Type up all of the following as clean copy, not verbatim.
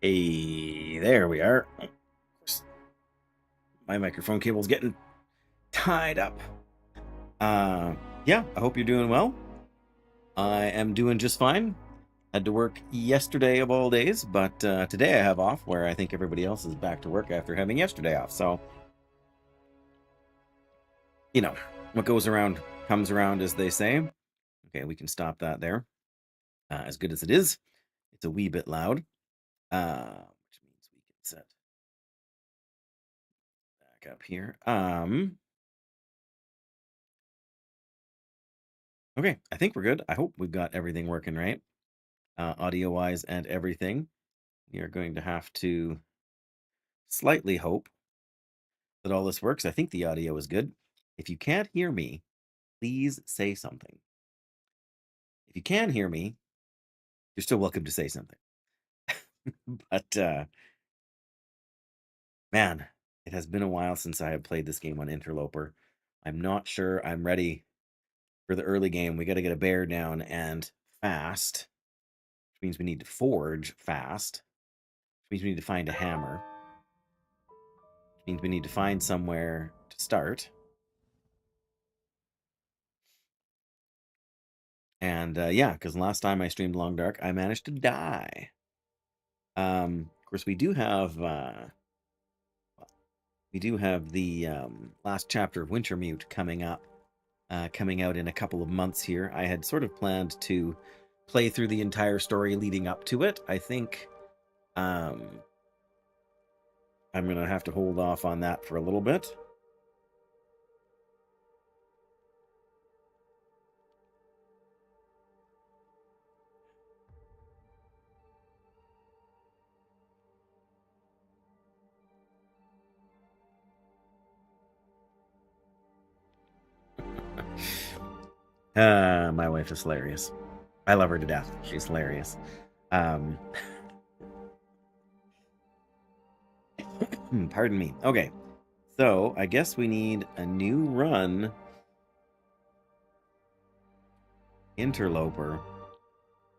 Hey, there we are. Of course, my microphone cable's getting tied up. Yeah, I hope you're doing well. I am doing just fine. Had to work yesterday of all days, but today I have off where I think everybody else is back to work after having yesterday off. So, you know, what goes around comes around, as they say. Okay, we can stop that there. As good as it is, it's a wee bit loud, which means we can set back up here. Okay, I think we're good. I hope we've got everything working right, audio-wise and everything. We are going to have to slightly hope that all this works. I think the audio is good. If you can't hear me, please say something. If you can hear me, you're still welcome to say something. But man, it has been a while since I have played this game on Interloper. I'm not sure I'm ready for the early game. We got to get a bear down and fast, which means we need to forge fast, which means we need to find a hammer, which means we need to find somewhere to start. And yeah, because last time I streamed Long Dark, I managed to die. Of course, we do have the last chapter of Wintermute coming up, coming out in a couple of months here. I had sort of planned to play through the entire story leading up to it. I think I'm gonna have to hold off on that for a little bit. My wife is hilarious. I love her to death. She's hilarious. Pardon me. Okay, so I guess we need a new run. Interloper.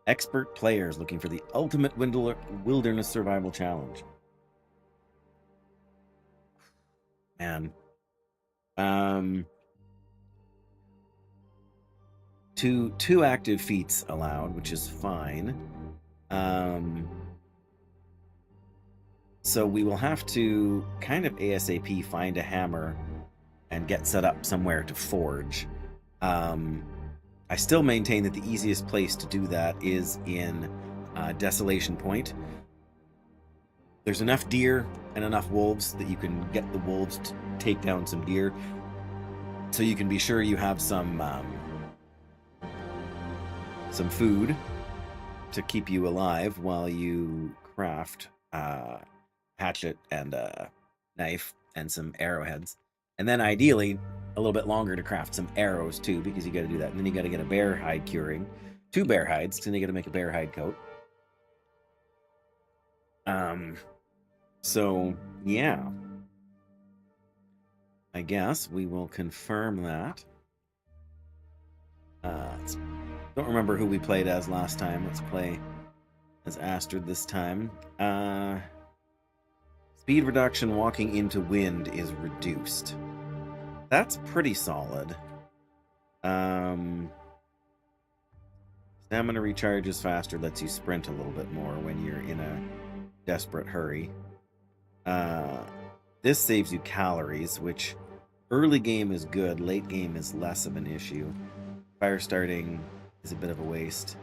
Expert players looking for the ultimate wilderness survival challenge. Man. Two active feats allowed, which is fine. So we will have to kind of ASAP find a hammer and get set up somewhere to forge. I still maintain that the easiest place to do that is in Desolation Point. There's enough deer and enough wolves that you can get the wolves to take down some deer, so you can be sure you have some food to keep you alive while you craft hatchet and knife and some arrowheads. And then ideally, a little bit longer to craft some arrows too, because you got to do that. And then you got to get a bear hide curing, 2 bear hides, and then you got to make a bear hide coat. So yeah, I guess we will confirm that. Don't remember who we played as last time. Let's play as Astrid this time. Speed reduction walking into wind is reduced. That's pretty solid. Stamina recharges faster, lets you sprint a little bit more when you're in a desperate hurry. This saves you calories, which early game is good, late game is less of an issue. Fire starting is a bit of a waste.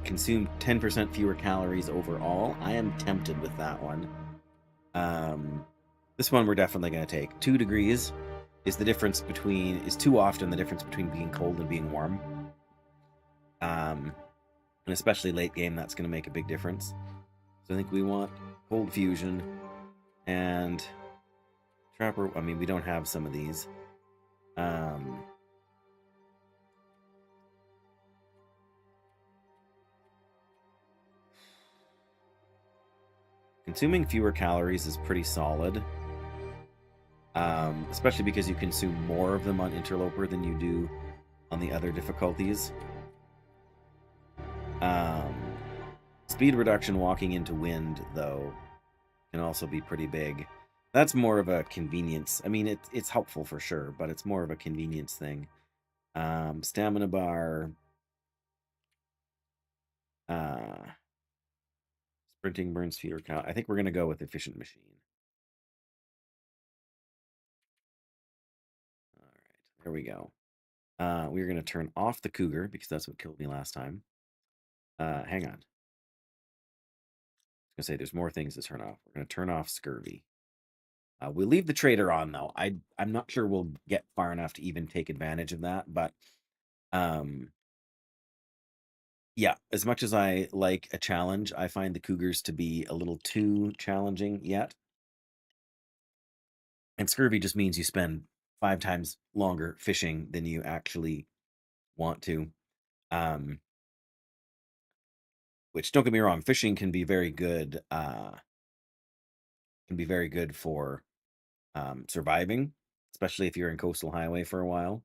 Consume 10% fewer calories overall. I am tempted with that one. This one we're definitely going to take. 2 degrees is too often the difference between being cold and being warm. And especially late game, that's going to make a big difference. So I think we want cold fusion and trapper. I mean, we don't have some of these. Consuming fewer calories is pretty solid, especially because you consume more of them on Interloper than you do on the other difficulties. speed reduction walking into wind, though, can also be pretty big. That's more of a convenience. I mean, it's helpful for sure, but it's more of a convenience thing. Stamina bar. Sprinting burns fewer count. I think we're going to go with efficient machine. All right, there we go. We're going to turn off the cougar because that's what killed me last time. Hang on. I was going to say there's more things to turn off. We're going to turn off scurvy. We'll leave the trader on, though. I'm not sure we'll get far enough to even take advantage of that, but yeah, as much as I like a challenge, I find the cougars to be a little too challenging yet. And scurvy just means you spend 5 times longer fishing than you actually want to. Which, don't get me wrong, fishing can be very good. Can be very good for surviving, especially if you're in coastal highway for a while.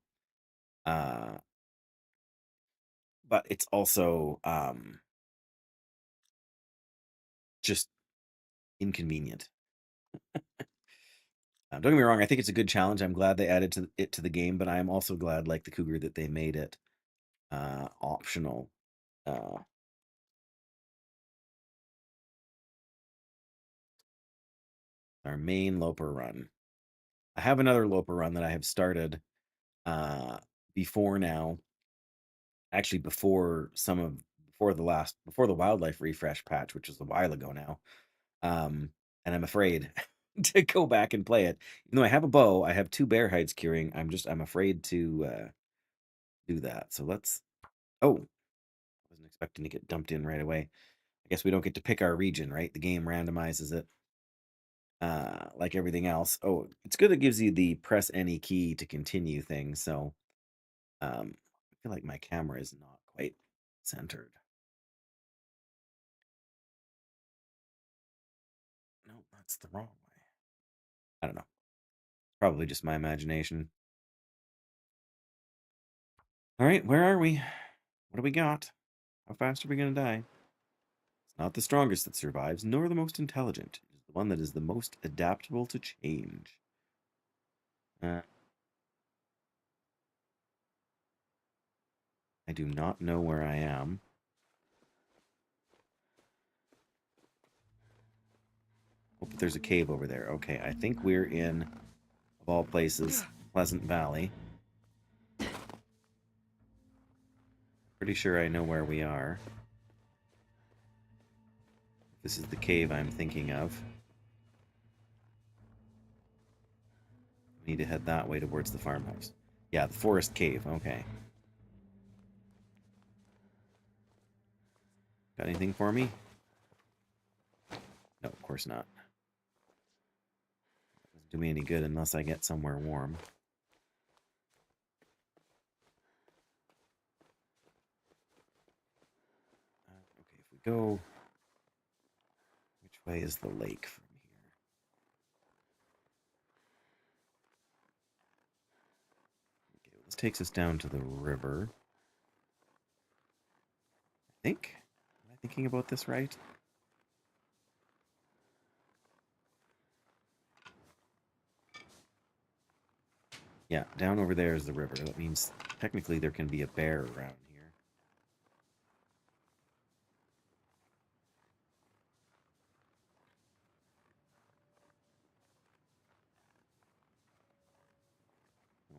But it's also just inconvenient. Don't get me wrong, I think it's a good challenge. I'm glad they added it to the game, but I am also glad, like the cougar, that they made it optional. Our main Loper run. I have another Loper run that I have started before now. Actually, before the wildlife refresh patch, which was a while ago now. And I'm afraid to go back and play it. Even though I have a bow, I have 2 bear hides curing. I'm afraid to do that. So let's. Oh, wasn't expecting to get dumped in right away. I guess we don't get to pick our region, right? The game randomizes it. Like everything else. Oh, it's good. It gives you the press any key to continue thing. So, I feel like my camera is not quite centered. No, that's the wrong way. I don't know. Probably just my imagination. All right, where are we? What do we got? How fast are we going to die? It's not the strongest that survives, nor the most intelligent. It is the one that is the most adaptable to change. I do not know where I am. Oh, but there's a cave over there. Okay, I think we're in, of all places, Pleasant Valley. Pretty sure I know where we are. This is the cave I'm thinking of. We need to head that way towards the farmhouse. Yeah, the forest cave. Okay. Got anything for me? No, of course not. Doesn't do me any good unless I get somewhere warm. Okay, if we go... Which way is the lake from here? Okay, well, this takes us down to the river. I think. Am I thinking about this right? Yeah, down over there is the river. That means technically there can be a bear around here.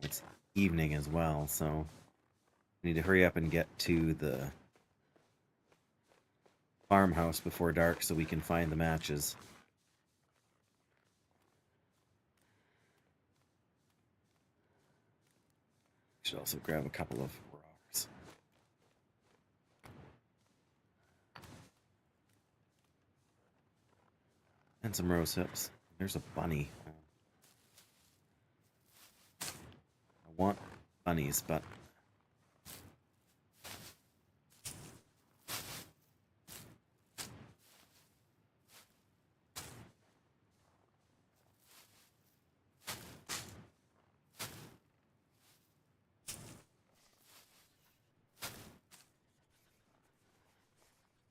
It's evening as well, so we need to hurry up and get to the farmhouse before dark so we can find the matches. Should also grab a couple of rocks. And some rose hips. There's a bunny. I want bunnies, but...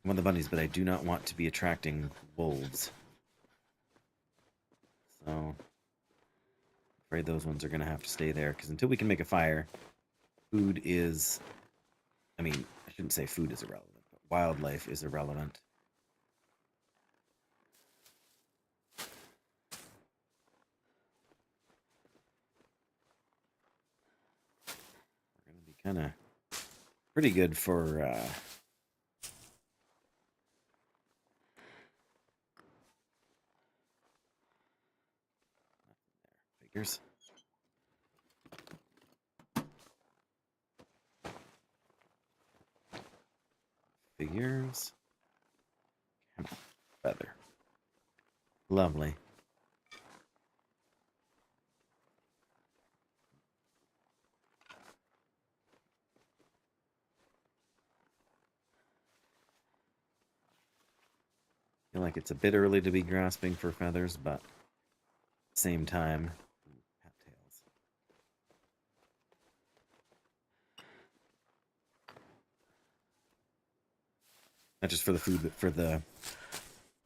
I want the bunnies, but I do not want to be attracting wolves. So, afraid those ones are going to have to stay there, because until we can make a fire, food is... I mean, I shouldn't say food is irrelevant, but wildlife is irrelevant. We're going to be kind of pretty good for... figures. Figures. Feather. Lovely. I feel like it's a bit early to be grasping for feathers, but at the same time, cattails. Not just for the food, but for the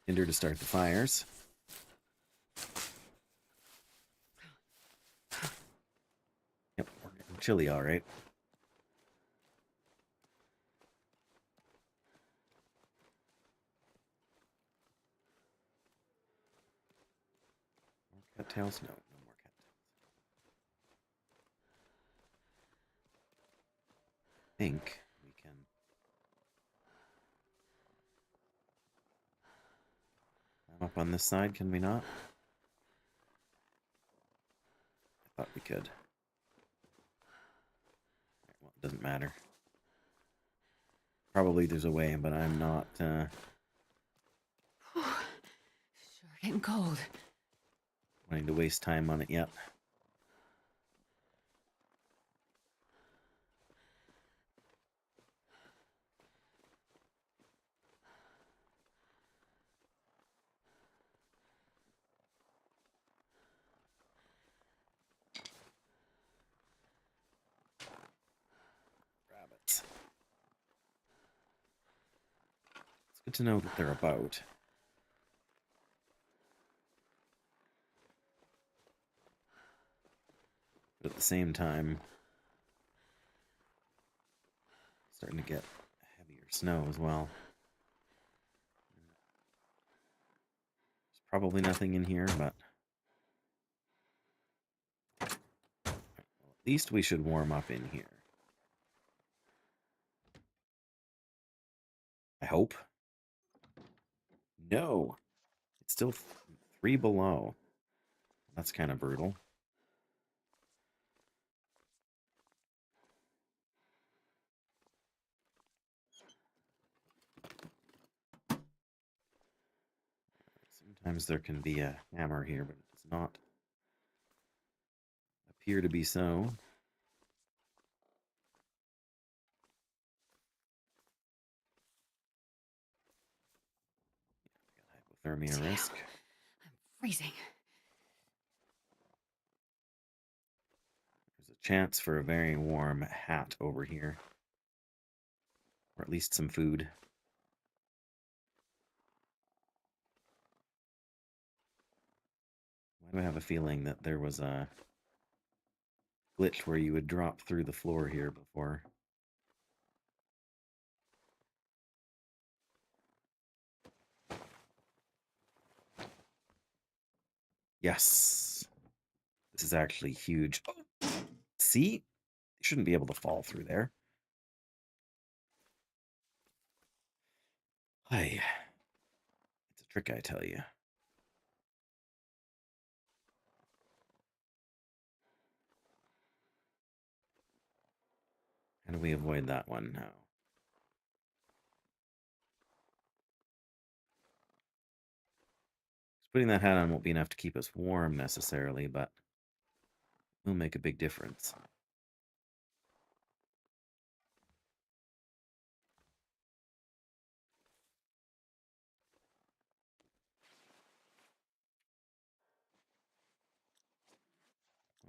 tinder to start the fires. Yep, we're getting chilly, all right. More cattails? No, no more cattails. I think we can... climb up on this side, can we not? I thought we could. Right, well, it doesn't matter. Probably there's a way, but I'm not... Sure getting cold. wanting to waste time on it yet. Rabbits. It's good to know that they're about. But at the same time, starting to get heavier snow as well. There's probably nothing in here, but well, at least we should warm up in here. I hope. No, it's still 3 below. That's kind of brutal. Sometimes there can be a hammer here, but it does not appear to be so. Hypothermia risk. I'm freezing. There's a chance for a very warm hat over here. Or at least some food. Why do I have a feeling that there was a glitch where you would drop through the floor here before? Yes. This is actually huge. Oh, see? You shouldn't be able to fall through there. Hi. It's a trick, I tell you. How do we avoid that one now? Putting that hat on won't be enough to keep us warm necessarily, but will make a big difference.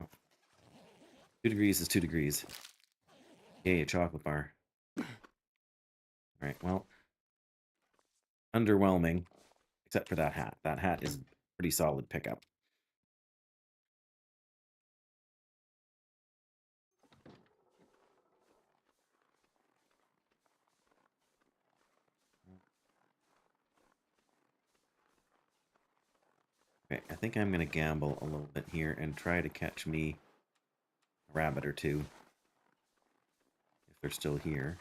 Oh. 2 degrees is 2 degrees. Yay, a chocolate bar. Alright, well, underwhelming, except for that hat. That hat is pretty solid pickup. Okay, I think I'm going to gamble a little bit here and try to catch me a rabbit or two, if they're still here.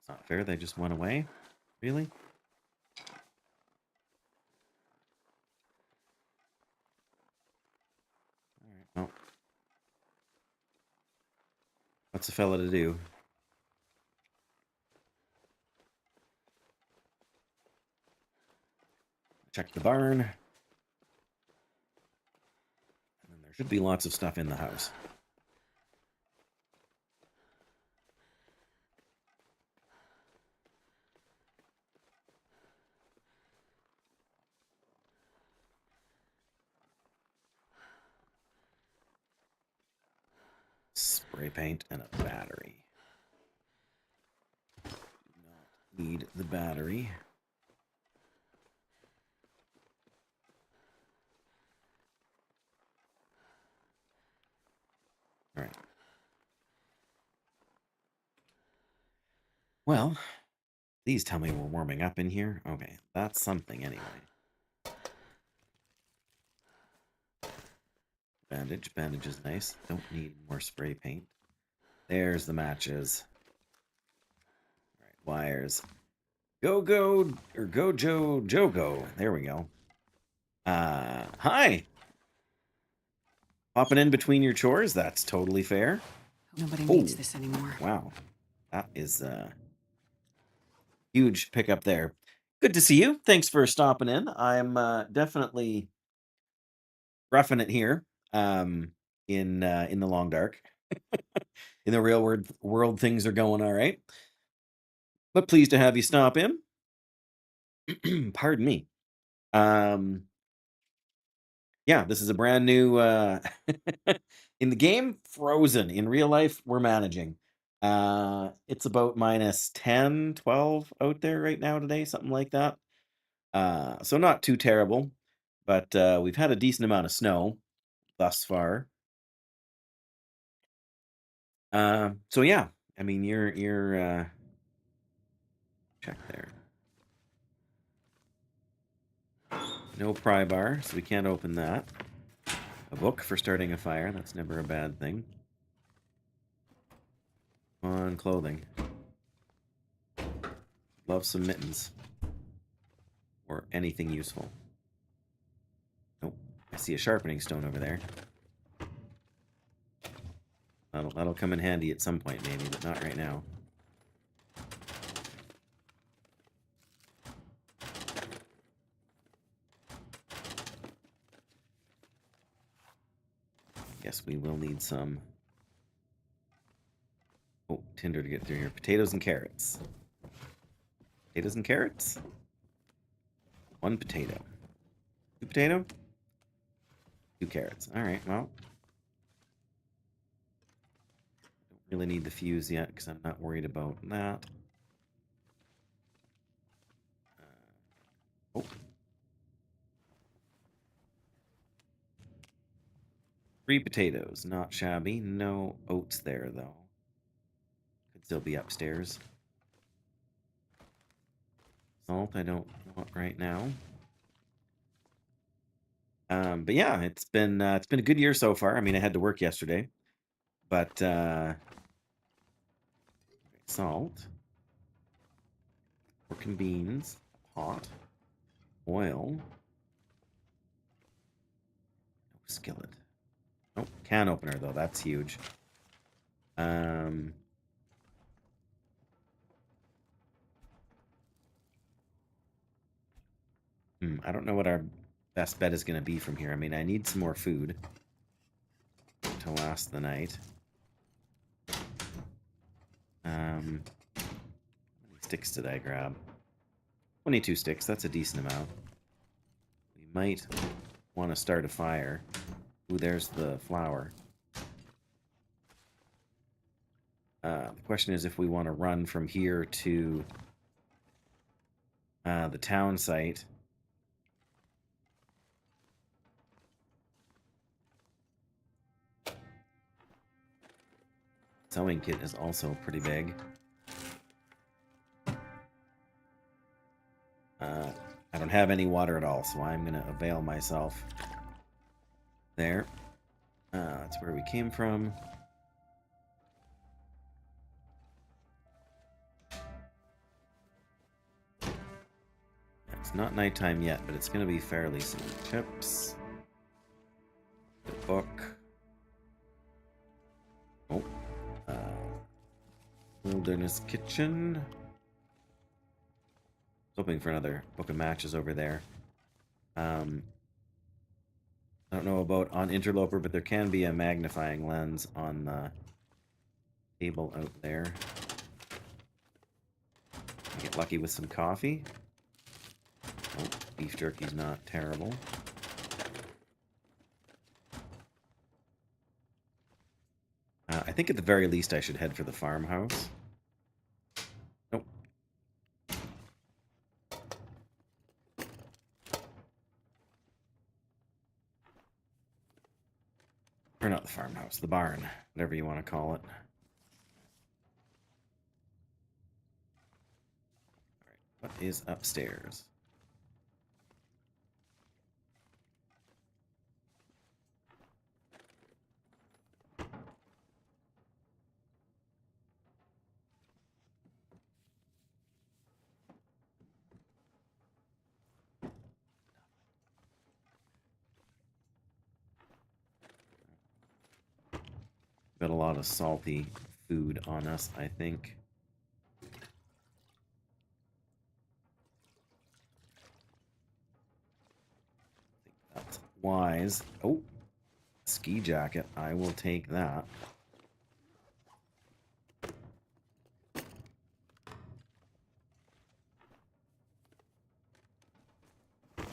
That's not fair. They just went away. Really? All right. Well, what's a fella to do? Check the barn. And then there should be lots of stuff in the house. Spray paint and a battery. Do not need the battery. All right. Well, please tell me we're warming up in here. Okay, that's something anyway. Bandage. Bandage is nice. Don't need more spray paint. There's the matches. All right, wires. Go, go, or go, Joe, Joe, go. There we go. Hi. Popping in between your chores? That's totally fair. Nobody needs this anymore. Wow. That is huge pickup there. Good to see you. Thanks for stopping in. I'm definitely roughing it here in the long dark. In the real world, things are going all right. But pleased to have you stop in. Pardon me. Yeah, this is a brand new in the game, Frozen. In real life, we're managing. It's about minus 10, 12 out there right now today, something like that. So not too terrible, but we've had a decent amount of snow thus far. So yeah, I mean you're check there. No pry bar, so we can't open that. A book for starting a fire, that's never a bad thing. On clothing. Love some mittens. Or anything useful. Nope. I see a sharpening stone over there. That'll come in handy at some point maybe, but not right now. Guess we will need some... Oh, tinder to get through here. Potatoes and carrots. Potatoes and carrots? One potato. Two potato? Two carrots. Alright, well. Don't really need the fuse yet, because I'm not worried about that. Oh. 3 potatoes. Not shabby. No oats there, though. Could still be upstairs. Salt I don't want right now. But yeah, it's been a good year so far. I mean, I had to work yesterday, but salt, pork and beans, pot, oil, no skillet. Oh, can opener though. That's huge. I don't know what our best bet is going to be from here. I mean, I need some more food to last the night. How many sticks did I grab? 22 sticks. That's a decent amount. We might want to start a fire. Ooh, there's the flour. The question is if we want to run from here to the town site. Sewing kit is also pretty big. I don't have any water at all, so I'm going to avail myself. There. That's where we came from. It's not nighttime yet, but it's going to be fairly soon. Chips. The book. Oh. Wilderness Kitchen. Hoping for another book of matches over there. I don't know about on Interloper, but there can be a magnifying lens on the table out there. Get lucky with some coffee. Oh, beef jerky's not terrible. I think at the very least I should head for the farmhouse. Nope. Or not the farmhouse, the barn, whatever you want to call it. Alright, what is upstairs? Got a lot of salty food on us, I think. That's wise. Oh, ski jacket. I will take that.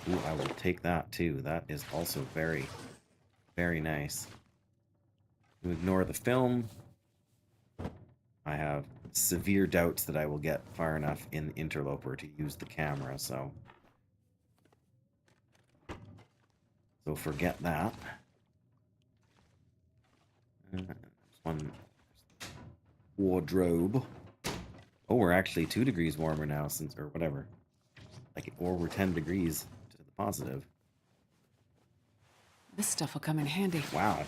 Ooh, I will take that too. That is also very, very nice. To ignore the film, I have severe doubts that I will get far enough in Interloper to use the camera, so forget that. One wardrobe. Oh, we're actually 2 degrees warmer now since, or whatever. Like, or we're 10 degrees to the positive. This stuff will come in handy. Wow.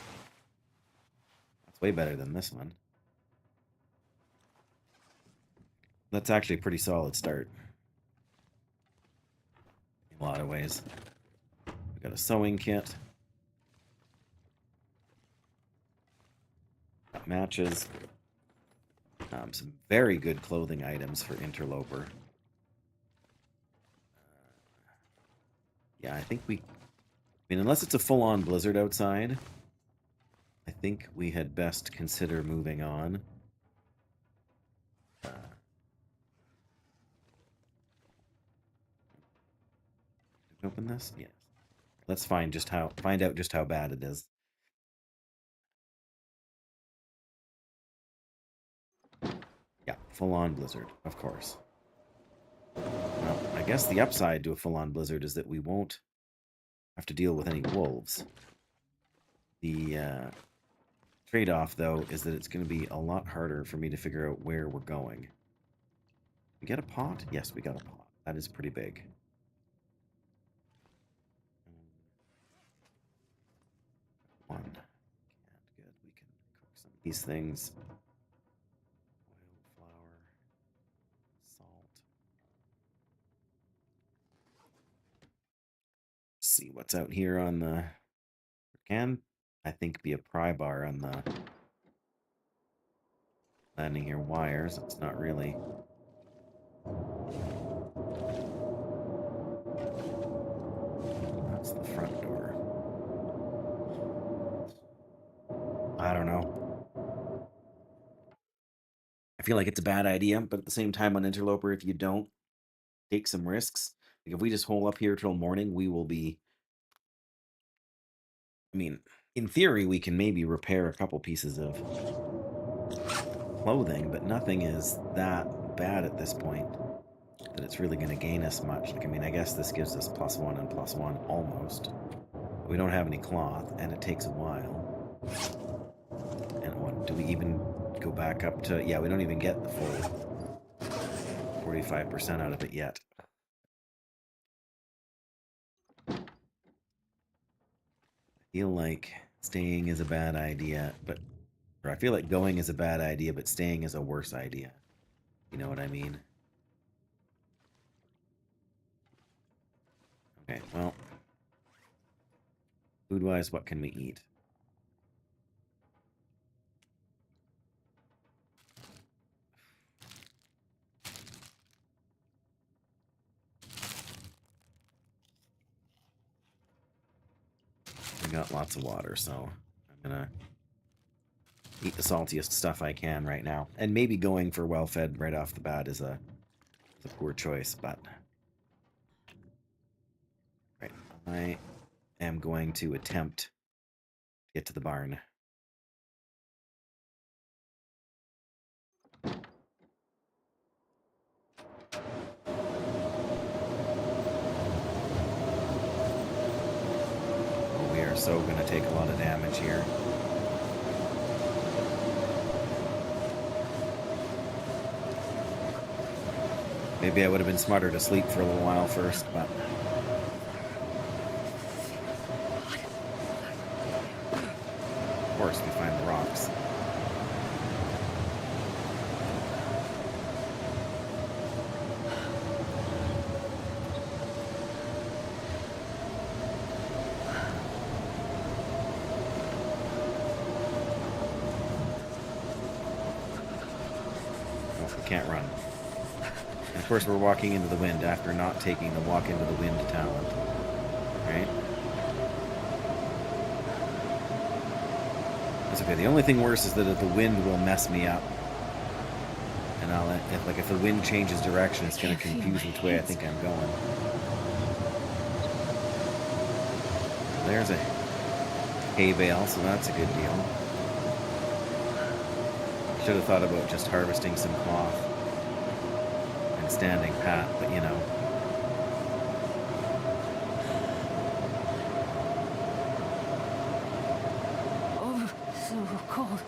That's way better than this one. That's actually a pretty solid start. In a lot of ways. We got a sewing kit. Got matches. Some very good clothing items for Interloper. Yeah, I think I mean, unless it's a full-on blizzard outside, I think we had best consider moving on. Open this? Yes. Let's find out just how bad it is. Yeah, full-on blizzard, of course. Well, I guess the upside to a full-on blizzard is that we won't have to deal with any wolves. The trade-off, though, is that it's going to be a lot harder for me to figure out where we're going. We get a pot? Yes, we got a pot. That is pretty big. One. Good. We can cook some of these things. Oil, flour, salt. See what's out here on the can. I think be a pry bar on the landing here. Wires. It's not really. I don't know. I feel like it's a bad idea, but at the same time on Interloper, if you don't take some risks, like if we just hole up here till morning, we will be... I mean, in theory, we can maybe repair a couple pieces of clothing, but nothing is that bad at this point that it's really going to gain us much. Like, I mean, I guess this gives us +1 and +1 almost. But we don't have any cloth, and it takes a while. And what, do we even go back up to... Yeah, we don't even get the full 45% out of it yet. I feel like staying is a bad idea, but... Or I feel like going is a bad idea, but staying is a worse idea. You know what I mean? Okay, well... Food-wise, what can we eat? We got lots of water, so I'm gonna eat the saltiest stuff I can right now. And maybe going for well-fed right off the bat is a poor choice, but... Right, I am going to attempt to get to the barn. Oh, we are so gonna take a lot of damage here. Maybe I would have been smarter to sleep for a little while first, but... Of course, we find the rocks. Oh, we can't run. And of course, we're walking into the wind after not taking the walk into the wind talent. Right? It's okay. The only thing worse is that the wind will mess me up. And if the wind changes direction, it's going to confuse which way I think I'm going. There's a hay bale, so that's a good deal. Should have thought about just harvesting some cloth and standing pat, but you know. Oh, so cold.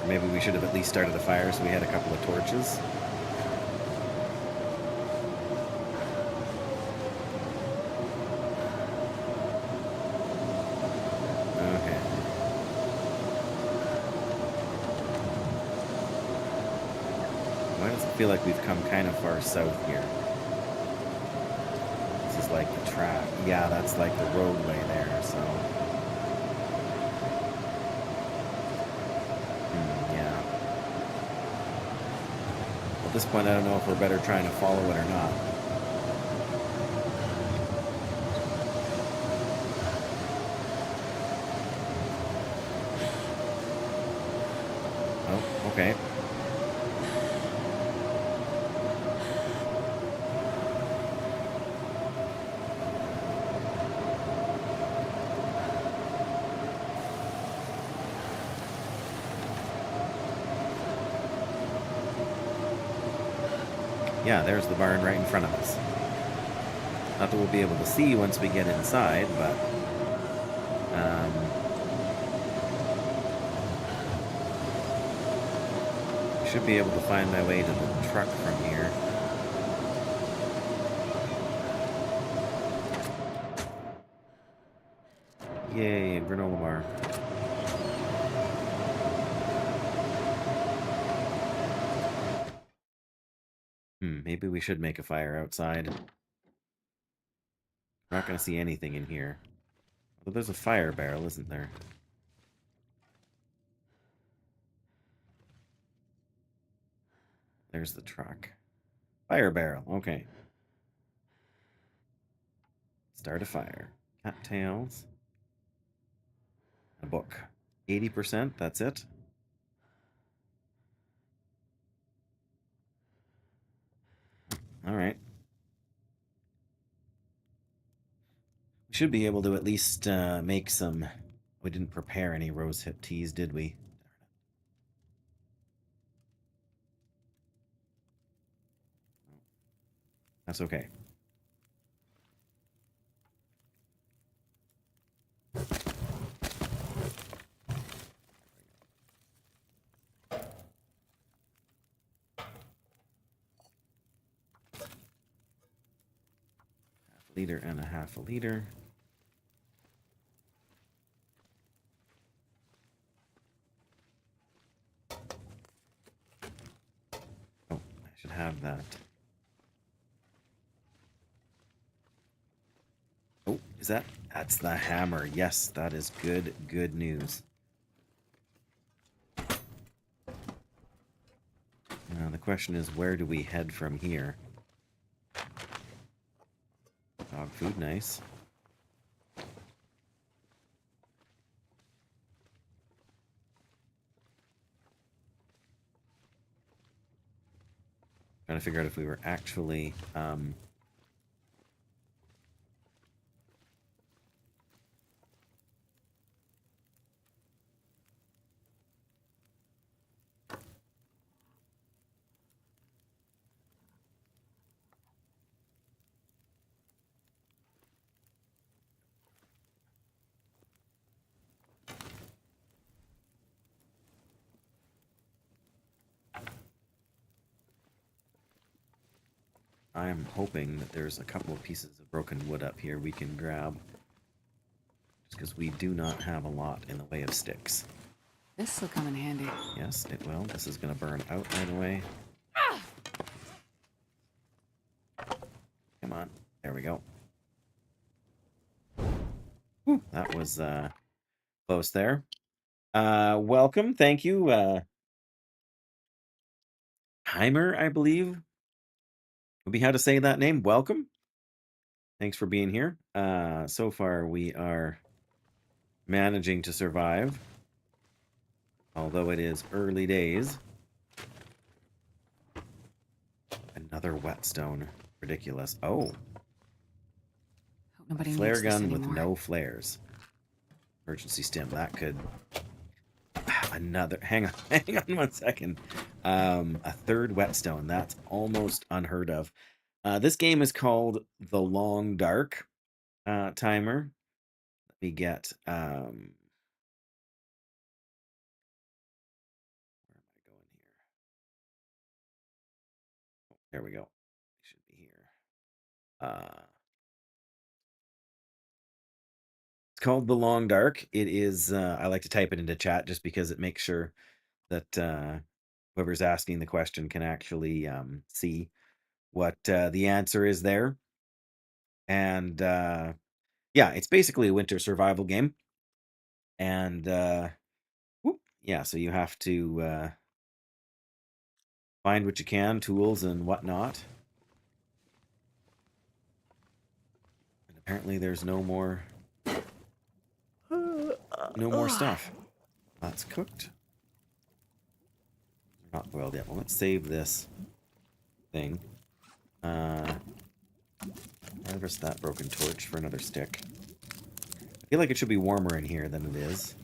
Or maybe we should have at least started a fire so we had a couple of torches. Okay. Why does it feel like we've come kind of far south here? This is like the track. Yeah, that's like the roadway there, so... yeah. At this point, I don't know if we're better trying to follow it or not. Oh, okay. Yeah, there's the barn right in front of us. Not that we'll be able to see once we get inside, but... should be able to find my way to the truck from here. Yay, granola bar. Maybe we should make a fire outside. I'm not going to see anything in here. Well, there's a fire barrel, isn't there? There's the truck. Fire barrel, okay. Start a fire. Cattails. A book. 80%, that's it. All right. We should be able to at least make some... We didn't prepare any rosehip teas, did we? That's okay. Liter and a half a liter. Oh, I should have that. Oh, is that? That's the hammer. Yes, that is good news. Now the question is, where do we head from here? Dog food, nice. Trying to figure out if we were actually I am hoping that there's a couple of pieces of broken wood up here we can grab. Just because we do not have a lot in the way of sticks. This'll come in handy. Yes, it will. This is going to burn out right away. Come on. There we go. Whew, that was close there. Welcome. Thank you. Heimer, I believe, would be how to say that name. Welcome. Thanks for being here. So far, we are managing to survive. Although it is early days. Another whetstone. Ridiculous. Oh. Hope nobody Flare needs this gun with anymore. no flares. Emergency stim. That could... Another... Hang on 1 second. A third whetstone. That's almost unheard of. This game is called The Long Dark. Timer. Let me get... where am I going here? Oh, there we go. Should be here. It's called The Long Dark. It is, I like to type it into chat just because it makes sure that whoever's asking the question can actually see what the answer is there. And yeah, it's basically a winter survival game. And yeah, so you have to find what you can, tools and whatnot. And apparently there's no more stuff. That's cooked. Not boiled yet. Well, let's save this thing. Harvest that broken torch for another stick. I feel like it should be warmer in here than it is.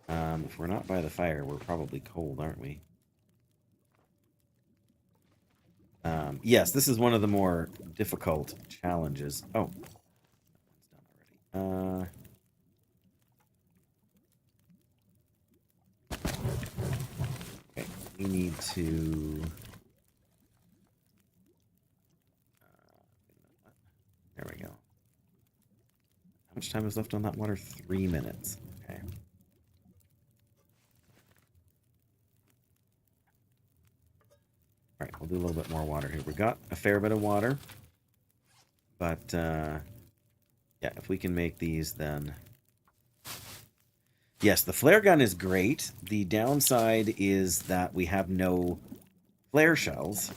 If we're not by the fire, we're probably cold, aren't we? Yes, this is one of the more difficult challenges. Oh. That one's done already. Okay, we need to... there we go. How much time is left on that water? 3 minutes. Okay. All right, we'll do a little bit more water here. We got a fair bit of water, but yeah, if we can make these, then yes, the flare gun is great. The downside is that we have no flare shells.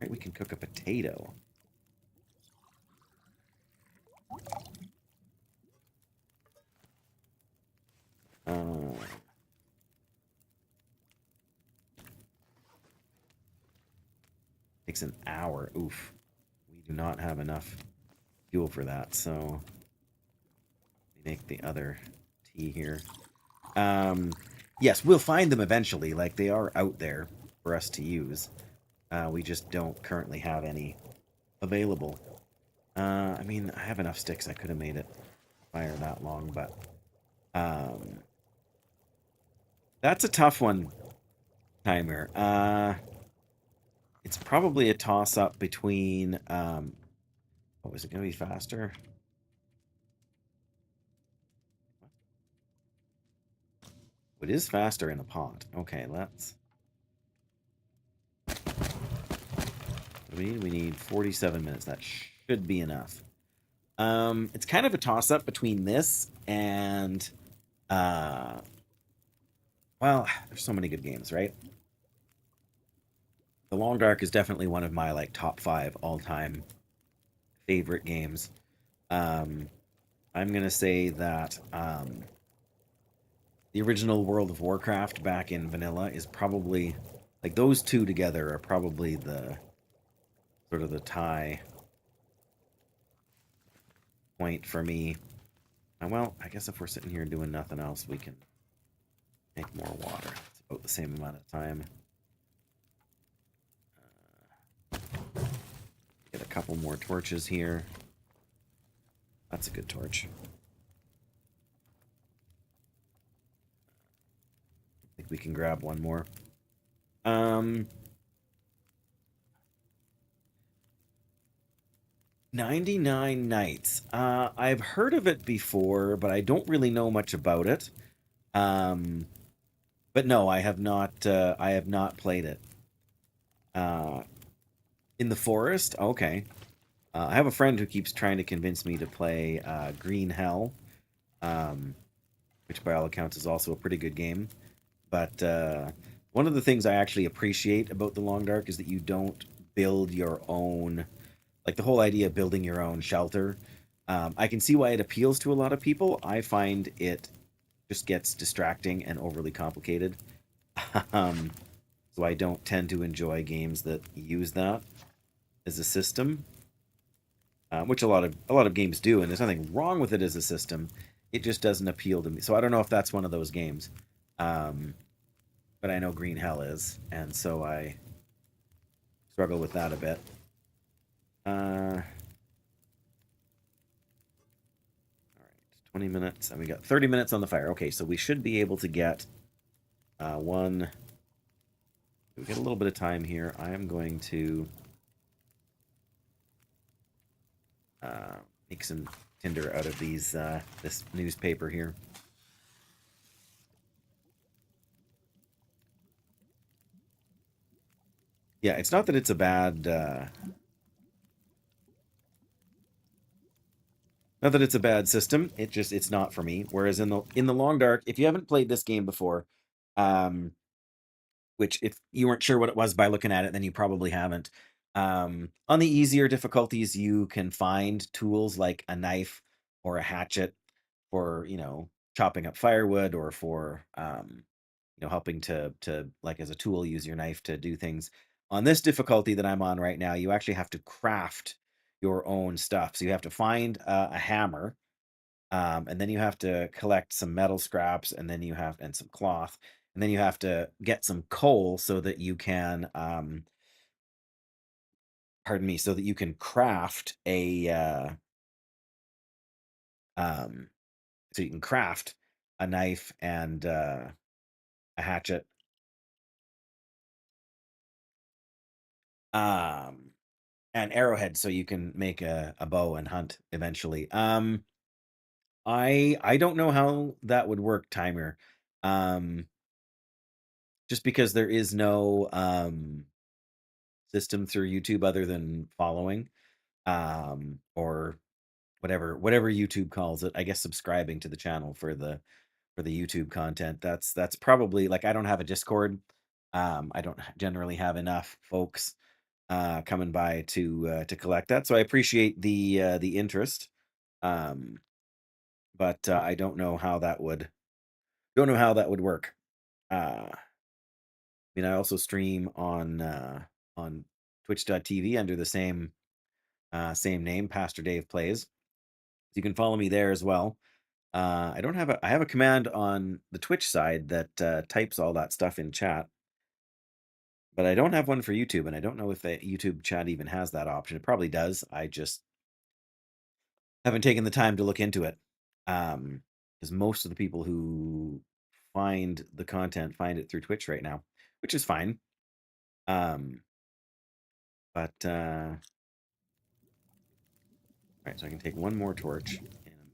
Right, we can cook a potato. Uh, takes an hour. Oof. We do not have enough fuel for that, so we make the other tea here. Yes, we'll find them eventually. Like, they are out there for us to use. We just don't currently have any available. I mean, I have enough sticks. I could have made it fire that long, but that's a tough one, Timer. It's probably a toss-up between what was it going to be faster? It is faster in a pot. Okay, let's. What do we need? We need 47 minutes. That should be enough. It's kind of a toss-up between this and well, there's so many good games, right? The Long Dark is definitely one of my like top 5 all-time favorite games. I'm gonna say that the original World of Warcraft back in vanilla is probably like those two together are probably the sort of the tie point for me. Well, I guess if we're sitting here doing nothing else, we can make more water. It's about the same amount of time. Get a couple more torches here. That's a good torch. I think we can grab one more. 99 Nights. I've heard of it before, but I don't really know much about it. But no, I have not. I have not played it. Uh, in the forest. Okay. I have a friend who keeps trying to convince me to play Green Hell, which by all accounts is also a pretty good game. But one of the things I actually appreciate about the Long Dark is that you don't build your own, like the whole idea of building your own shelter. I can see why it appeals to a lot of people. I find it just gets distracting and overly complicated. um, so I don't tend to enjoy games that use that as a system, which a lot of games do, and there's nothing wrong with it as a system. It just doesn't appeal to me. So I don't know if that's one of those games. Um, but I know Green Hell is, and so I struggle with that a bit. All right, 20 minutes, and we got 30 minutes on the fire. Okay, so we should be able to get one. We get a little bit of time here. I am going to make some tinder out of these this newspaper here. Yeah, it's not that it's a bad not that it's a bad system. It's not for me. Whereas in the Long Dark, if you haven't played this game before, um, which if you weren't sure what it was by looking at it, then you probably haven't. On the easier difficulties, you can find tools like a knife or a hatchet for chopping up firewood or for helping to like as a tool use your knife to do things. On this difficulty that I'm on right now, you actually have to craft your own stuff. So you have to find a hammer, and then you have to collect some metal scraps, and then you have and some cloth, and then you have to get some coal so that you can pardon me, so that you can craft um a knife and a hatchet, um and arrowhead so you can make a bow and hunt eventually. I don't know how that would work, Timer. Um just because there is no system through YouTube other than following, or whatever YouTube calls it. I guess subscribing to the channel for the YouTube content. That's probably like I don't have a Discord. I don't generally have enough folks coming by to collect that. So I appreciate the interest. Um, but I don't know how that would work. I mean, I also stream on twitch.tv under the same name, Pastor Dave Plays. You can follow me there as well. I have a command on the Twitch side that types all that stuff in chat, but I don't have one for YouTube, and I don't know if the YouTube chat even has that option. It probably does. I just haven't taken the time to look into it. Because most of the people who find the content find it through Twitch right now, which is fine. But all right, so I can take one more torch in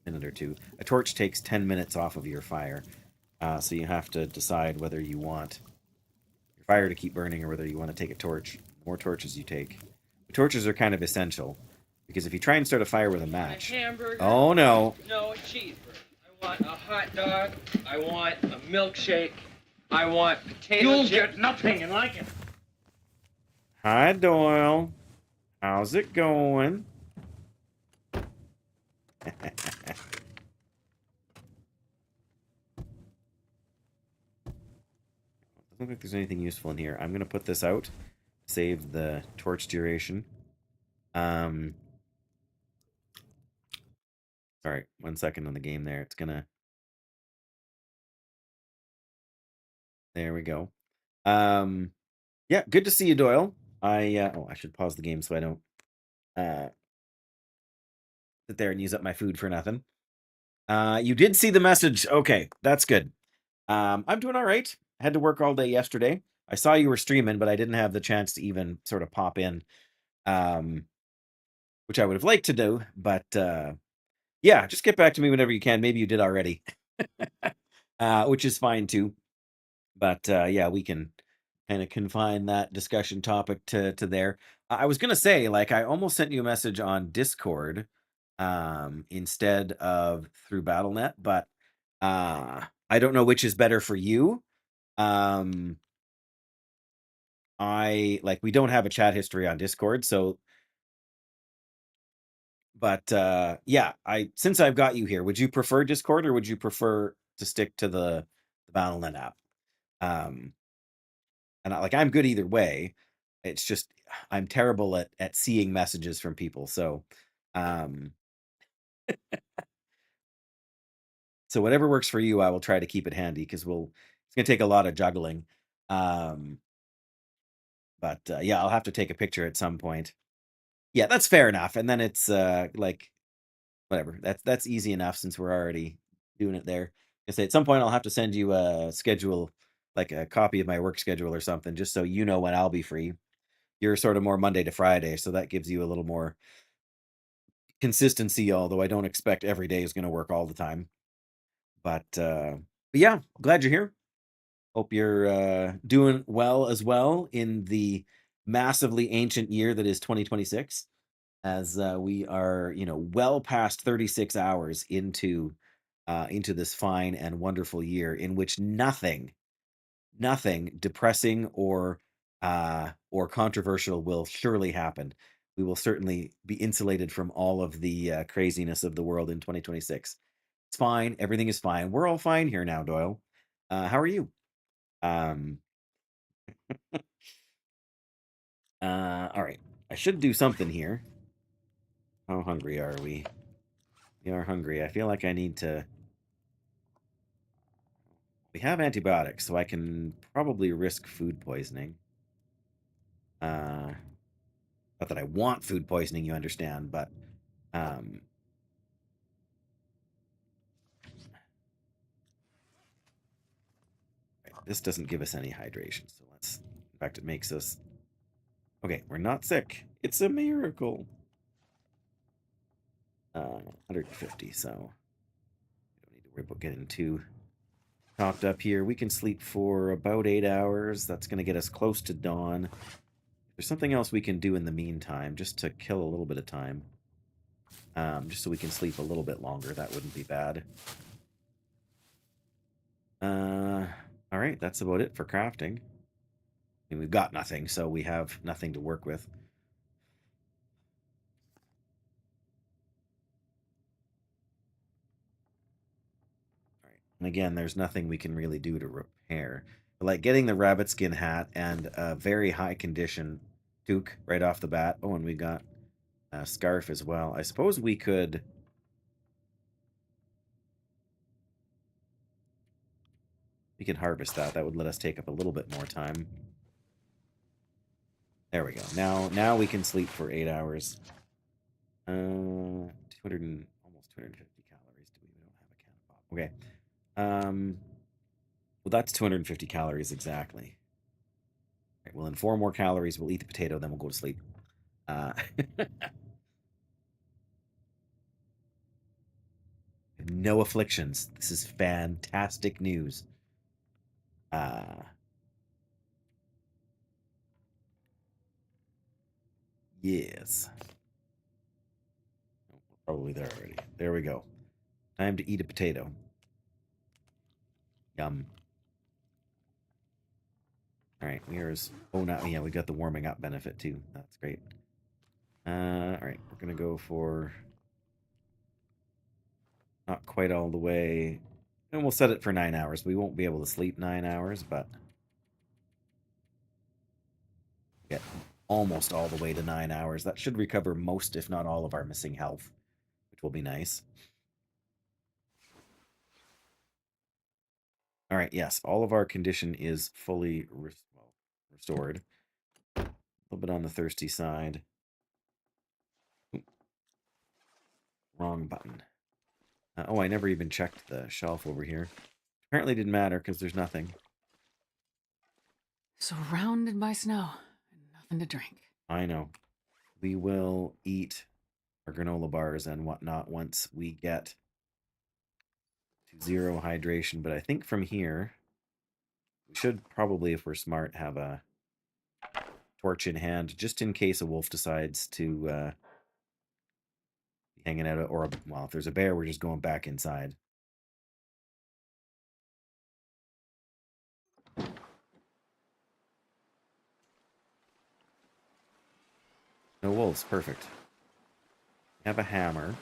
a minute or two. A torch takes 10 minutes off of your fire, so you have to decide whether you want your fire to keep burning or whether you want to take a torch. The more torches you take, the torches are kind of essential because if you try and start a fire with a match, oh no, No, a cheeseburger. I want a hot dog. I want a milkshake. I want potato You'll chips. get nothing and like it. Hi Doyle, how's it going? Doesn't look like there's anything useful in here. I'm gonna put this out, save the torch duration. Sorry, 1 second on the game there. It's gonna. There we go. Yeah, good to see you, Doyle. I should pause the game so I don't sit there and use up my food for nothing. You did see the message. Okay, that's good. I'm doing all right. I had to work all day yesterday. I saw you were streaming, but I didn't have the chance to even sort of pop in, which I would have liked to do. But yeah, just get back to me whenever you can. Maybe you did already, which is fine too. But yeah, we can kind of confine that discussion topic to there. I was gonna say, like, I almost sent you a message on Discord instead of through BattleNet, but I don't know which is better for you. We don't have a chat history on Discord, so but yeah, since I've got you here, would you prefer Discord or would you prefer to stick to the BattleNet app? And I'm good either way. It's just I'm terrible at seeing messages from people. So so whatever works for you, I will try to keep it handy because it's gonna take a lot of juggling. But yeah, I'll have to take a picture at some point. Yeah, that's fair enough. And then it's like whatever. That's easy enough since we're already doing it there. I say at some point I'll have to send you a schedule, like a copy of my work schedule or something, just so you know when I'll be free. You're sort of more Monday to Friday, so that gives you a little more consistency, although I don't expect every day is going to work all the time. But yeah, glad you're here. Hope you're doing well as well in the massively ancient year that is 2026, as we are, well past 36 hours into this fine and wonderful year in which nothing depressing or controversial will surely happen. We will certainly be insulated from all of the craziness of the world in 2026. It's fine. Everything is fine. We're all fine here now, Doyle. How are you? Um, all right. I should do something here. How hungry are we? We are hungry. I feel like I need to. We have antibiotics, so I can probably risk food poisoning. Not that I want food poisoning, you understand, but um, this doesn't give us any hydration, so let's. In fact, it makes us. Okay, we're not sick. It's a miracle. 150, so we don't need to worry about getting too topped up here. We can sleep for about 8 hours. That's going to get us close to dawn. There's something else we can do in the meantime, just to kill a little bit of time. Just so we can sleep a little bit longer. That wouldn't be bad. All right, that's about it for crafting. I mean, we've got nothing, so we have nothing to work with. And again, there's nothing we can really do to repair. But like getting the rabbit skin hat and a very high condition toque right off the bat. Oh, and we got a scarf as well. I suppose we could... We can harvest that. That would let us take up a little bit more time. There we go. Now we can sleep for 8 hours. 200 and almost 250 calories. We don't have a can of pop. Okay. Well, that's 250 calories exactly. Right, well, in 4 more calories, we'll eat the potato, then we'll go to sleep. No afflictions. This is fantastic news. Yes. Oh, we're probably there already. There we go. Time to eat a potato. Yum. All right, where's... Oh, not... Yeah, we got the warming up benefit, too. That's great. All right, we're going to go for... Not quite all the way. And we'll set it for 9 hours. We won't be able to sleep 9 hours, but... Get almost all the way to 9 hours. That should recover most, if not all, of our missing health, which will be nice. All right, yes, all of our condition is fully restored. A little bit on the thirsty side. Ooh, wrong button. Oh, I never even checked the shelf over here. Apparently didn't matter because there's nothing. Surrounded by snow and nothing to drink. I know. We will eat our granola bars and whatnot once we get to 0 hydration. But I think from here, we should probably, if we're smart, have a torch in hand just in case a wolf decides to be hanging out. Or, well, if there's a bear, we're just going back inside. No wolves, perfect. We have a hammer.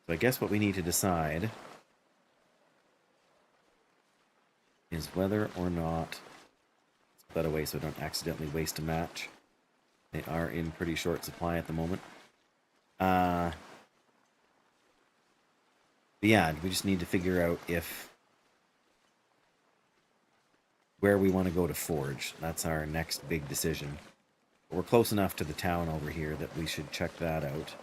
So I guess what we need to decide is whether or not... Let's put that away so I don't accidentally waste a match. They are in pretty short supply at the moment. But yeah, we just need to figure out where we want to go to forge. That's our next big decision. We're close enough to the town over here that we should check that out.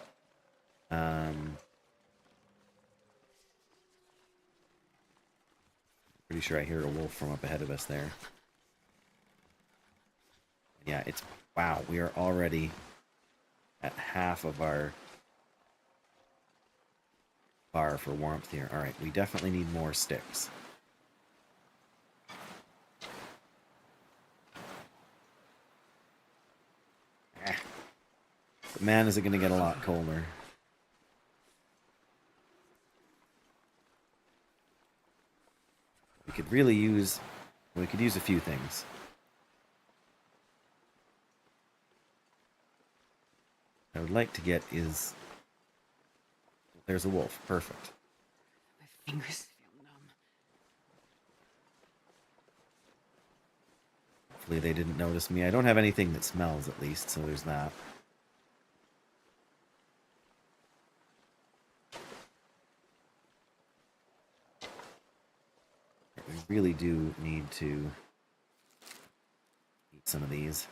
Pretty sure I hear a wolf from up ahead of us there. Yeah, it's... Wow, we are already at half of our bar for warmth here. Alright, we definitely need more sticks. But man, is it going to get a lot colder. We could really use... We could use a few things. I would like to get is... There's a wolf. Perfect. My fingers feel numb. Hopefully they didn't notice me. I don't have anything that smells, at least, so there's that. We really do need to eat some of these.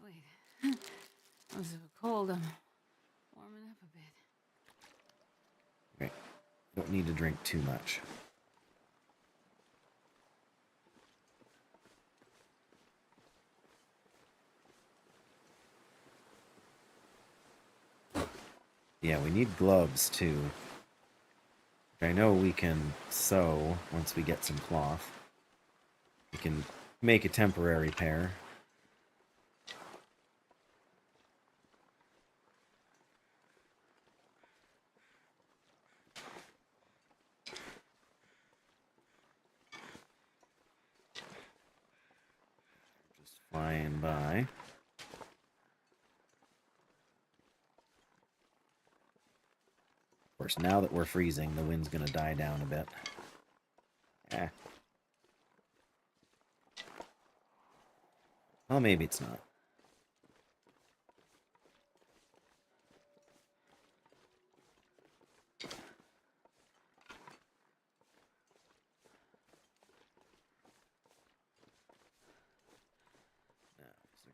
Wait. I was so cold. I'm warming up a bit. Okay. Don't need to drink too much. Yeah, we need gloves too. I know we can sew once we get some cloth. We can make a temporary pair. Just flying by. Of course, now that we're freezing, the wind's going to die down a bit. Eh. Well, maybe it's not.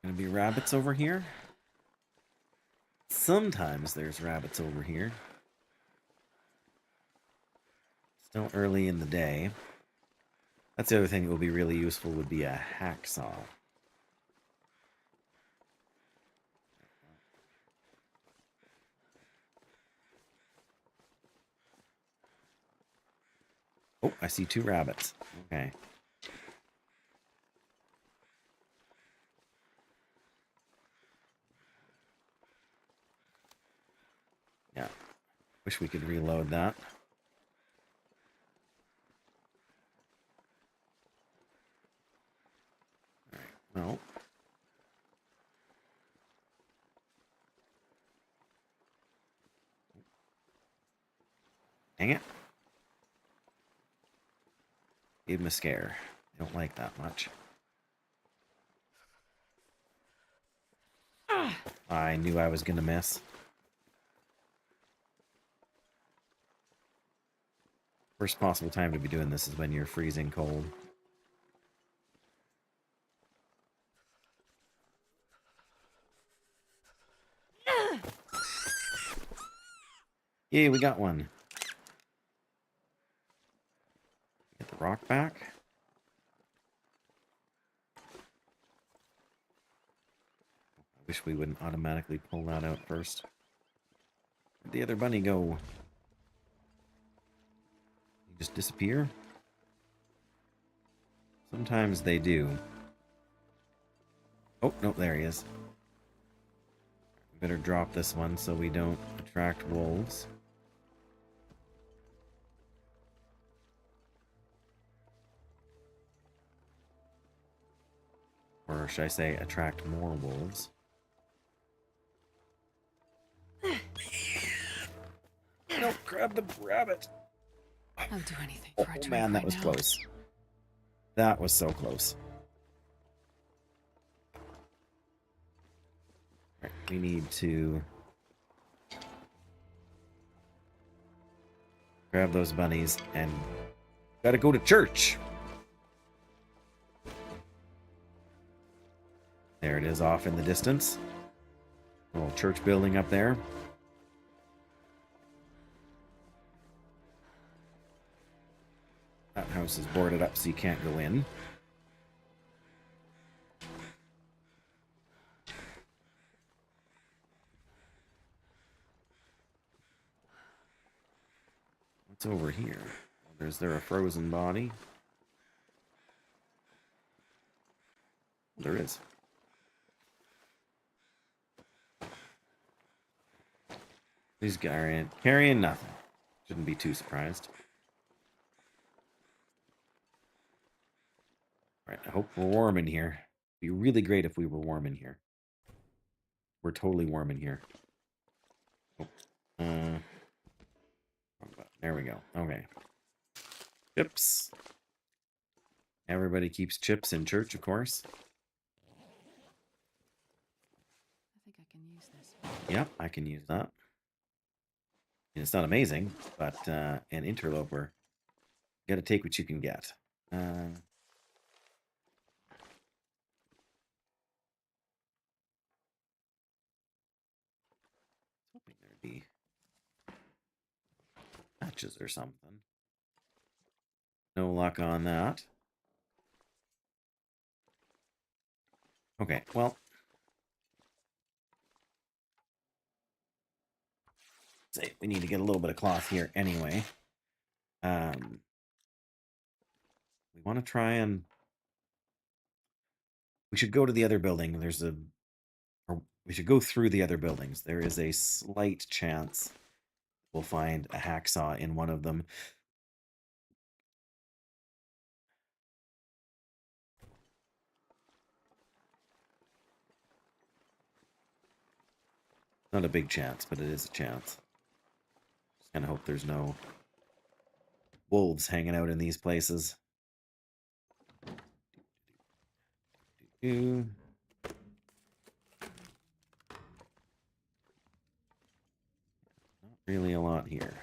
Gonna be rabbits over here. Sometimes there's rabbits over here. Still early in the day. That's the other thing that would be really useful would be a hacksaw. Oh, I see 2 rabbits. Okay. Yeah. Wish we could reload that. Alright, no. Dang it. Gave him a scare. I don't like that much. I knew I was gonna miss. Worst possible time to be doing this is when you're freezing cold. Yay, we got one. Get the rock back. I wish we wouldn't automatically pull that out first. Where'd the other bunny go? He just disappear? Sometimes they do. Oh, no, there he is. Better drop this one so we don't attract wolves. Or should I say, attract more wolves? Nope, grab the rabbit. I'll do anything Oh, for a drink man, that right was now. close. That was so close. Right, we need to grab those bunnies and gotta go to church. There it is off in the distance. Little church building up there. That house is boarded up so you can't go in. What's over here? Is there a frozen body? There is. These guys are carrying nothing. Shouldn't be too surprised. Alright, I hope we're warm in here. It'd be really great if we were warm in here. We're totally warm in here. Oh. There we go. Okay. Chips. Everybody keeps chips in church, of course. I think I can use this. Yep, I can use that. And it's not amazing, but an interloper. You gotta take what you can get. Hoping there'd be patches or something. No luck on that. Okay, well. Say we need to get a little bit of cloth here anyway. We want to try and we should go to the other building. Or we should go through the other buildings. There is a slight chance we'll find a hacksaw in one of them. Not a big chance, but it is a chance. Kind of hope there's no wolves hanging out in these places. Not really a lot here.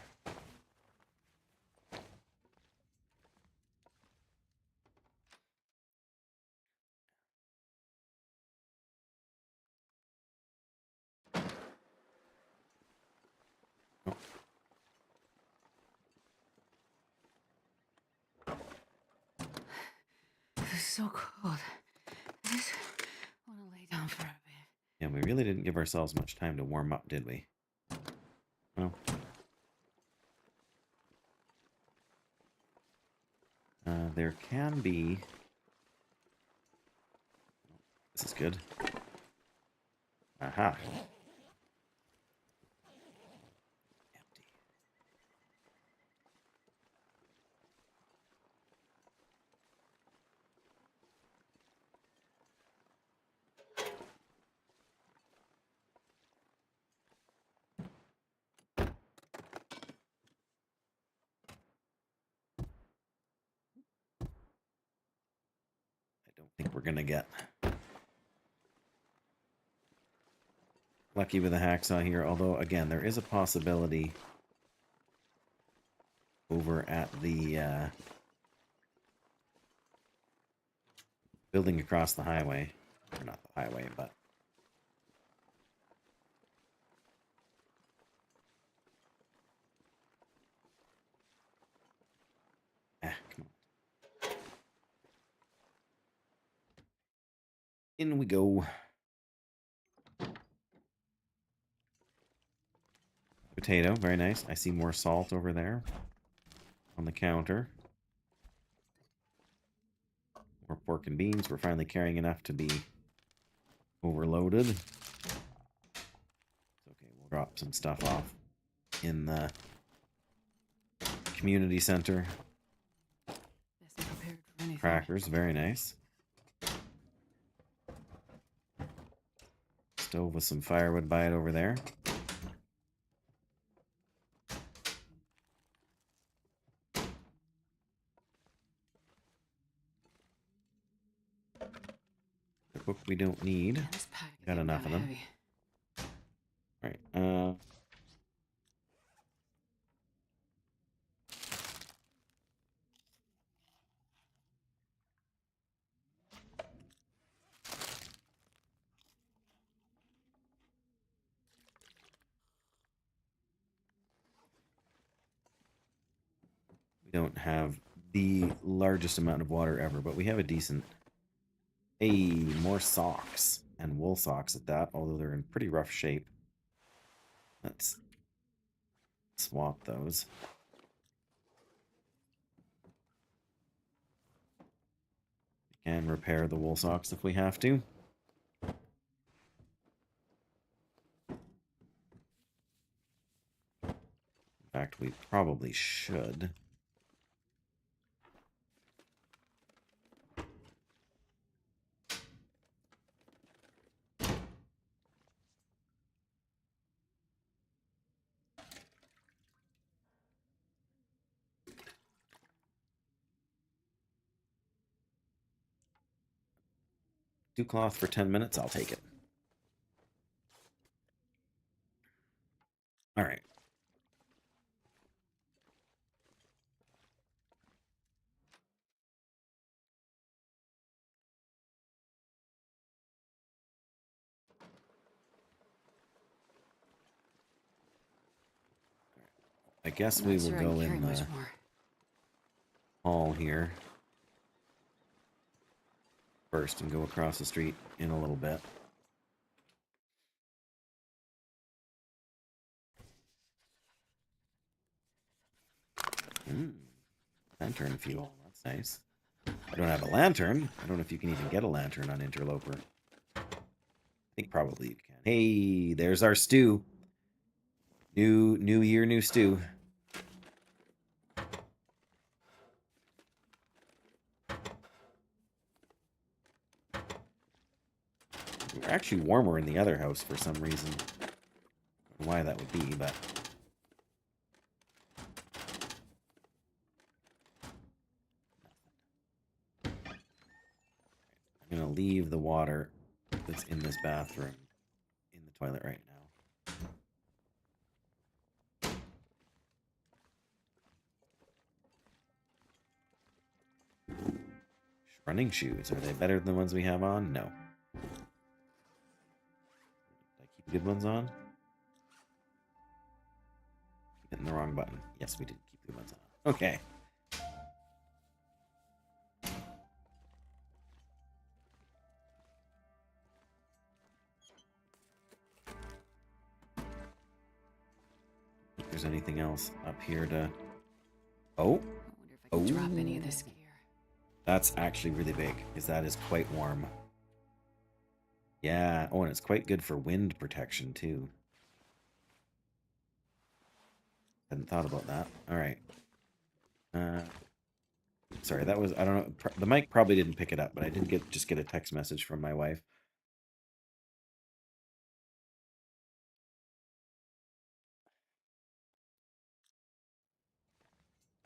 It's so cold. I just want to lay down for a bit. Yeah, we really didn't give ourselves much time to warm up, did we? Well, there can be... This is good. Aha. Empty. I don't think we're gonna get lucky with a hacksaw here, although again there is a possibility over at the building across the highway, or not the highway, but come on, in we go. Potato, very nice. I see more salt over there on the counter. More pork and beans. We're finally carrying enough to be overloaded. It's okay, we'll drop some stuff off in the community center. Best prepared for anything. Crackers, very nice. Stove with some firewood by it over there. The book we don't need. Man, this pack is Got enough of them. heavy. All right. We don't have the largest amount of water ever, but we have a decent... Hey, more socks. And wool socks at that, although they're in pretty rough shape. Let's swap those. We can repair the wool socks if we have to. In fact, we probably should. Do cloth for 10 minutes, I'll take it. All right. I guess we will go in the hall here first and go across the street in a little bit. Lantern fuel, that's nice. I don't have a lantern. I don't know if you can even get a lantern on Interloper. I think probably you can. Hey, there's our stew. New year, new stew. We're actually warmer in the other house for some reason. I don't know why that would be, but leave the water that's in this bathroom in the toilet right now. Running shoes. Are they better than the ones we have on? No. Did I keep the good ones on? Keep hitting the wrong button. Yes, we did keep the good ones on. Okay. If there's anything else up here to... Oh. I wonder if I can drop any of this gear. That's actually really big, because that is quite warm. Yeah. Oh, and it's quite good for wind protection, too. Hadn't thought about that. All right. Sorry, that was... I don't know. The mic probably didn't pick it up, but I did just get a text message from my wife.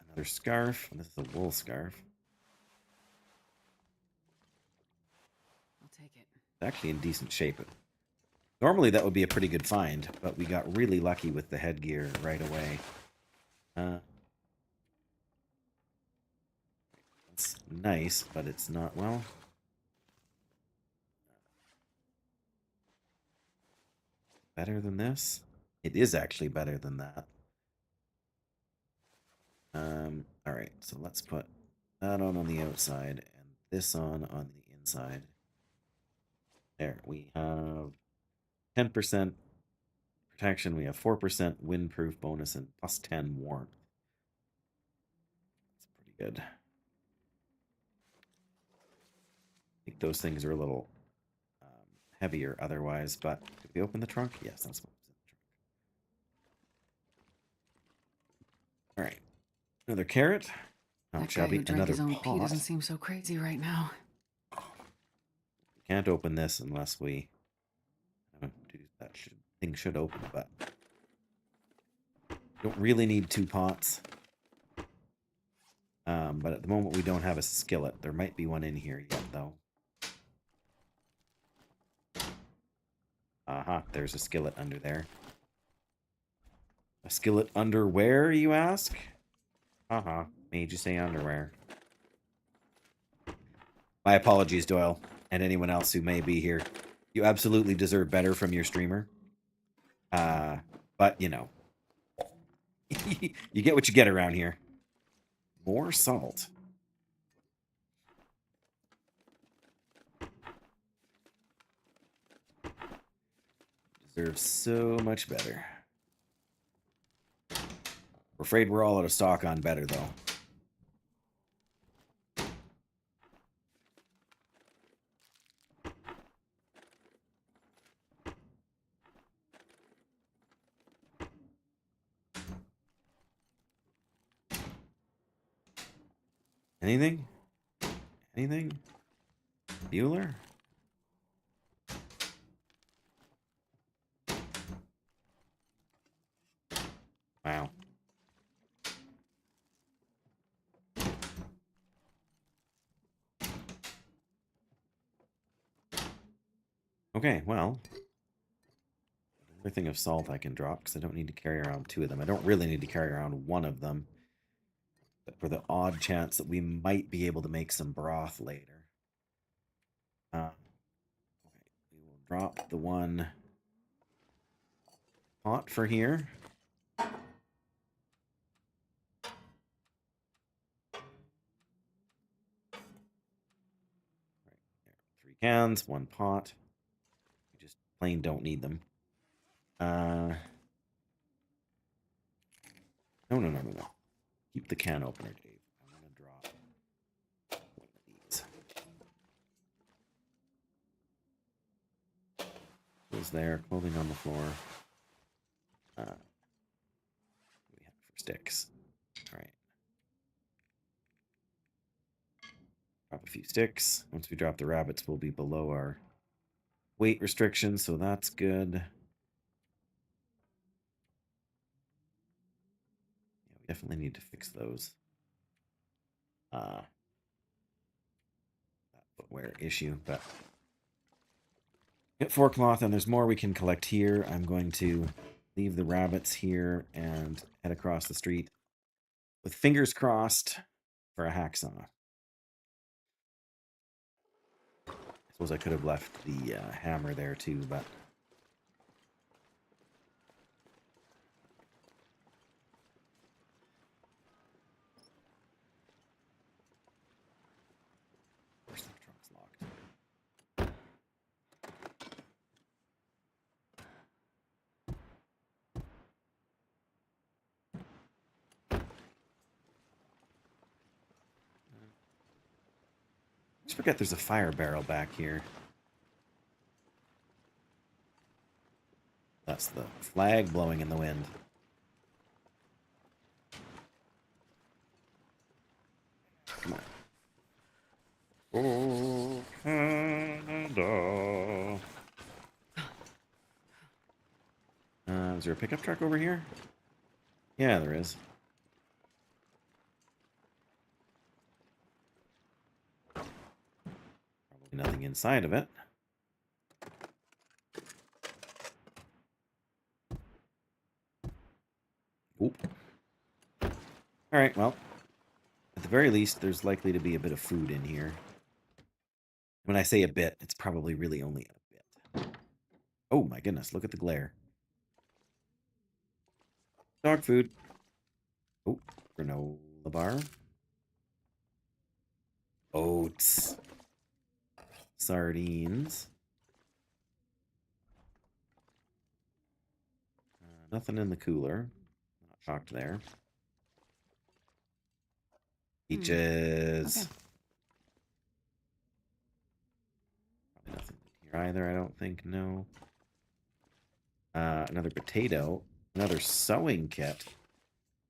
Another scarf. This is a wool scarf. I'll take it. It's actually in decent shape. Normally that would be a pretty good find, but we got really lucky with the headgear right away. It's nice, but it's not, well... Better than this? It is actually better than that. Alright, so let's put that on the outside and this on the inside. There, we have 10% protection, we have 4% windproof bonus, and plus 10 warmth. That's pretty good. I think those things are a little heavier otherwise, but did we open the trunk? Yes, that's what's in the trunk. Alright. Another carrot. That Shall guy be who drank another his own pot. pee doesn't seem so crazy right now. Can't open this unless we don't do that. Thing should open, but don't really need 2 pots. But at the moment we don't have a skillet. There might be one in here yet, though. Aha, there's a skillet under there. A skillet under where, you ask? Haha, made you say underwear. My apologies, Doyle, and anyone else who may be here. You absolutely deserve better from your streamer. But, you know. You get what you get around here. More salt. Deserves so much better. We're afraid we're all out of stock on better, though. Anything? Anything? Bueller? Wow. Okay, well. Another thing of salt I can drop, because I don't need to carry around 2 of them. I don't really need to carry around 1 of them. But for the odd chance that we might be able to make some broth later. Okay, we will drop the 1 pot for here. Right there. 3 cans, 1 pot. We just plain don't need them. No. Keep the can opener, Dave. I'm going to drop one of these. Goes there, clothing on the floor. What do we have for sticks? All right. Drop a few sticks. Once we drop the rabbits, we'll be below our weight restrictions, so that's good. Yeah, we definitely need to fix those. That footwear issue, but Get 4 cloth, and there's more we can collect here. I'm going to leave the rabbits here and head across the street with fingers crossed for a hacksaw. I suppose I could have left the hammer there too, but... Of course the trunk's locked. Just forget there's a fire barrel back here. That's the flag blowing in the wind. Come on. Oh, Canada. Is there a pickup truck over here? Yeah, there is. Probably nothing inside of it. Oop. Alright, well, at the very least, there's likely to be a bit of food in here. When I say a bit, it's probably really only a bit. Oh my goodness, look at the glare. Dog food. Oh, granola bar. Oats. Sardines. Nothing in the cooler. Not shocked there. Peaches. Okay. Probably nothing in here either, I don't think. No. Another potato. Another sewing kit.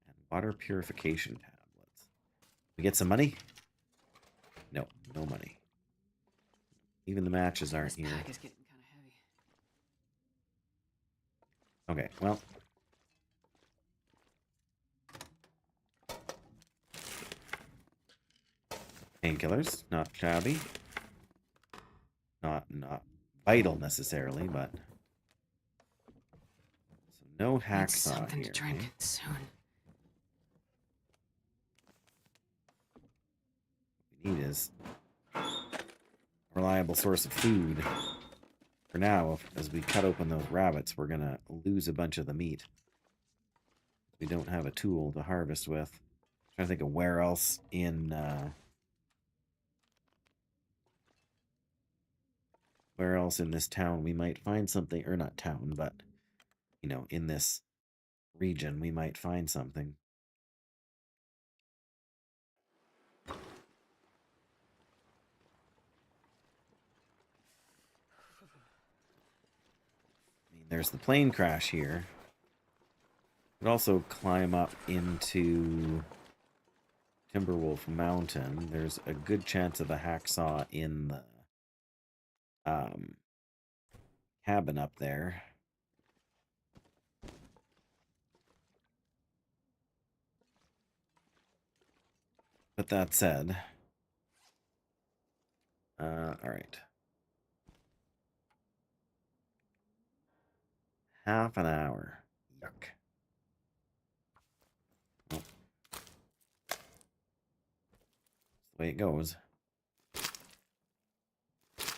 And water purification tablets. We get some money? No, no money. Even the matches aren't This here. pack is getting kind of heavy. Okay, well. Painkillers, not shabby. Not vital necessarily, but so no Need hacksaw something here. to drink eh? soon. What we need is a reliable source of food. For now, as we cut open those rabbits, we're gonna lose a bunch of the meat. We don't have a tool to harvest with. I'm trying to think of where else in this town we might find something, or not town, but you know, in this region we might find something. I mean, there's the plane crash here. Could also climb up into Timberwolf Mountain. There's a good chance of a hacksaw in the cabin up there. But that said, all right. Half an hour. Yuck. Well, that's the way it goes.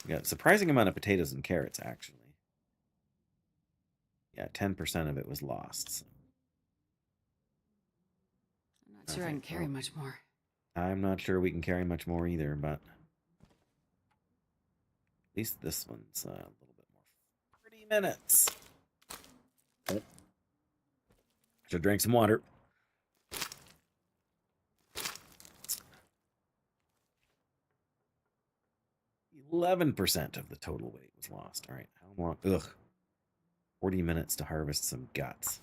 We got a surprising amount of potatoes and carrots, actually. Yeah, 10% of it was lost. So. I'm not sure I can carry much more. I'm not sure we can carry much more either, but at least this one's a little bit more. 30 minutes. Oh. Should drink some water. 11% of the total weight was lost. All right, how long? Ugh. 40 minutes to harvest some guts.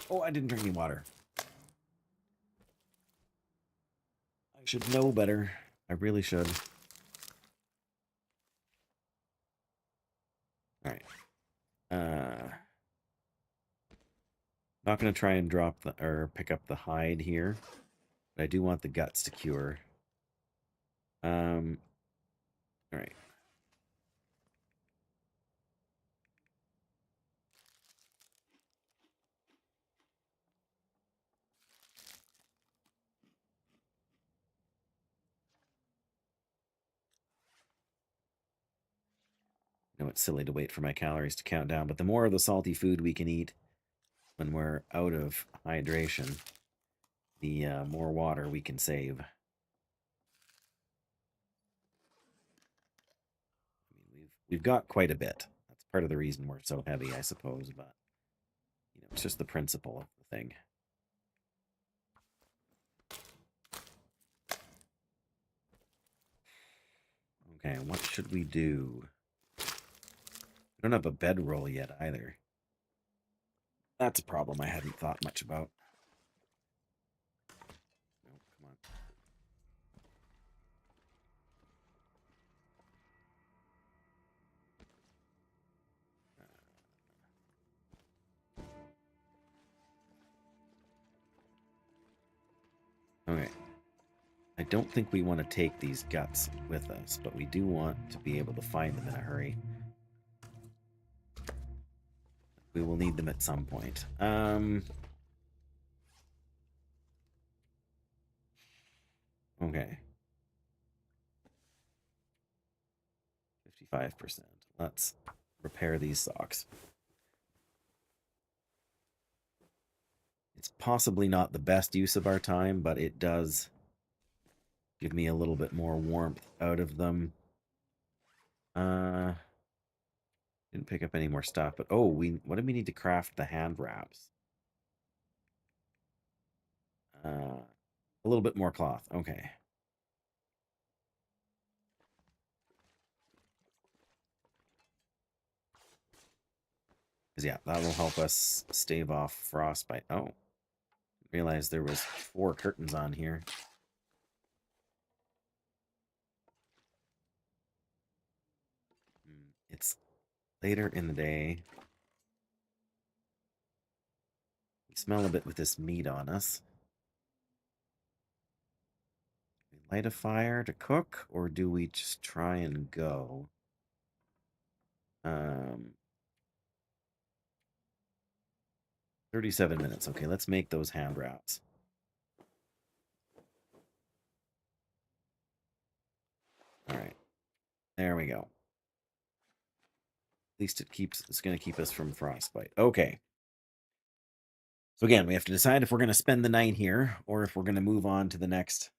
Oh, I didn't drink any water. I should know better. I really should. All right. Not going to try and drop the or pick up the hide here, but I do want the guts to cure. All right. I know it's silly to wait for my calories to count down, but the more of the salty food we can eat when we're out of hydration, the more water we can save. I mean, we've got quite a bit. That's part of the reason we're so heavy, I suppose. But it's just the principle of the thing. Okay, what should we do? We don't have a bedroll yet either. That's a problem I hadn't thought much about. Oh, come on. Okay. I don't think we want to take these guts with us, but we do want to be able to find them in a hurry. We will need them at some point. Okay. 55%. Let's repair these socks. It's possibly not the best use of our time, but it does give me a little bit more warmth out of them. Didn't pick up any more stuff, but what do we need to craft the hand wraps? A little bit more cloth. Okay. Because yeah, that will help us stave off frostbite. Oh, realized there was 4 curtains on here. It's later in the day. We smell a bit with this meat on us. We light a fire to cook, or do we just try and go? 37 minutes. Okay, let's make those hand wraps. All right. There we go. At least it's going to keep us from frostbite. Okay. So again, we have to decide if we're going to spend the night here or if we're going to move on to the next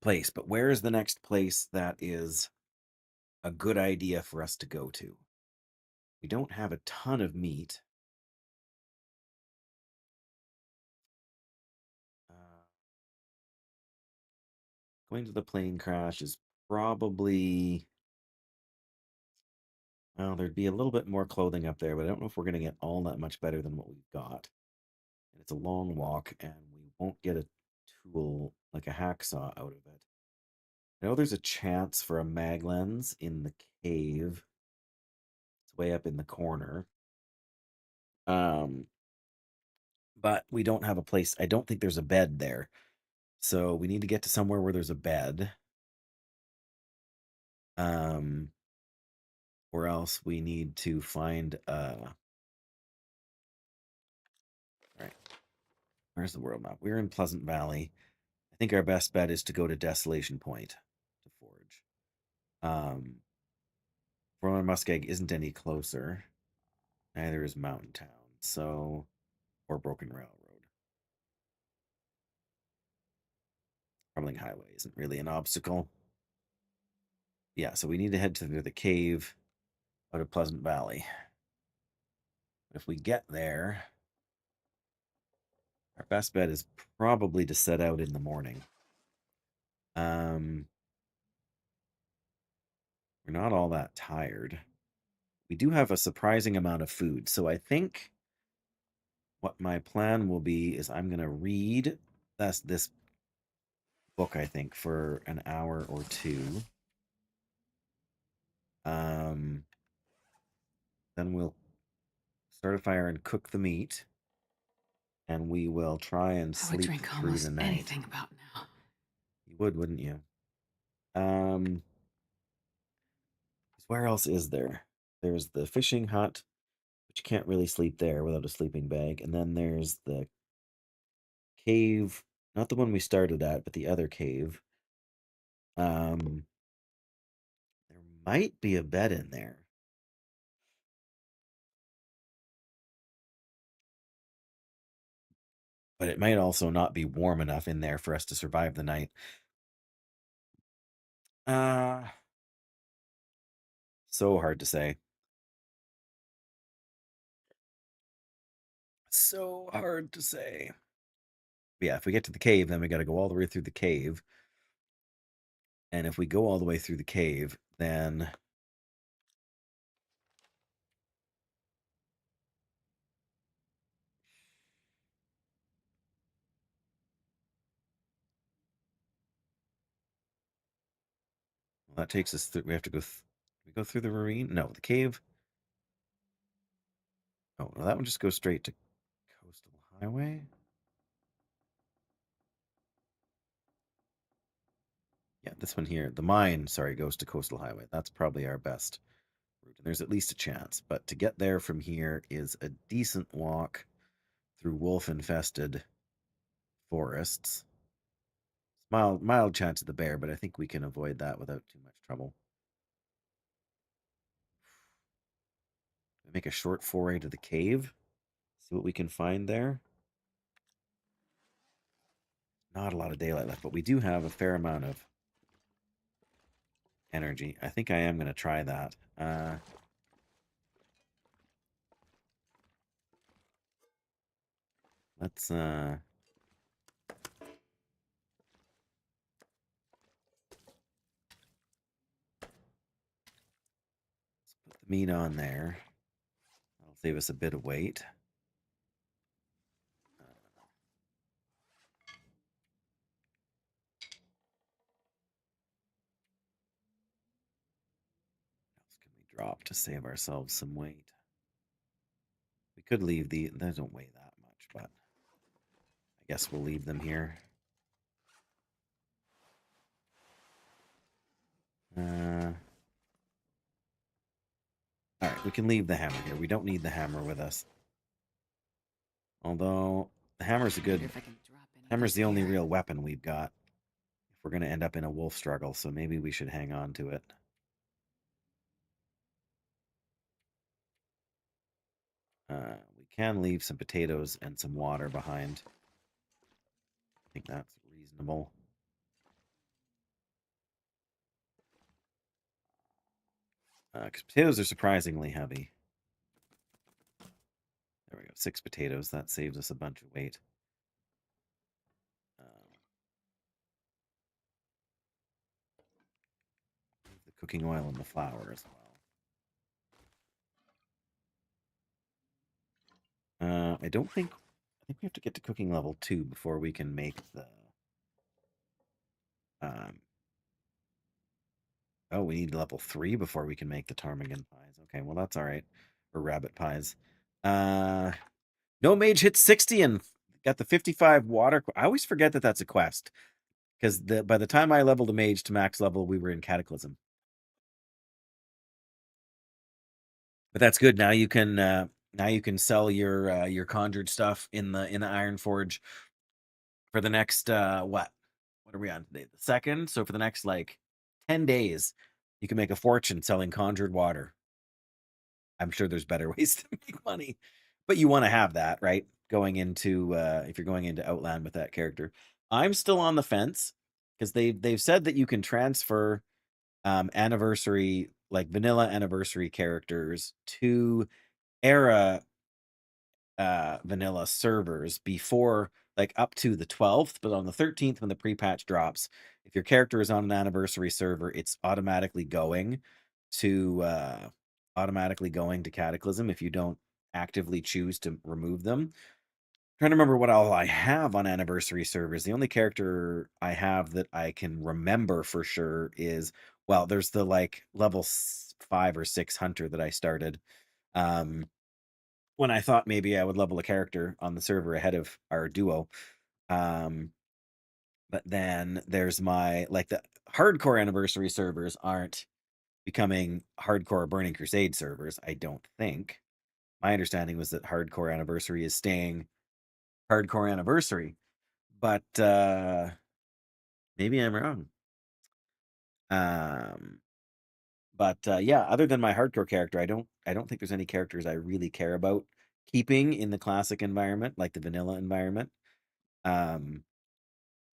place. But where is the next place that is a good idea for us to go to? We don't have a ton of meat. Going to the plane crash is probably... Well, there'd be a little bit more clothing up there, but I don't know if we're going to get all that much better than what we've got. And it's a long walk, and we won't get a tool like a hacksaw out of it. I know there's a chance for a mag lens in the cave. It's way up in the corner. But we don't have a place. I don't think there's a bed there. So we need to get to somewhere where there's a bed. Or else we need to find right. Where's the world map? We're in Pleasant Valley. I think our best bet is to go to Desolation Point to forge. Forlorn Muskeg isn't any closer. Neither is Mountain Town. So, or Broken Railroad. Crumbling Highway isn't really an obstacle. Yeah, so we need to head to the cave out of Pleasant Valley. If we get there, our best bet is probably to set out in the morning. We're not all that tired. We do have a surprising amount of food, so I think what my plan will be is I'm going to read this book, I think, for an hour or two. Then we'll start a fire and cook the meat, and we will try and I would sleep drink through almost the night. anything about now. You would, wouldn't you? Where else is there? There's the fishing hut, but you can't really sleep there without a sleeping bag. And then there's the cave, not the one we started at, but the other cave. There might be a bed in there. But it might also not be warm enough in there for us to survive the night. So hard to say. So hard to say. Yeah, if we get to the cave, then we got to go all the way through the cave. And if we go all the way through the cave, then well, that takes us through. We have to go. We go through the ravine. No, the cave. Oh, no, that one just goes straight to Coastal Highway. Yeah, this one here. The mine, sorry, goes to Coastal Highway. That's probably our best route. And there's at least a chance. But to get there from here is a decent walk through wolf-infested forests. Mild chance of the bear, but I think we can avoid that without too much trouble. Make a short foray to the cave. See what we can find there. Not a lot of daylight left, but we do have a fair amount of energy. I think I am going to try that. Let's put the meat on there. That'll save us a bit of weight. What else can we drop to save ourselves some weight? We could leave they don't weigh that much, but I guess we'll leave them here. All right, we can leave the hammer here. We don't need the hammer with us. Although the hammer's a good. Hammer's the only real weapon we've got if we're going to end up in a wolf struggle, so maybe we should hang on to it. We can leave some potatoes and some water behind. I think that's reasonable. Because potatoes are surprisingly heavy. There we go. 6 potatoes. That saves us a bunch of weight. The cooking oil and the flour as well. I think we have to get to cooking level 2 before we can make the. Oh, we need level 3 before we can make the ptarmigan pies. Okay, well that's all right. Or rabbit pies. No mage hit 60 and got the 55 water. I always forget that that's a quest because by the time I leveled a mage to max level, we were in Cataclysm. But that's good. Now you can sell your conjured stuff in the Iron Forge for the next what are we on today? The 2nd. So for the next like 10 days, you can make a fortune selling conjured water. I'm sure there's better ways to make money, but you want to have that, right? Going into if you're going into Outland with that character. I'm still on the fence because they've said that you can transfer anniversary, like vanilla anniversary characters to era vanilla servers before, like, up to the 12th, but on the 13th when the pre-patch drops, if your character is on an anniversary server, it's automatically going to Cataclysm if you don't actively choose to remove them. I'm trying to remember what all I have on anniversary servers. The only character I have that I can remember for sure is, well, there's the like level 5 or 6 hunter that I started when I thought maybe I would level a character on the server ahead of our duo. But then there's my, like, the hardcore anniversary servers aren't becoming hardcore Burning Crusade servers, I don't think. My understanding was that hardcore anniversary is staying hardcore anniversary, but maybe I'm wrong. But yeah, other than my hardcore character, I don't think there's any characters I really care about keeping in the classic environment, like the vanilla environment. Um,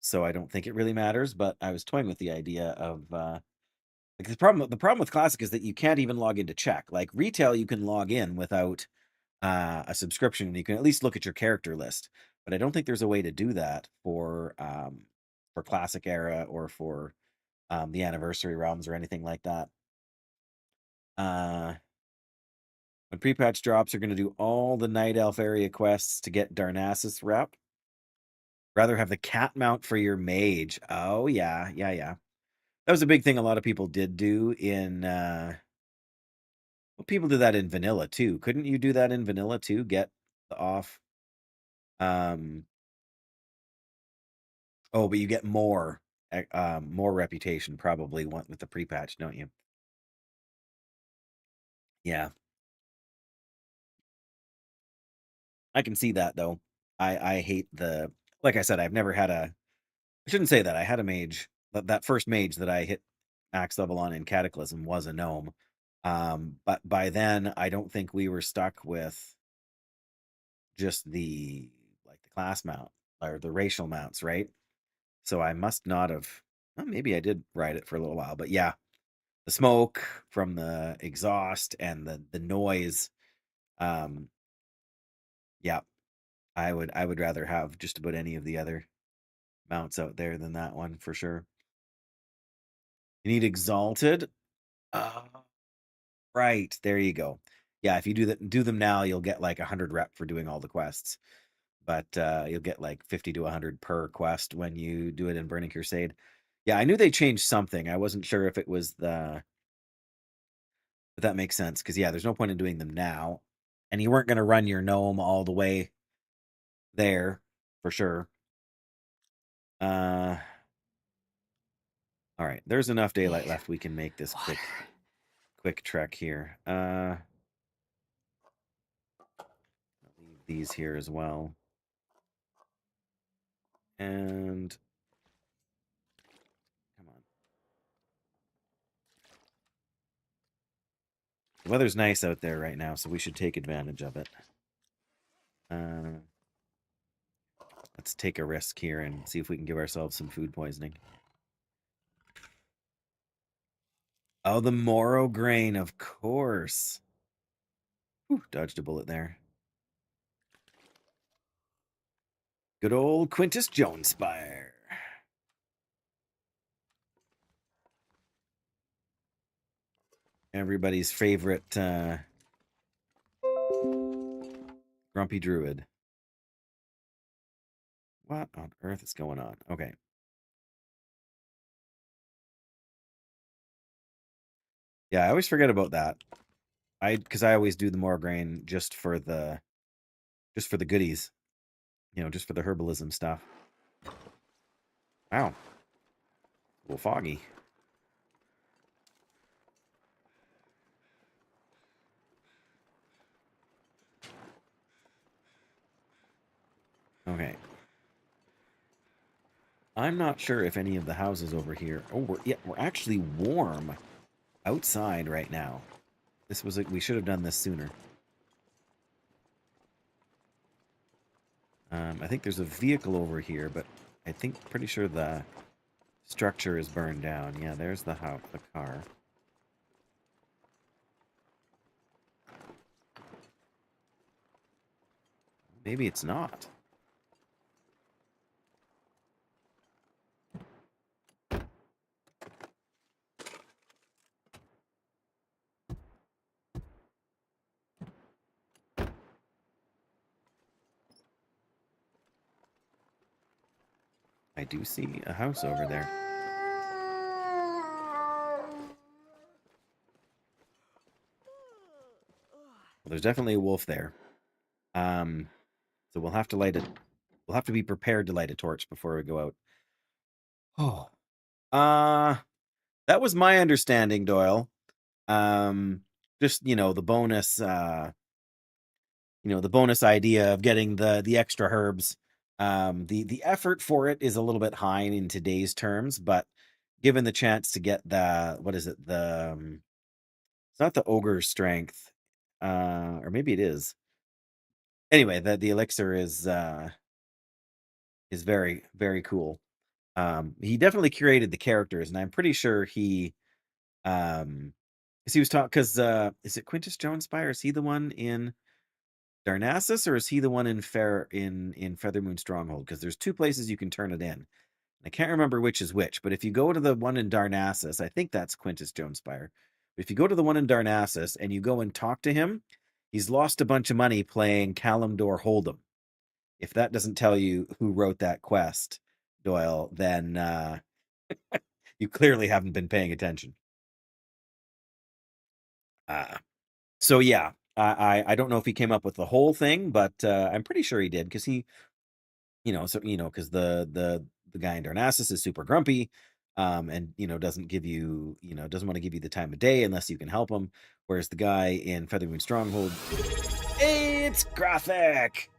so I don't think it really matters. But I was toying with the idea of like the problem with classic is that you can't even log into check. Like retail, you can log in without a subscription, and you can at least look at your character list. But I don't think there's a way to do that for classic era or for the anniversary realms or anything like that. When pre-patch drops, are going to do all the Night Elf area quests to get Darnassus rep. Rather have the cat mount for your mage. Oh yeah, yeah, yeah. That was a big thing a lot of people did do in well, people do that in vanilla too. Couldn't you do that in vanilla too? Get the off oh, but you get more more reputation probably with the pre-patch, don't you? Yeah. I can see that though. I hate the like I said, I've never had a I shouldn't say that. I had a mage. That first mage that I hit max level on in Cataclysm was a gnome. But by then, I don't think we were stuck with just the like the class mount or the racial mounts, right? So I must not have. Well, maybe I did ride it for a little while, but yeah, the smoke from the exhaust and the noise. Um, yeah, I would rather have just about any of the other mounts out there than that one for sure. You need exalted. Uh, right, there you go. Yeah, if you do them now, you'll get like 100 rep for doing all the quests. But you'll get like 50 to 100 per quest when you do it in Burning Crusade. Yeah, I knew they changed something. I wasn't sure if it was but that makes sense because yeah, there's no point in doing them now. And you weren't going to run your gnome all the way there for sure. Uh all right, there's enough daylight left. We can make this quick trek here. I'll leave these here as well. And come on. The weather's nice out there right now, so we should take advantage of it. Let's take a risk here and see if we can give ourselves some food poisoning. Oh, the Moro grain, of course. Whew, dodged a bullet there. Good old Quintus Jonespire. Everybody's favorite grumpy druid. What on earth is going on? Okay. Yeah, I always forget about that. Because I always do the Moro grain just for the goodies. You know, just for the herbalism stuff. Wow. A little foggy. Okay. I'm not sure if any of the houses over here. Oh, we're actually warm outside right now. We should have done this sooner. I think there's a vehicle over here, but I think pretty sure the structure is burned down. Yeah, there's the house, the car. Maybe it's not. I do see a house over there. Well, there's definitely a wolf there. So we'll have to light it. We'll have to be prepared to light a torch before we go out. Oh. That was my understanding, Doyle. Just, the bonus the bonus idea of getting the extra herbs. The effort for it is a little bit high in today's terms, but given the chance to get the what is it, It's not the ogre's strength. Or maybe it is. Anyway, the elixir is very, very cool. He definitely curated the characters, and I'm pretty sure he because he was taught because is it Quintus Jonespire? Is he the one in Darnassus, or is he the one in Feathermoon Stronghold? Because there's two places you can turn it in. I can't remember which is which, but if you go to the one in Darnassus, I think that's Quintus Jonespire. But if you go to the one in Darnassus and you go and talk to him, he's lost a bunch of money playing Kalimdor Hold'em. If that doesn't tell you who wrote that quest, Doyle, then you clearly haven't been paying attention. So yeah, I don't know if he came up with the whole thing, but I'm pretty sure he did because he, because the guy in Darnassus is super grumpy, and doesn't give you, doesn't want to give you the time of day unless you can help him. Whereas the guy in Feathermoon Stronghold, hey, it's Graphic.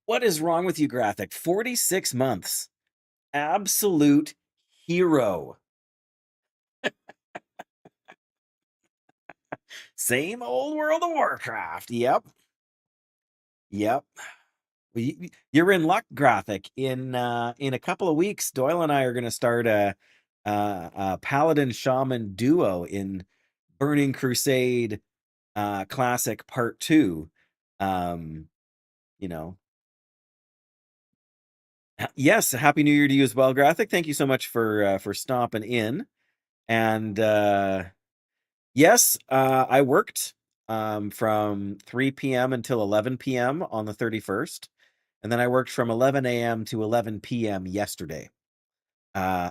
What is wrong with you, Graphic? 46 months, absolute hero. Same old World of Warcraft. Yep. You're in luck, Graphic. In a couple of weeks, Doyle and I are going to start a Paladin Shaman duo in Burning Crusade Classic Part 2. You know. Yes, Happy New Year to you as well, Graphic. Thank you so much for stopping in. And yes, I worked from 3 p.m. until 11 p.m. on the 31st. And then I worked from 11 a.m. to 11 p.m. yesterday. Uh,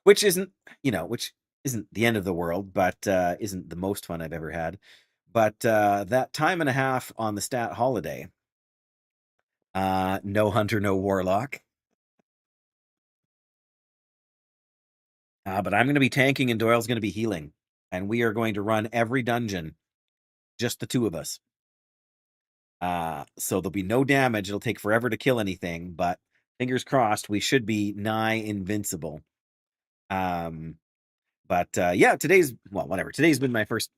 which isn't, which isn't the end of the world, but isn't the most fun I've ever had. But that time and a half on the stat holiday, no hunter, no warlock. But I'm going to be tanking and Doyle's going to be healing. And we are going to run every dungeon, just the two of us. So there'll be no damage. It'll take forever to kill anything, but fingers crossed, we should be nigh invincible. But yeah, today's been my first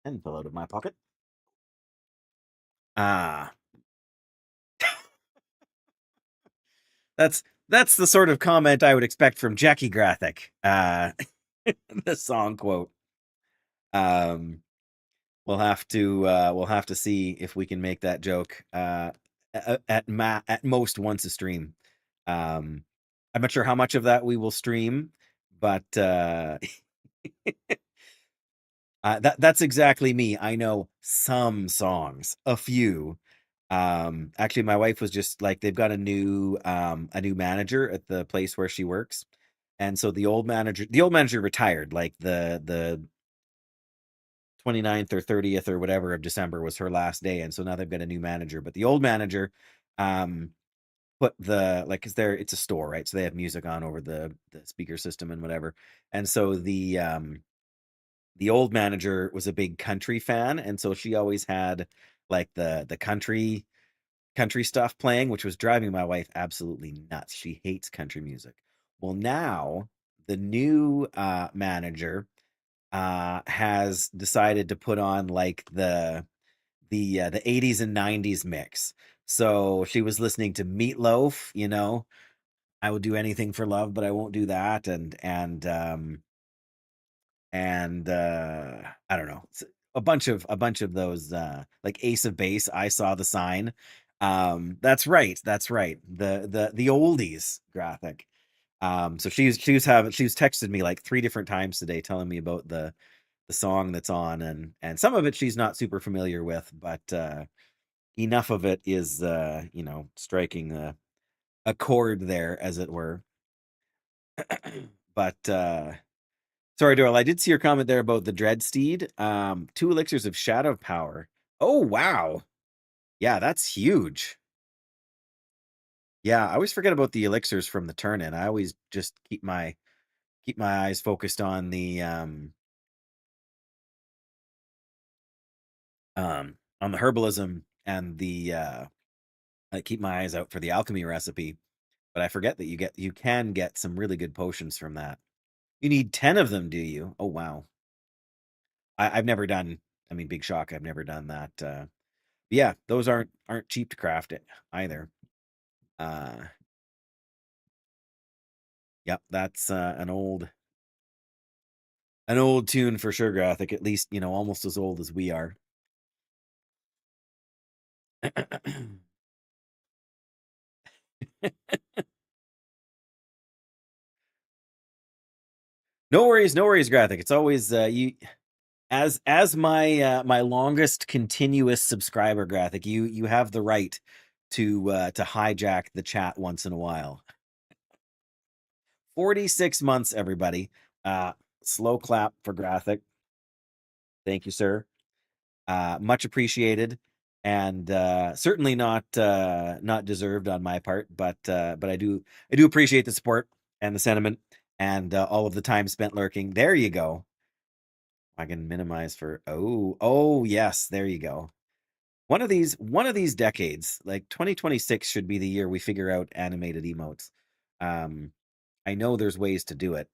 pen fell out of my pocket. That's the sort of comment I would expect from Jackie Graphic. The song quote. We'll have to see if we can make that joke at most once a stream. I'm not sure how much of that we will stream, but that's exactly me. I know some songs, a few. Actually, my wife was just like, they've got a new manager at the place where she works, and so the old manager retired. Like the 29th or 30th or whatever of December was her last day, and so now they've got a new manager. But the old manager put because it's a store, right? So they have music on over the speaker system and whatever. And so the old manager was a big country fan, and so she always had like the country stuff playing, which was driving my wife absolutely nuts. She hates country music. Well, now the new manager has decided to put on like the 80s and 90s mix. So she was listening to Meatloaf, I will do anything for love, but I won't do that, and I don't know, a bunch of those like Ace of Base, I Saw the Sign. That's right, the oldies, Graphic. So she was texted me like 3 different times today telling me about the song that's on, and some of it she's not super familiar with, but enough of it is striking a chord there, as it were. But sorry, Doyle, I did see your comment there about the Dreadsteed. 2 elixirs of shadow power. Oh wow. Yeah, that's huge. Yeah, I always forget about the elixirs from the turn-in. I always just keep my eyes focused on the herbalism and the I keep my eyes out for the alchemy recipe, but I forget that you can get some really good potions from that. You need 10 of them, do you? Oh wow. I've never done. I mean, big shock. I've never done that. Yeah, those aren't cheap to craft it either. Yep, that's an old tune for sure, Graphic. At least almost as old as we are. No worries, Graphic. It's always you as my my longest continuous subscriber, Graphic. You have the right to hijack the chat once in a while. 46 months, everybody. Slow clap for Graphic. Thank you, sir. Much appreciated, and certainly not deserved on my part, but I do appreciate the support and the sentiment and all of the time spent lurking. There you go. I can minimize for oh yes, there you go. One of these decades, like 2026, should be the year we figure out animated emotes. I know there's ways to do it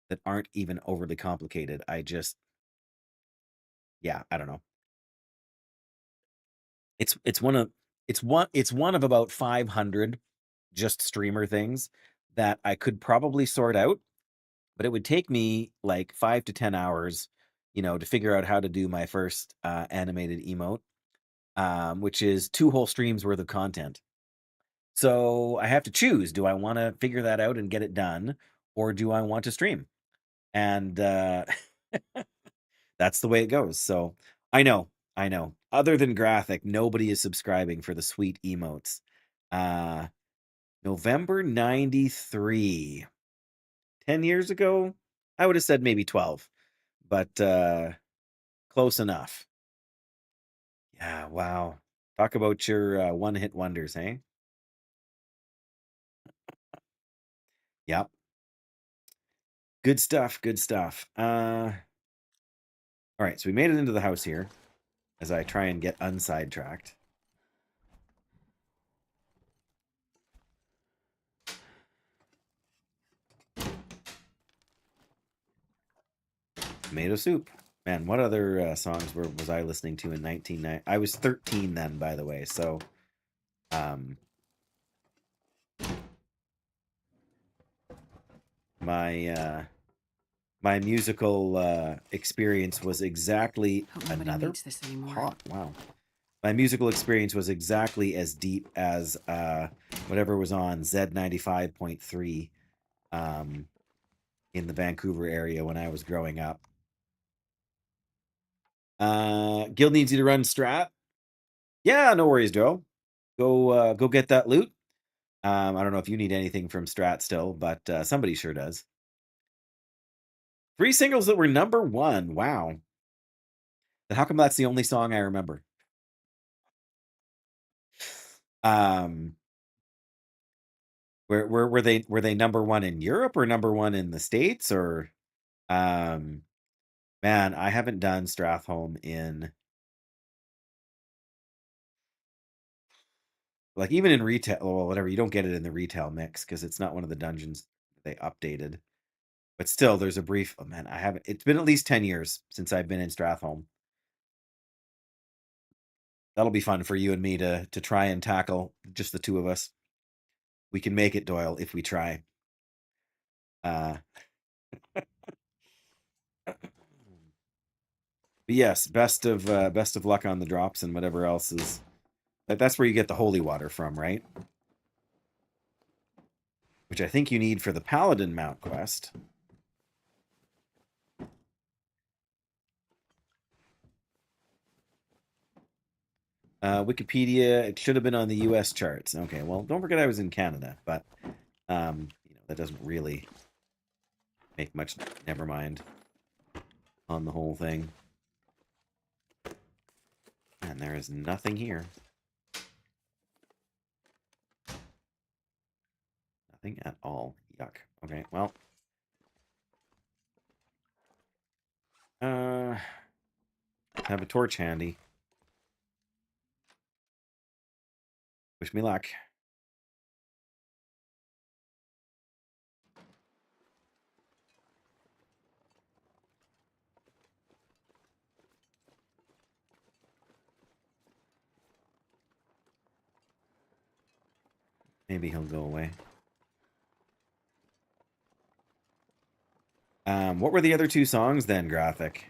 that aren't even overly complicated. I don't know. It's one of about 500 just streamer things that I could probably sort out, but it would take me like 5 to 10 hours, to figure out how to do my first animated emote, which is 2 whole streams worth of content. So I have to choose: do I want to figure that out and get it done, or do I want to stream? And that's the way it goes. So I know. Other than Graphic, nobody is subscribing for the sweet emotes. November 93. 10 years ago, I would have said maybe 12, but close enough. Yeah, wow. Talk about your one-hit wonders, hey? Yep. Good stuff, good stuff. All right, so we made it into the house here as I try and get unsidetracked. Tomato soup. Man, what other songs was I listening to in 1990? I was 13 then, by the way, so my my musical experience was exactly Hope nobody another reads this anymore. pot. Wow. My musical experience was exactly as deep as whatever was on Z95.3 in the Vancouver area when I was growing up. Guild needs you to run strat. Yeah, no worries, Joe. Go get that loot. I don't know if you need anything from strat still, but somebody sure does. 3 singles that were #1. Wow. Then how come that's the only song I remember? Were they #1 in Europe or #1 in the States, or man, I haven't done Strathholm in like even in retail, well, whatever, you don't get it in the retail mix because it's not one of the dungeons they updated. But still, there's a brief. Oh man, I haven't. It's been at least 10 years since I've been in Strathholm. That'll be fun for you and me to try and tackle, just the two of us. We can make it, Doyle, if we try. But yes, best of luck on the drops and whatever else is. That's where you get the holy water from, right? Which I think you need for the Paladin Mount quest. Wikipedia, it should have been on the US charts. Okay, well, don't forget I was in Canada, but that doesn't really make much, never mind, on the whole thing. And there is nothing here. Nothing at all. Yuck. Okay, well. Have a torch handy. Wish me luck. Maybe he'll go away. What were the other two songs then, Graphic?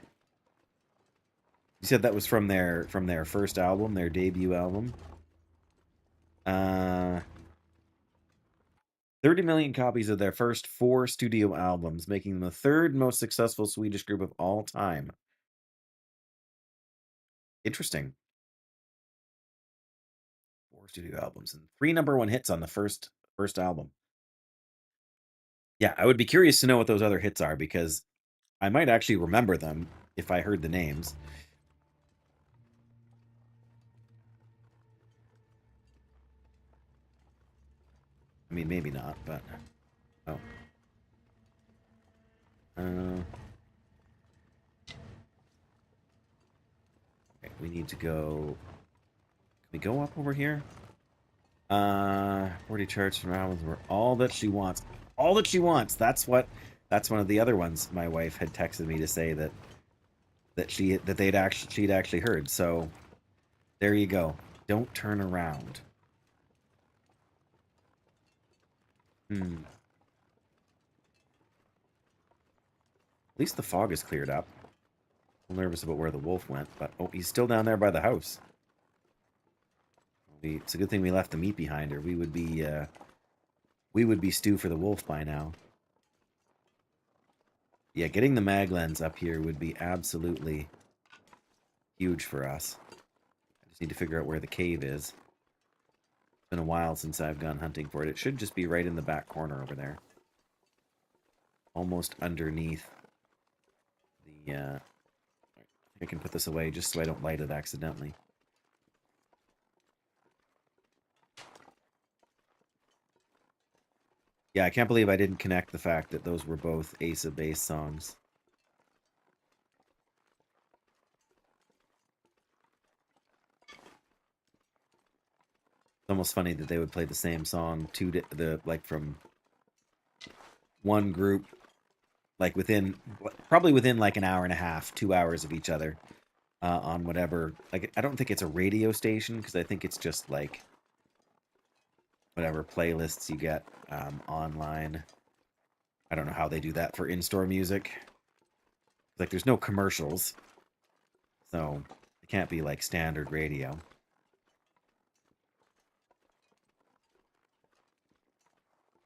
You said that was from their first album, their debut album. 30 million copies of their first 4 studio albums, making them the third most successful Swedish group of all time. Interesting. 4 studio albums and 3 #1 hits on the first album. Yeah, I would be curious to know what those other hits are because I might actually remember them if I heard the names. I mean, maybe not, but oh. Okay, we need to go. Can we go up over here? 40 charts from albums were all that she wants. All that she wants. That's one of the other ones my wife had texted me to say that she'd actually heard. So there you go. Don't turn around. At least the fog is cleared up. I'm nervous about where the wolf went, but oh, he's still down there by the house. It's a good thing we left the meat behind, or we would be stew for the wolf by now. Yeah, getting the mag lens up here would be absolutely huge for us. I just need to figure out where the cave is. It's been a while since I've gone hunting for it. It should just be right in the back corner over there. Almost underneath the, I think I can put this away just so I don't light it accidentally. Yeah, I can't believe I didn't connect the fact that those were both Ace of Base songs. It's almost funny that they would play the same song from one group, like probably within like an hour and a half, 2 hours of each other, on whatever. Like, I don't think it's a radio station because I think it's just like whatever playlists you get online. I don't know how they do that for in-store music. Like, there's no commercials, so it can't be like standard radio.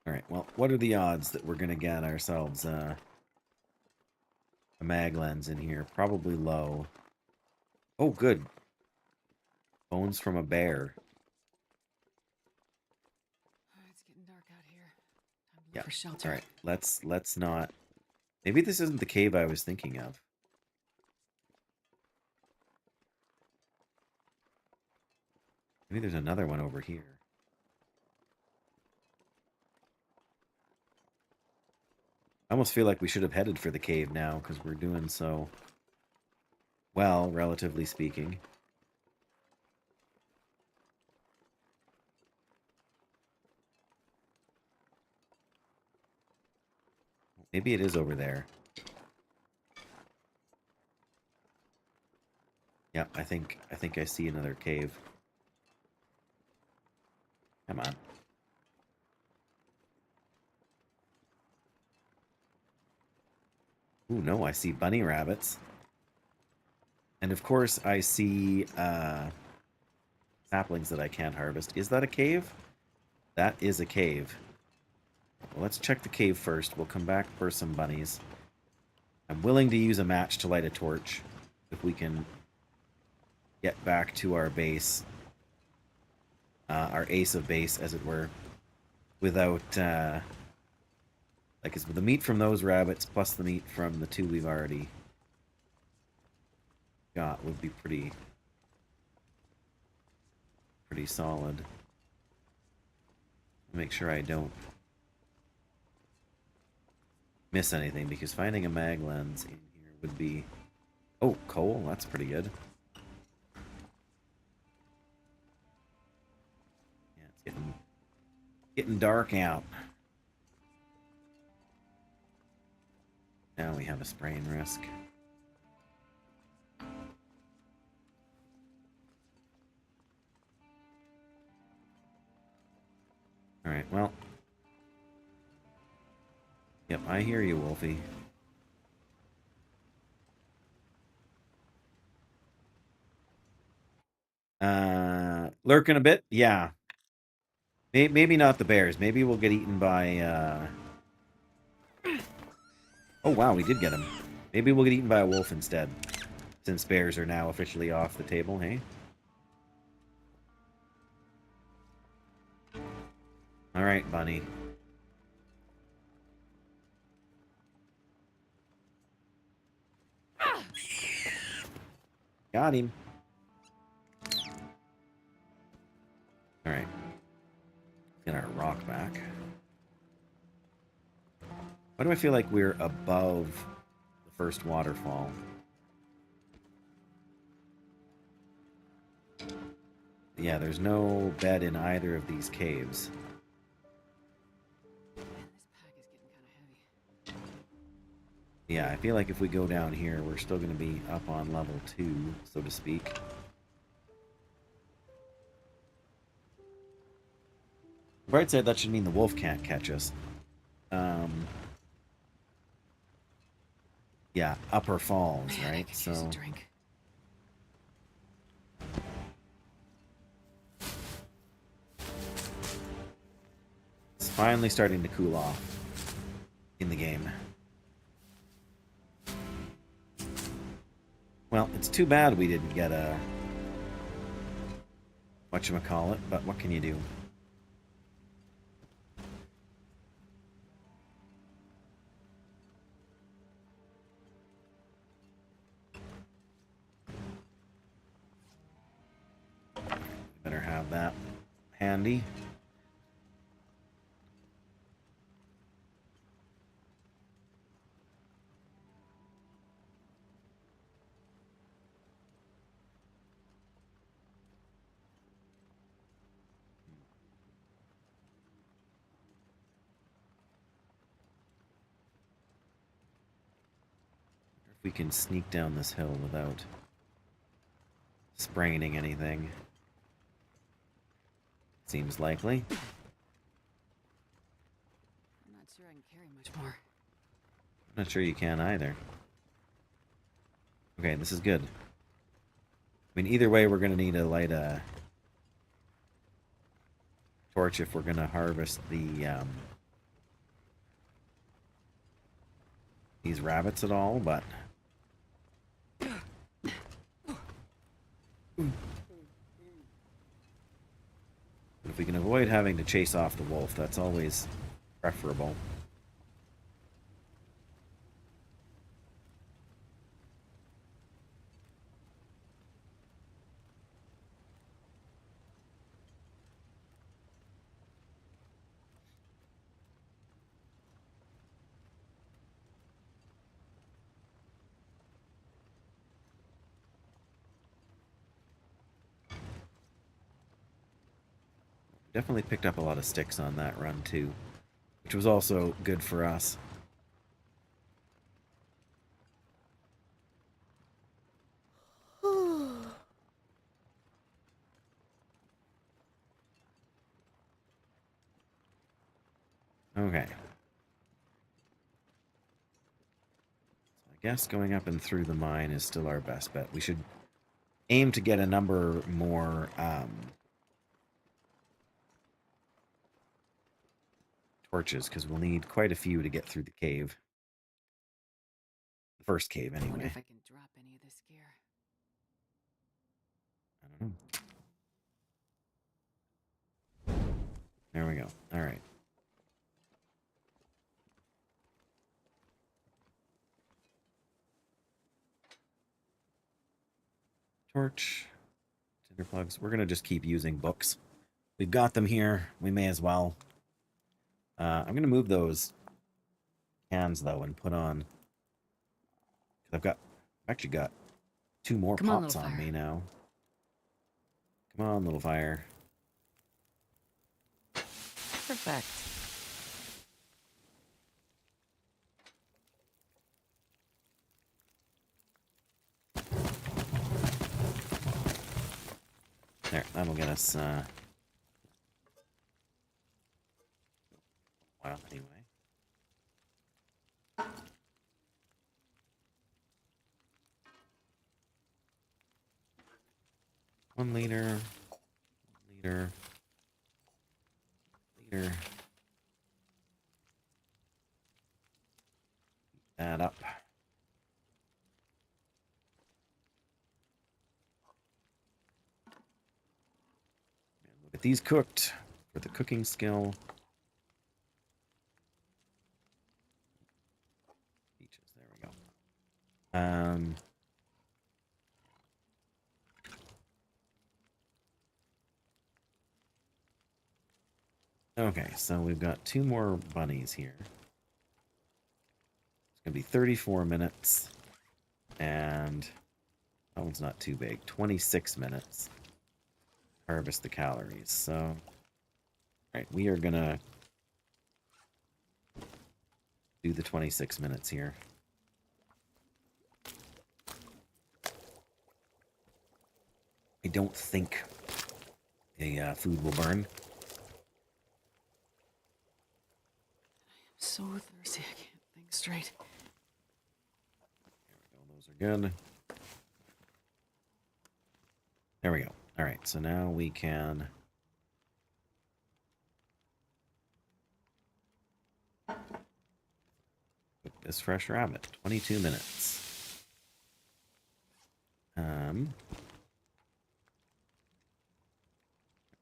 Alright, well, what are the odds that we're going to get ourselves a mag lens in here? Probably low. Oh, good. Bones from a bear. It's getting dark out here. Time to Yeah. look for shelter. Alright, let's not... Maybe this isn't the cave I was thinking of. Maybe there's another one over here. I almost feel like we should have headed for the cave now because we're doing so well, relatively speaking. Maybe it is over there. Yep, I think I see another cave. Come on. Ooh, no, I see bunny rabbits. And of course I see saplings that I can't harvest. Is that a cave? That is a cave. Well, let's check the cave first. We'll come back for some bunnies. I'm willing to use a match to light a torch if we can get back to our base. Our ace of base, as it were. Without, like, the meat from those rabbits plus the meat from the 2 we've already got would be pretty solid. Make sure I don't miss anything, because finding a mag lens in here would be... Oh, coal, that's pretty good. Yeah, it's getting dark out. Now we have a spraying risk. Alright, well. Yep, I hear you, Wolfie. Lurking a bit? Yeah. Maybe not the bears. Maybe we'll get eaten by, Oh, wow, we did get him. Maybe we'll get eaten by a wolf instead. Since bears are now officially off the table, hey? Alright, bunny. Got him. Alright. Get our rock back. Why do I feel like we're above the first waterfall? Yeah, there's no bed in either of these caves. Man, this pack is getting kind of heavy. Yeah, I feel like if we go down here, we're still going to be up on level 2, so to speak. Bright side, that should mean the wolf can't catch us. Yeah, Upper Falls, Man, I right? could So use a drink. it's finally starting to cool off in the game. Well, it's too bad we didn't get a whatchamacallit, but what can you do? Better have that handy. If we can sneak down this hill without spraining anything. Seems likely. I'm not sure I can carry much more. I'm not sure you can either. Okay, this is good. I mean, either way, we're going to need to light a torch if we're going to harvest the these rabbits at all, but if we can avoid having to chase off the wolf, that's always preferable. Definitely picked up a lot of sticks on that run too, which was also good for us. Okay. So I guess going up and through the mine is still our best bet. We should aim to get a number more torches, because we'll need quite a few to get through the cave. The first cave, I wonder anyway. if I can drop any of this gear. I don't know. There we go. All right. Torch. Tinder plugs. We're going to just keep using books. We've got them here. We may as well. I'm going to move those cans, though, and put on... I've actually got 2 more Come on, pots little on fire. me now. Come on, little fire. Perfect. There, that'll get us 1 liter. Liter. Liter. That up. And we'll get these cooked for the cooking skill. Peaches, there we go. Okay, so we've got 2 more bunnies here. It's gonna be 34 minutes, and that one's not too big. 26 minutes. Harvest the calories. So, all right, we are gonna do the 26 minutes here. I don't think the food will burn. So thirsty, I can't think straight. There we go. Those are good. There we go. All right, so now we can cook this fresh rabbit. 22 minutes.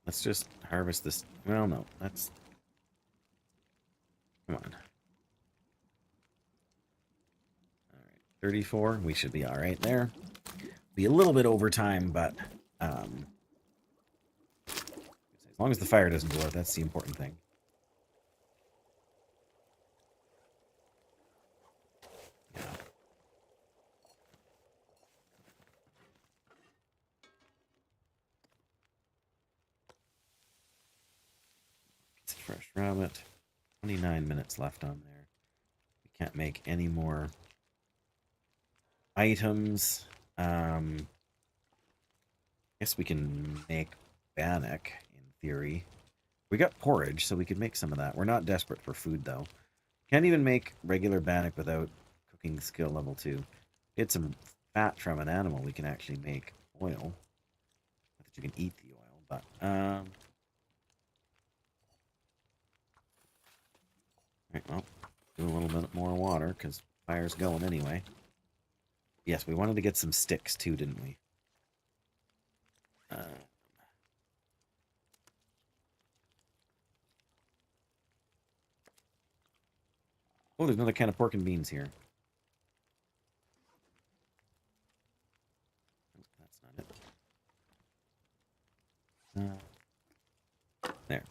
Let's just harvest this. Well, no, that's. Come on. All right, 34. We should be all right there. Be a little bit over time, but as long as the fire doesn't go out, that's the important thing. Yeah. Piece of fresh rabbit. 29 minutes left on there. We can't make any more items. Guess we can make bannock, in theory. We got porridge, so we could make some of that. We're not desperate for food, though. Can't even make regular bannock without cooking skill level 2. Get some fat from an animal, we can actually make oil. Not that you can eat the oil, but... Alright, well, do a little bit more water, because fire's going anyway. Yes, we wanted to get some sticks, too, didn't we? Oh, there's another can of pork and beans here. That's not it. There.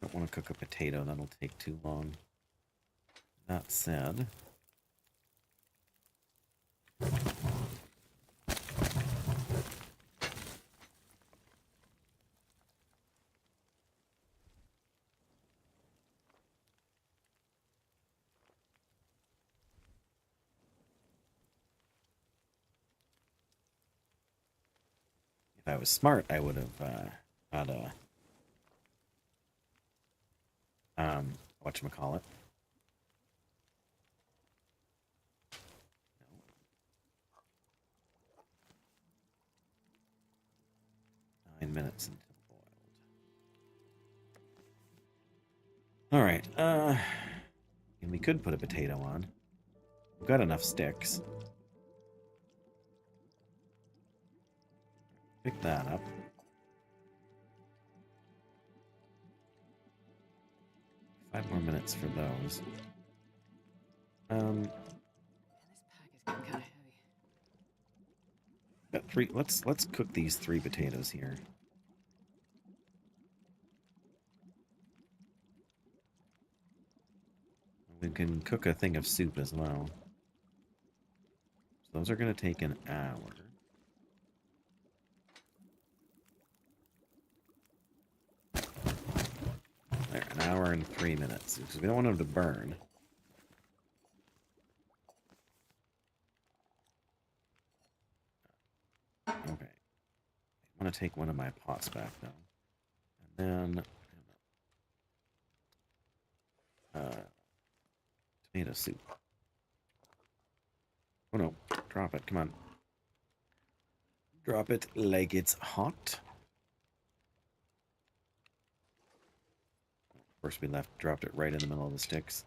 Don't want to cook a potato. That'll take too long. That said... If I was smart, I would have had a whatchamacallit. No. 9 minutes until boiled. Alright, and we could put a potato on. We've got enough sticks. Pick that up. Five more minutes for those. Man, this pack is getting kind of heavy. Got 3. Let's cook these 3 potatoes here. We can cook a thing of soup as well. So those are going to take an hour. There, an hour and 3 minutes. Because we don't want them to burn. Okay. I want to take one of my pots back, though. And then... to Tomato soup. Oh no, drop it, come on. Drop it like it's hot. Of course, we dropped it right in the middle of the sticks.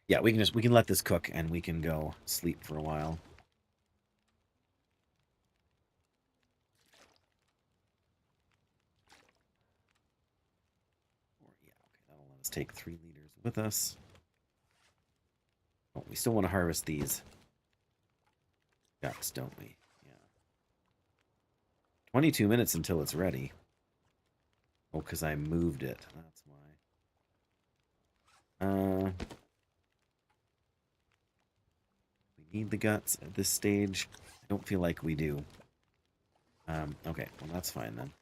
Yeah, we can let this cook and we can go sleep for a while. Yeah, okay, that'll let us take 3 liters with us. Oh, we still want to harvest these ducks, don't we? Yeah. 22 minutes until it's ready. Oh, because I moved it. That's why. We need the guts at this stage. I don't feel like we do. Okay, well that's fine then.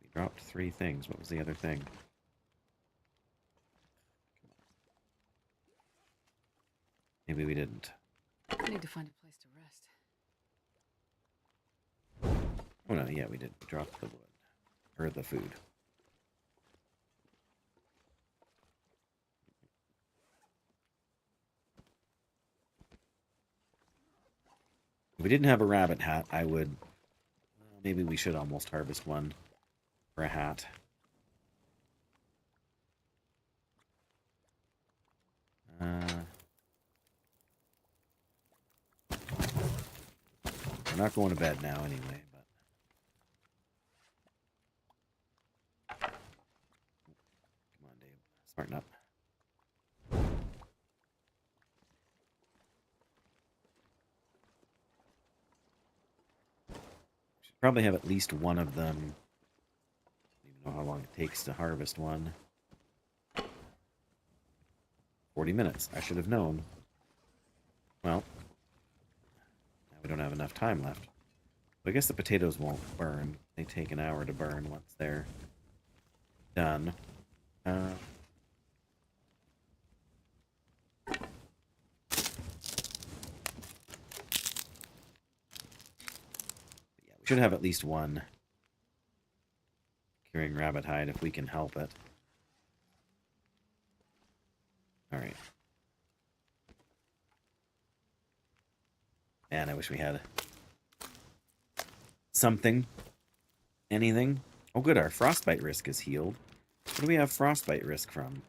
We dropped 3 things. What was the other thing? Maybe we didn't. I need to find a place to rest. Oh no, yeah, we did. We dropped the wood. Or the food. If we didn't have a rabbit hat, I would... Well, maybe we should almost harvest one for a hat. We're not going to bed now anyway, but... Come on, Dave. Smarten up. Should probably have at least one of them. I don't even know how long it takes to harvest one. 40 minutes. I should have known. Well, now we don't have enough time left. But I guess the potatoes won't burn. They take an hour to burn once they're done. Yeah, we should have at least one curing rabbit hide if we can help it. Alright. Man, I wish we had something. Anything. Oh good, our frostbite risk is healed. What do we have frostbite risk from?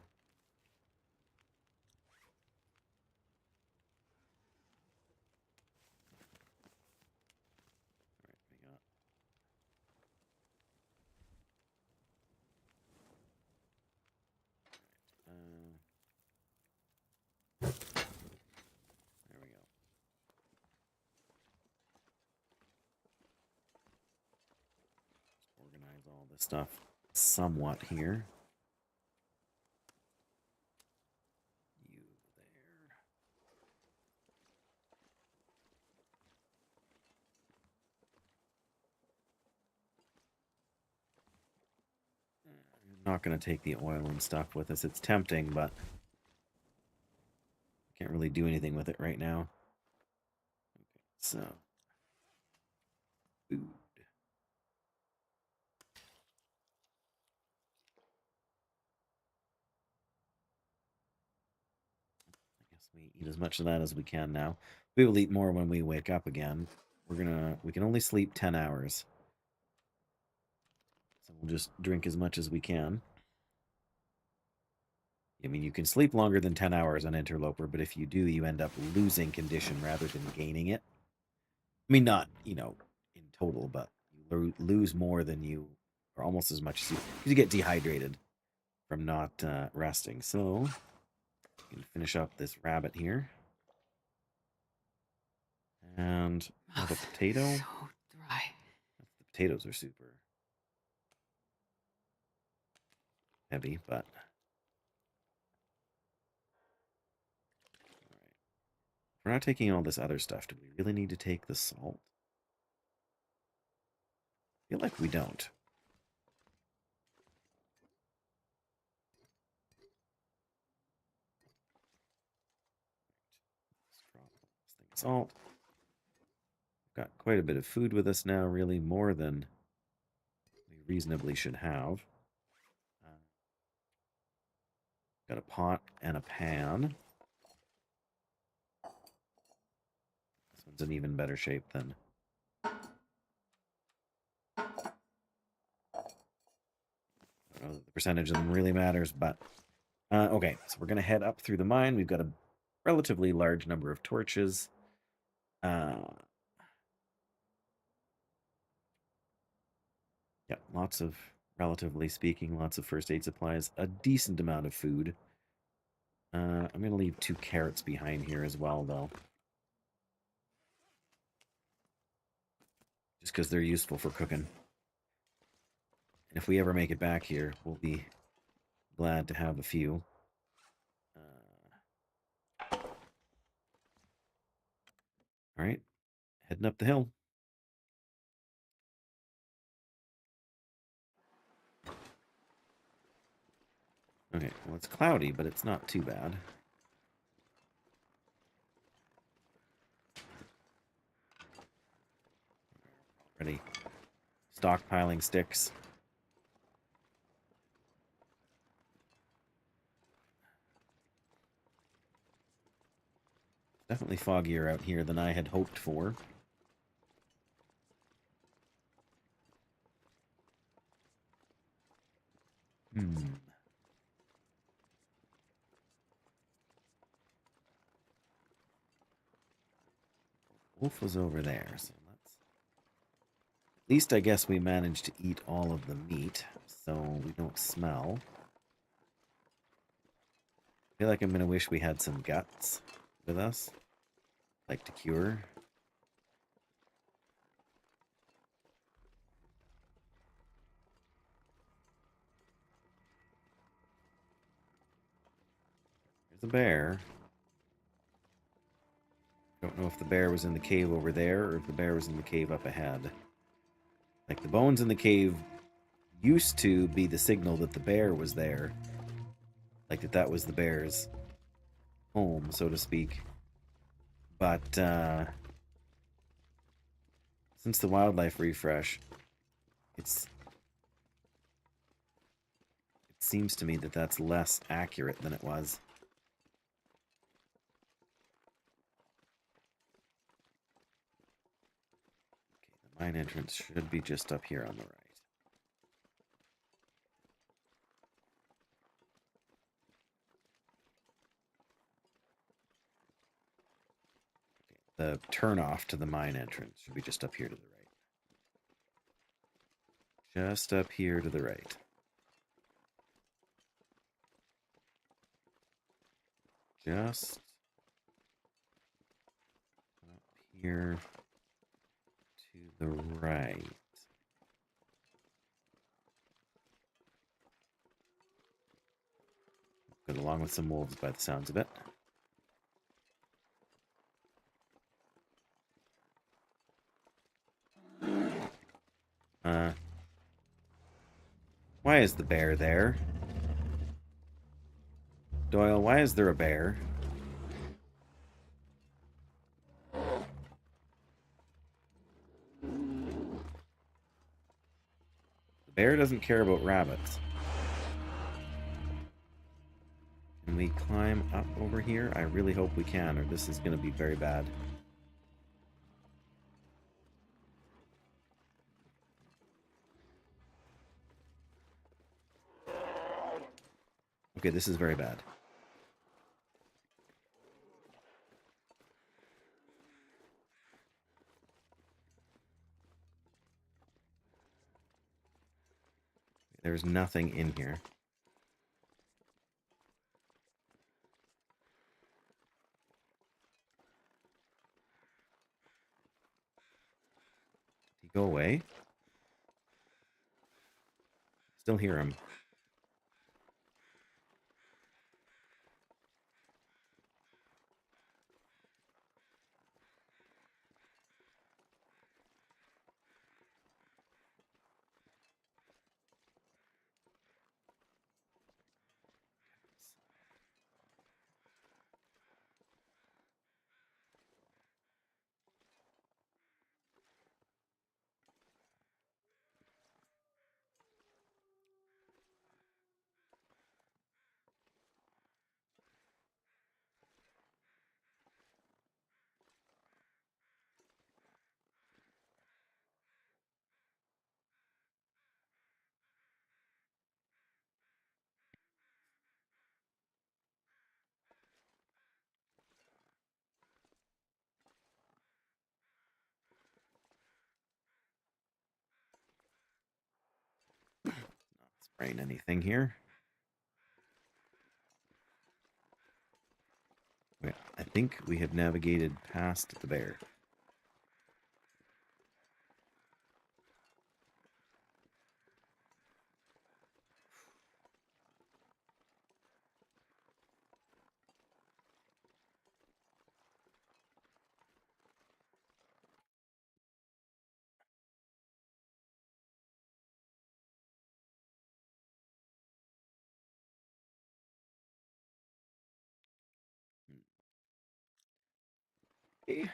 There we go. Organize all this stuff somewhat here. You there. I'm not going to take the oil and stuff with us. It's tempting, but can't really do anything with it right now. Okay, so food. I guess we eat as much of that as we can now. We will eat more when we wake up again. We can only sleep 10 hours. So we'll just drink as much as we can. I mean, you can sleep longer than 10 hours on Interloper, but if you do, you end up losing condition rather than gaining it. I mean, not, in total, but you lose more than you, or almost as much as because you get dehydrated from not resting. So, you can finish up this rabbit here. And have a potato. So dry. The potatoes are super heavy, but... We're not taking all this other stuff. Do we really need to take the salt? I feel like we don't. salt. Got quite a bit of food with us now, really more than we reasonably should have. Got a pot and a pan. This one's in even better shape than. I don't know that the percentage of them really matters, but okay. So we're gonna head up through the mine. We've got a relatively large number of torches. Yeah, lots of, relatively speaking, lots of first aid supplies, a decent amount of food. I'm going to leave 2 carrots behind here as well, though. Just because they're useful for cooking. And if we ever make it back here, we'll be glad to have a few. Alright, heading up the hill. Okay, well, it's cloudy, but it's not too bad. Already stockpiling sticks. Definitely foggier out here than I had hoped for. Wolf was over there, so let's... At least I guess we managed to eat all of the meat, so we don't smell. I feel like I'm going to wish we had some guts with us. Like to cure. There's a bear. Don't know if the bear was in the cave over there or if the bear was in the cave up ahead. Like, the bones in the cave used to be the signal that the bear was there. Like, that was the bear's home, so to speak. But, since the wildlife refresh, it seems to me that that's less accurate than it was. Okay, the mine entrance should be just up here on the right. The turnoff to the mine entrance should be just up here to the right. Just up here to the right. Just up here to the right. Good, along with some wolves by the sounds of it. Why is the bear there? Doyle, why is there a bear? The bear doesn't care about rabbits. Can we climb up over here? I really hope we can, or this is going to be very bad. Okay, this is very bad. There's nothing in here. Did he go away? Still hear him. Rain anything here? Okay, I think we have navigated past the bear. Okay.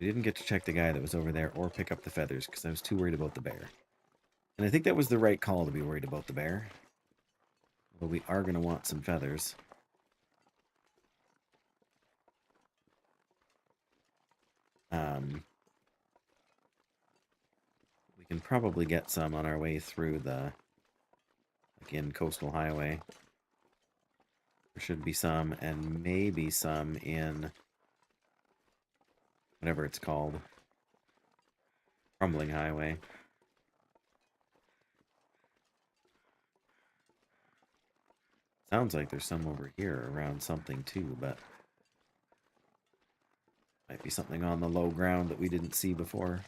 We didn't get to check the guy that was over there or pick up the feathers because I was too worried about the bear. And I think that was the right call to be worried about the bear. But we are going to want some feathers. We can probably get some on our way through the, again, coastal highway. There should be some, and maybe some in whatever it's called. Crumbling highway. Sounds like there's some over here around something too, but might be something on the low ground that we didn't see before.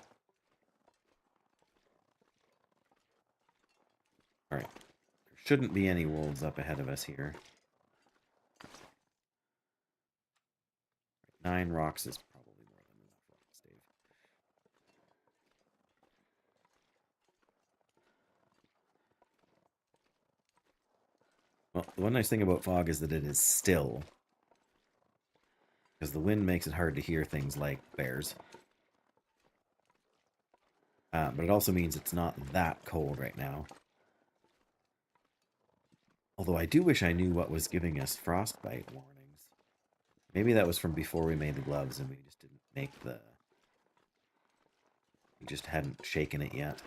Alright. There shouldn't be any wolves up ahead of us here. 9 rocks is probably more than enough rocks, Dave. Well, the one nice thing about fog is that it is still. Because the wind makes it hard to hear things like bears. But it also means it's not that cold right now. Although I do wish I knew what was giving us frostbite warnings. Maybe that was from before we made the gloves and we just didn't make the... We just hadn't shaken it yet.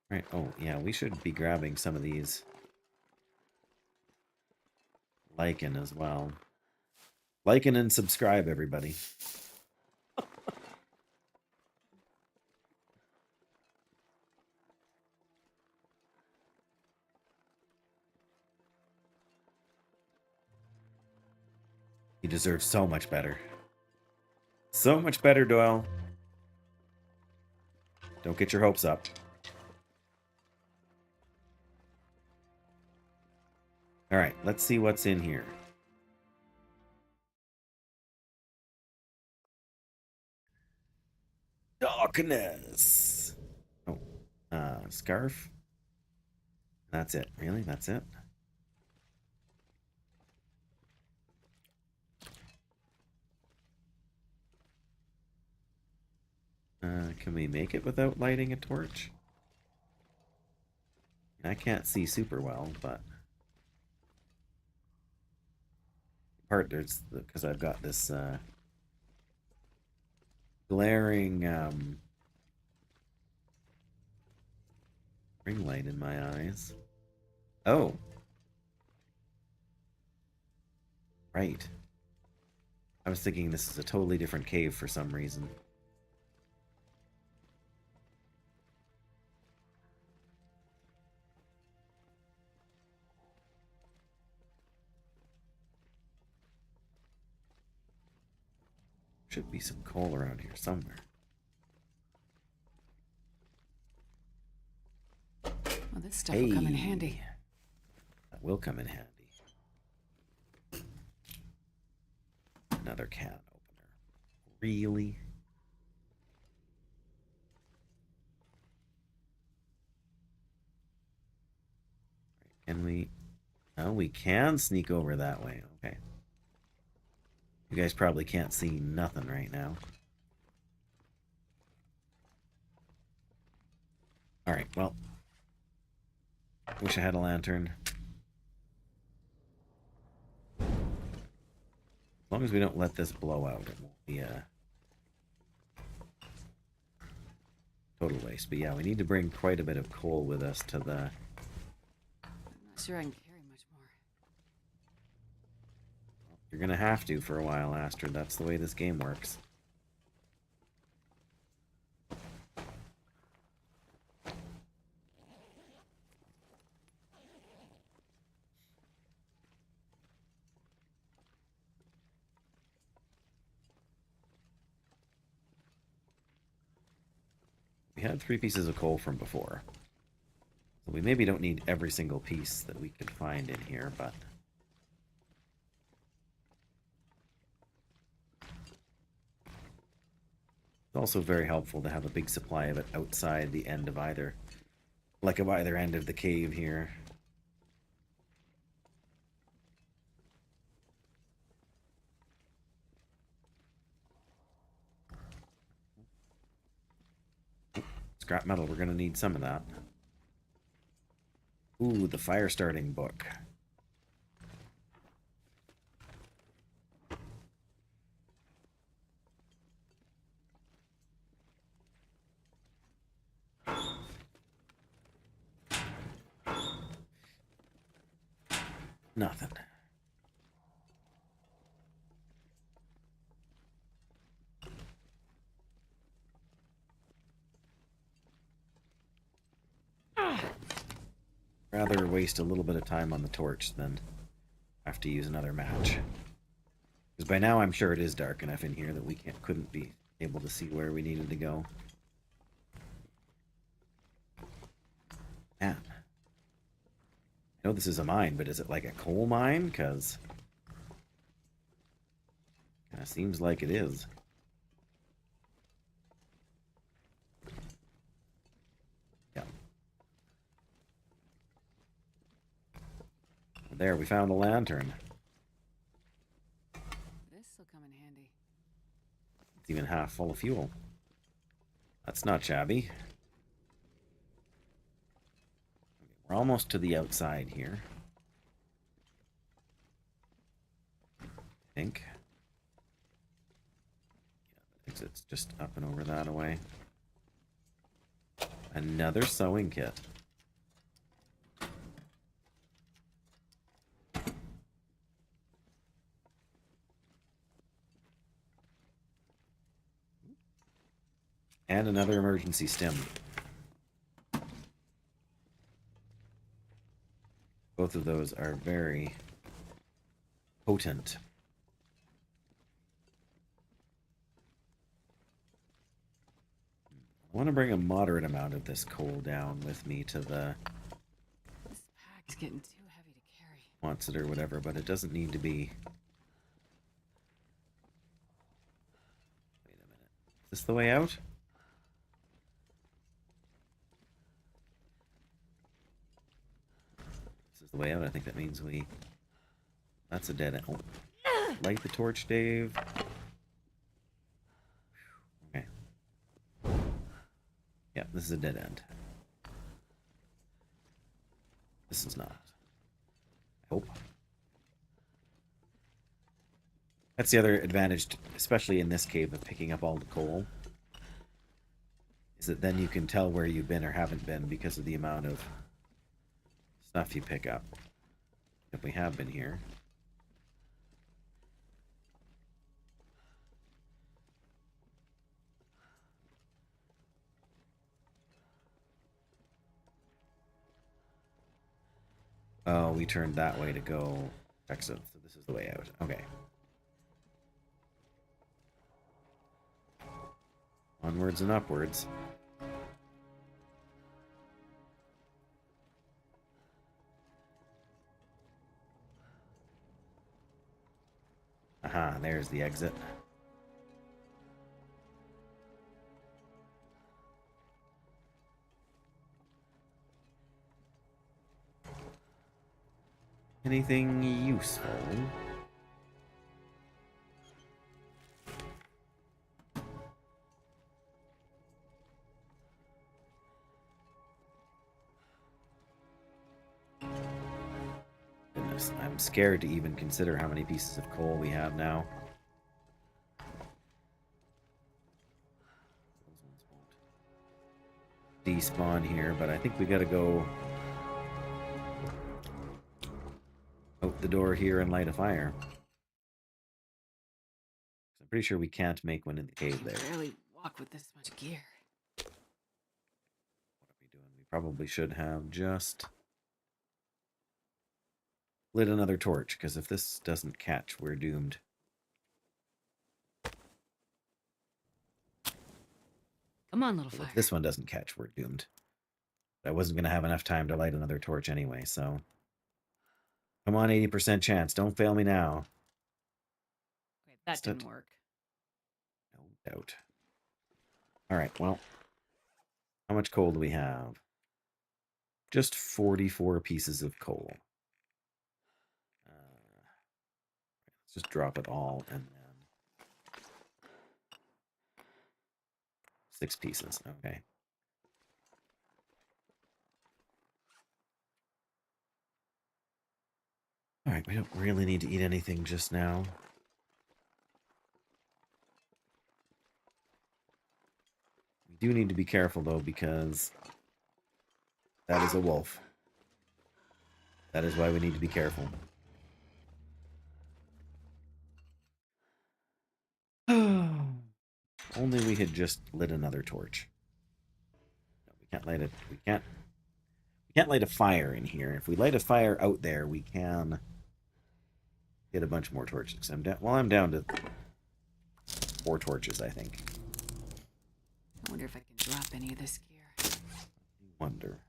Right, oh yeah, we should be grabbing some of these lichen as well. Lichen and subscribe, everybody. You deserve so much better. So much better, Doyle. Don't get your hopes up. Alright, let's see what's in here. Darkness! Oh, scarf? That's it. Really? That's it? Can we make it without lighting a torch? I can't see super well, but... Part there's because I've got this glaring ring light in my eyes. Oh. Right. I was thinking this is a totally different cave for some reason. Should be some coal around here somewhere. Well, this stuff will come in handy. That will come in handy. Another can opener. Really? Can we... Oh, we can sneak over that way. Okay. You guys probably can't see nothing right now. Alright, well. Wish I had a lantern. As long as we don't let this blow out, it won't be a total waste. But yeah, we need to bring quite a bit of coal with us to the sure I can carry much more. You're gonna have to for a while, Astrid. That's the way this game works. We had 3 pieces of coal from before. So we maybe don't need every single piece that we could find in here, but... It's also very helpful to have a big supply of it outside the end of either... Like of either end of the cave here. Scrap metal, we're gonna need some of that. Ooh, the fire starting book. Nothing. Rather waste a little bit of time on the torch than have to use another match. Because by now I'm sure it is dark enough in here that we couldn't be able to see where we needed to go. Man. I know this is a mine, but is it like a coal mine? Because kind of seems like it is. Yeah. There, we found a lantern. This'll come in handy. It's even half full of fuel. That's not shabby. We're almost to the outside here. I think. Yeah, the exit's just up and over that away. Another sewing kit. And another emergency stem. Both of those are very potent. I want to bring a moderate amount of this coal down with me to the This pack's getting too heavy to carry. wants it or whatever, but it doesn't need to be. Wait a minute. Is this the way out? This is the way out. I think that means we... That's a dead end. Oh. Light the torch, Dave. Okay. Yeah, this is a dead end. This is not. I hope. That's the other advantage, especially in this cave, of picking up all the coal. Is that then you can tell where you've been or haven't been because of the amount of stuff you pick up. If we have been here. Oh, we turned that way to go exit, so this is the way out. Okay. Onwards and upwards. Aha, there's the exit. Anything useful? Goodness, I'm scared to even consider how many pieces of coal we have now. Those ones won't despawn here, but I think we gotta go out the door here and light a fire. I'm pretty sure we can't make one in the cave I there. can barely walk with this much gear. What are we doing? We probably should have just lit another torch, because if this doesn't catch, we're doomed. Come on, little Well, fire. if this one doesn't catch, we're doomed. I wasn't going to have enough time to light another torch anyway, so... Come on, 80% chance. Don't fail me now. Okay, that didn't work. No doubt. Alright, well... How much coal do we have? Just 44 pieces of coal. Let's just drop it all, and then... 6 pieces, okay. Alright, we don't really need to eat anything just now. We do need to be careful, though, because that is a wolf. That is why we need to be careful. Only we had just lit another torch. No, we can't light it. We can't light a fire in here. If we light a fire out there, we can get a bunch more torches. I'm down to 4 torches, I think. I wonder if I can drop any of this gear. I wonder.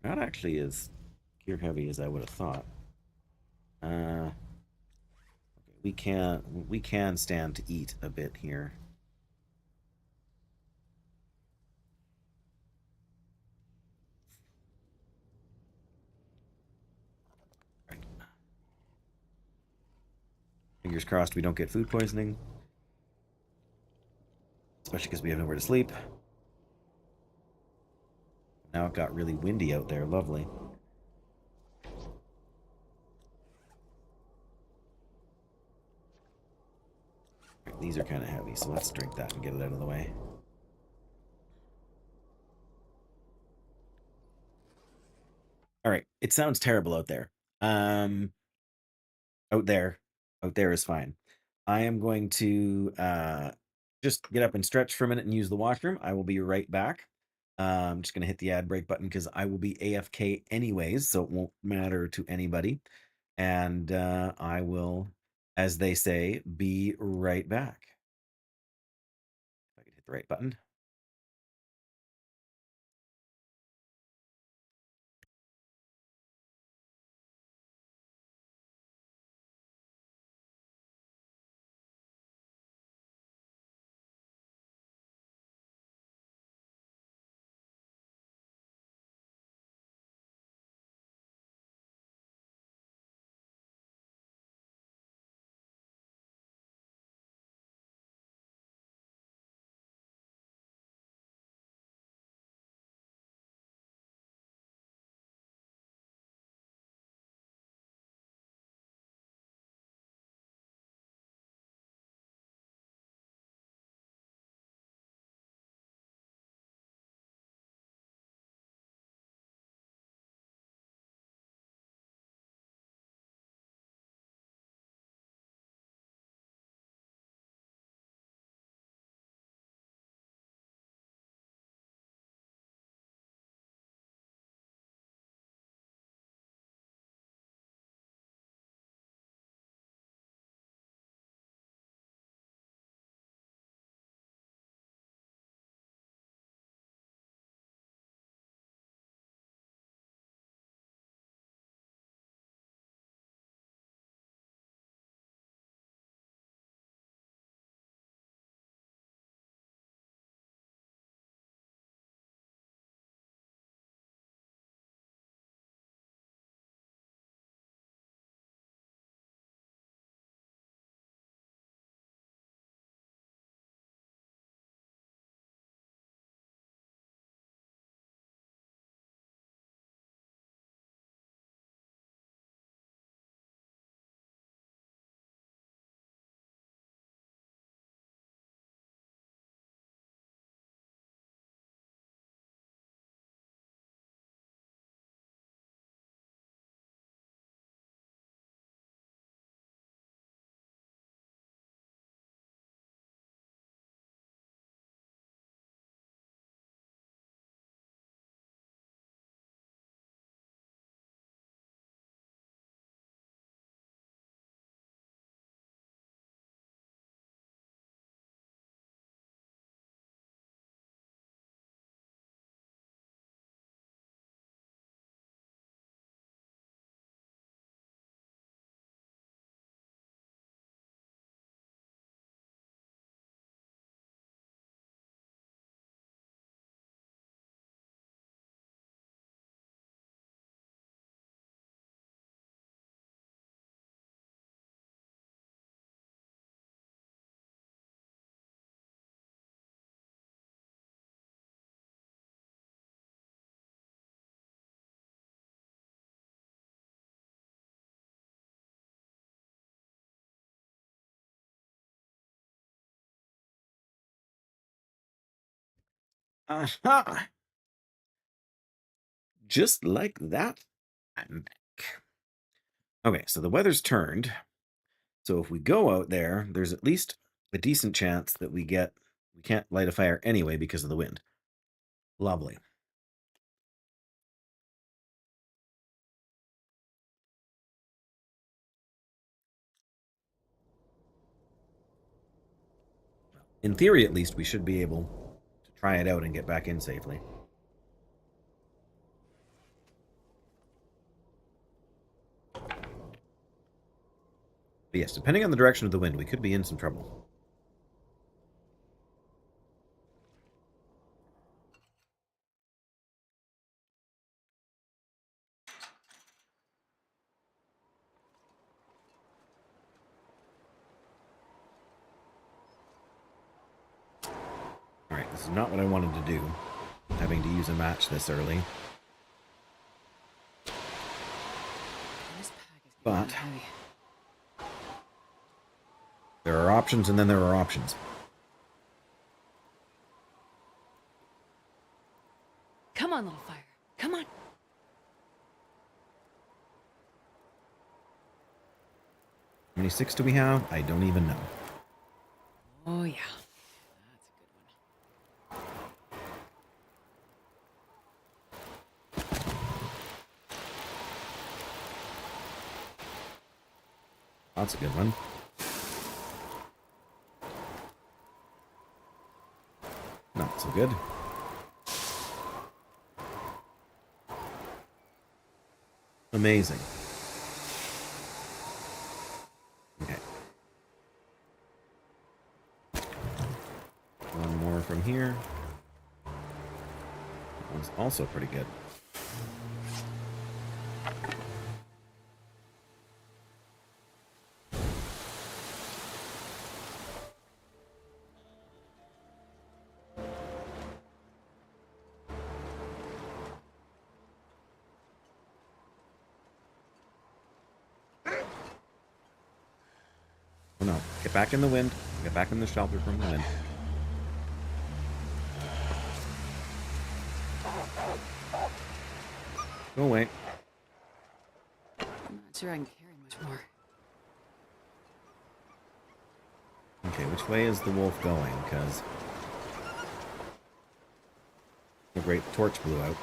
Not actually as gear heavy as I would have thought. Okay, we can stand to eat a bit here. Right. Fingers crossed we don't get food poisoning. Especially because we have nowhere to sleep. Now it got really windy out there. Lovely. Right, these are kind of heavy, so let's drink that and get it out of the way. All right, it sounds terrible out there. Out there. Out there is fine. I am going to just get up and stretch for a minute and use the washroom. I will be right back. I'm just going to hit the ad break button because I will be AFK anyways, so it won't matter to anybody. And I will, as they say, be right back. If I could hit the right button. Aha! Just like that, I'm back. Okay, so the weather's turned. So if we go out there, there's at least a decent chance that we can't light a fire anyway because of the wind. Lovely. In theory, at least, we should be able to try it out and get back in safely. But yes, depending on the direction of the wind, we could be in some trouble. Alright, this is not what I wanted to do, having to use a match this early. This pack is But getting heavy. there are options, and then there are options. Come on, little fire. Come on. How many sticks do we have? I don't even know. Oh, yeah. That's a good one. That's a good one. Not so good. Amazing. Okay. One more from here. That one's also pretty good. Oh no, get back in the wind. Get back in the shelter from the wind. Go away. I'm not sure I can carry much more. Okay, which way is the wolf going? Because... oh great, the torch blew out.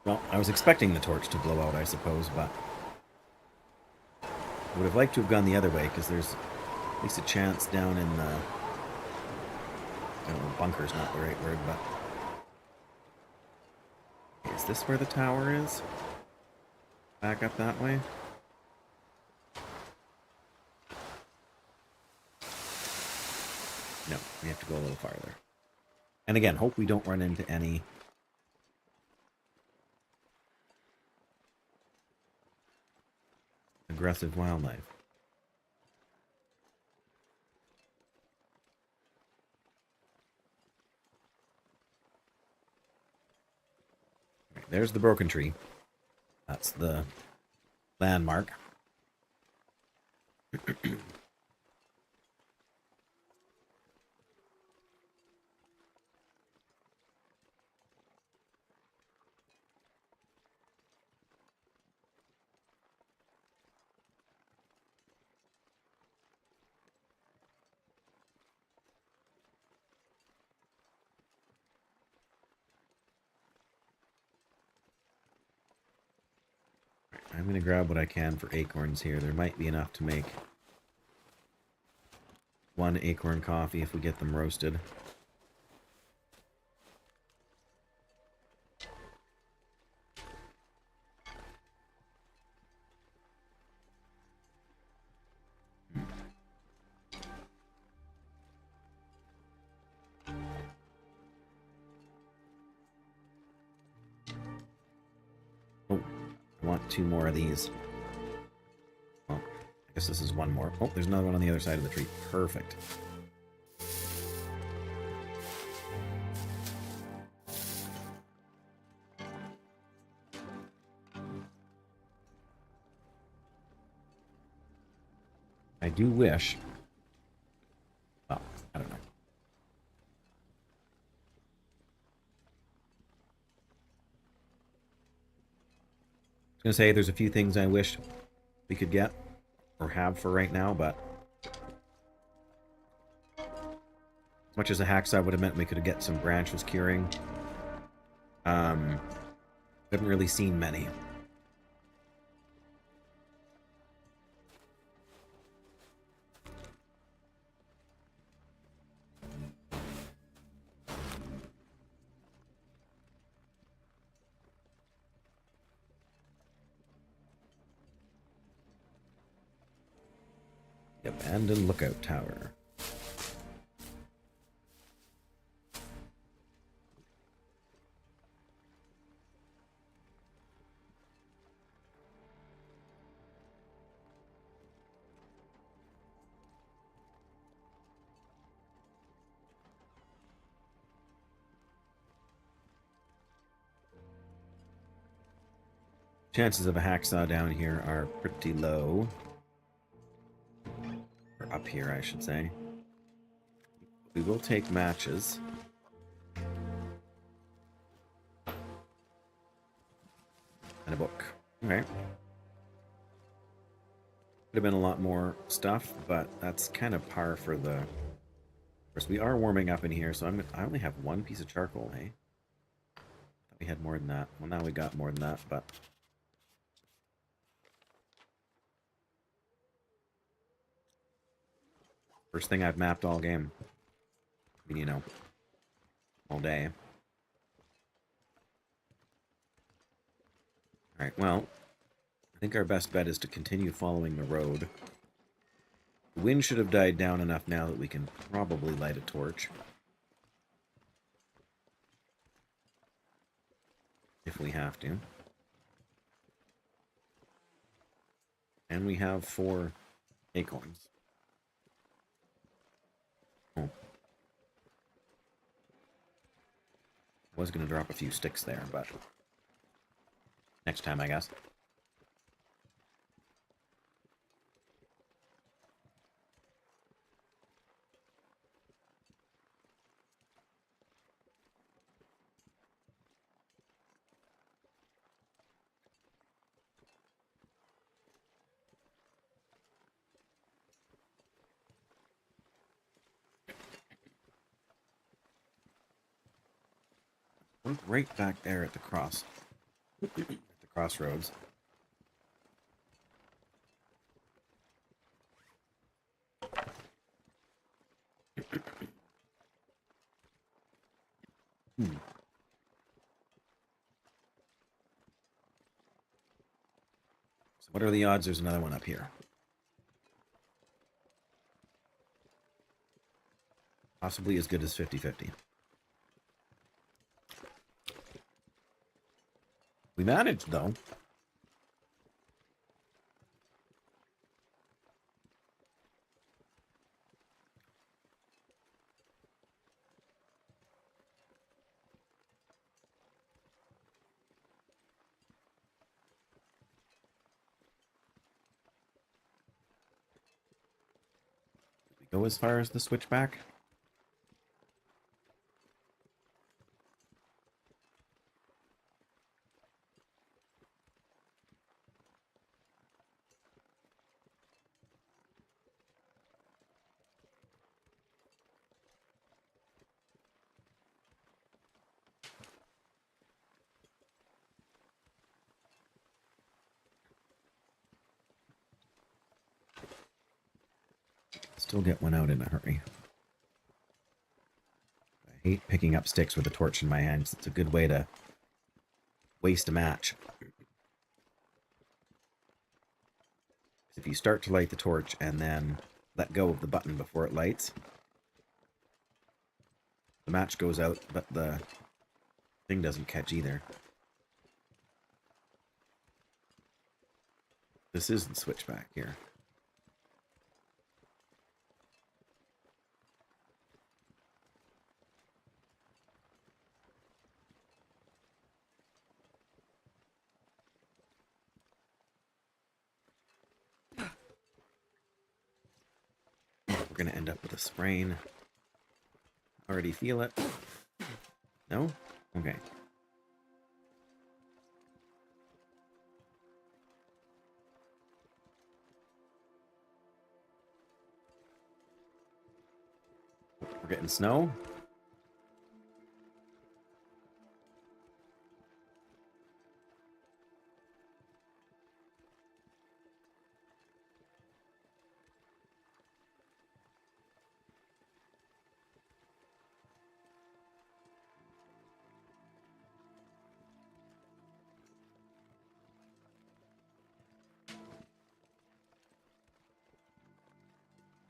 Well, I was expecting the torch to blow out, I suppose, but... I would have liked to have gone the other way, because there's at least a chance down in the... I don't know, bunker's not the right word, but... is this where the tower is? Back up that way? No, we have to go a little farther. And again, hope we don't run into any... aggressive wildlife. Right, there's the broken tree. That's the landmark. I'm going to grab what I can for acorns here. There might be enough to make one acorn coffee if we get them roasted. Oh, I want two more of these. Well, I guess this is one more. Oh, there's another one on the other side of the tree. Perfect. I do wish. Well, I don't know. I was gonna say there's a few things I wish we could get or have for right now, but as much as a hacksaw would have meant we could get some branches curing, haven't really seen many. The abandoned lookout tower. Chances of a hacksaw down here are pretty low. Or up here, I should say. We will take matches. And a book. Okay. Could have been a lot more stuff, but that's kind of par for the... Of course, we are warming up in here, so I only have one piece of charcoal, hey? Thought we had more than that. Well, now we got more than that, but... First thing I've mapped all game. I mean, you know, all day. Alright, well, I think our best bet is to continue following the road. The wind should have died down enough now that we can probably light a torch. If we have to. And we have 4 acorns. Oh. Was going to drop a few sticks there, but next time, I guess. We're right back there at the crossroads. So what are the odds there's another one up here? Possibly as good as 50-50. We managed, though. Did we go as far as the switchback? Still get one out in a hurry. I hate picking up sticks with a torch in my hands. It's a good way to waste a match. If you start to light the torch and then let go of the button before it lights, the match goes out, but the thing doesn't catch either. This is the switchback here. we're going to end up with a sprain. Already feel it. No? Okay. We're getting snow.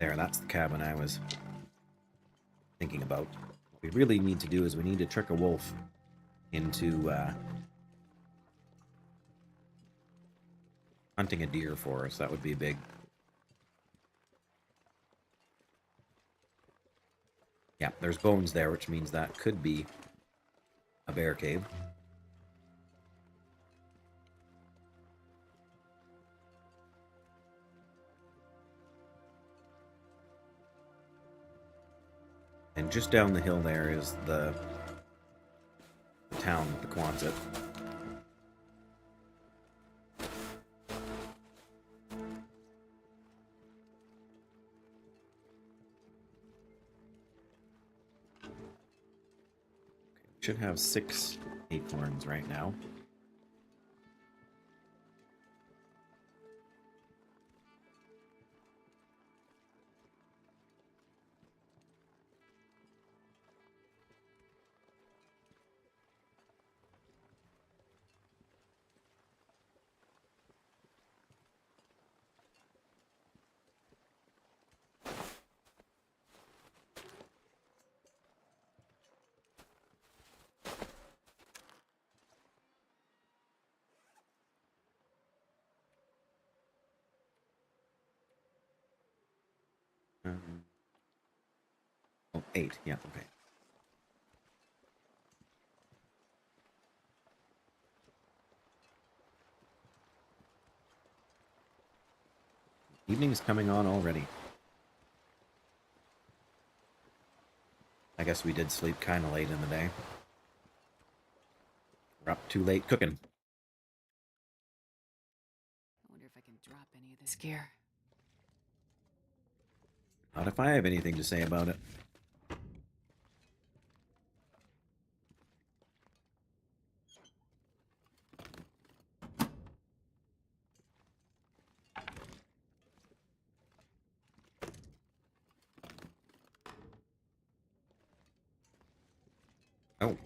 There, that's the cabin I was thinking about. What we really need to do is we need to trick a wolf into hunting a deer for us. That would be big. Yeah, there's bones there, which means that could be a bear cave. And just down the hill there is the town, the Quonset. Should have 6 acorns right now. Oh, 8. Yeah, okay. Evening is coming on already. I guess we did sleep kind of late in the day. We're up too late cooking. I wonder if I can drop any of this gear. Not if I have anything to say about it. Oh, I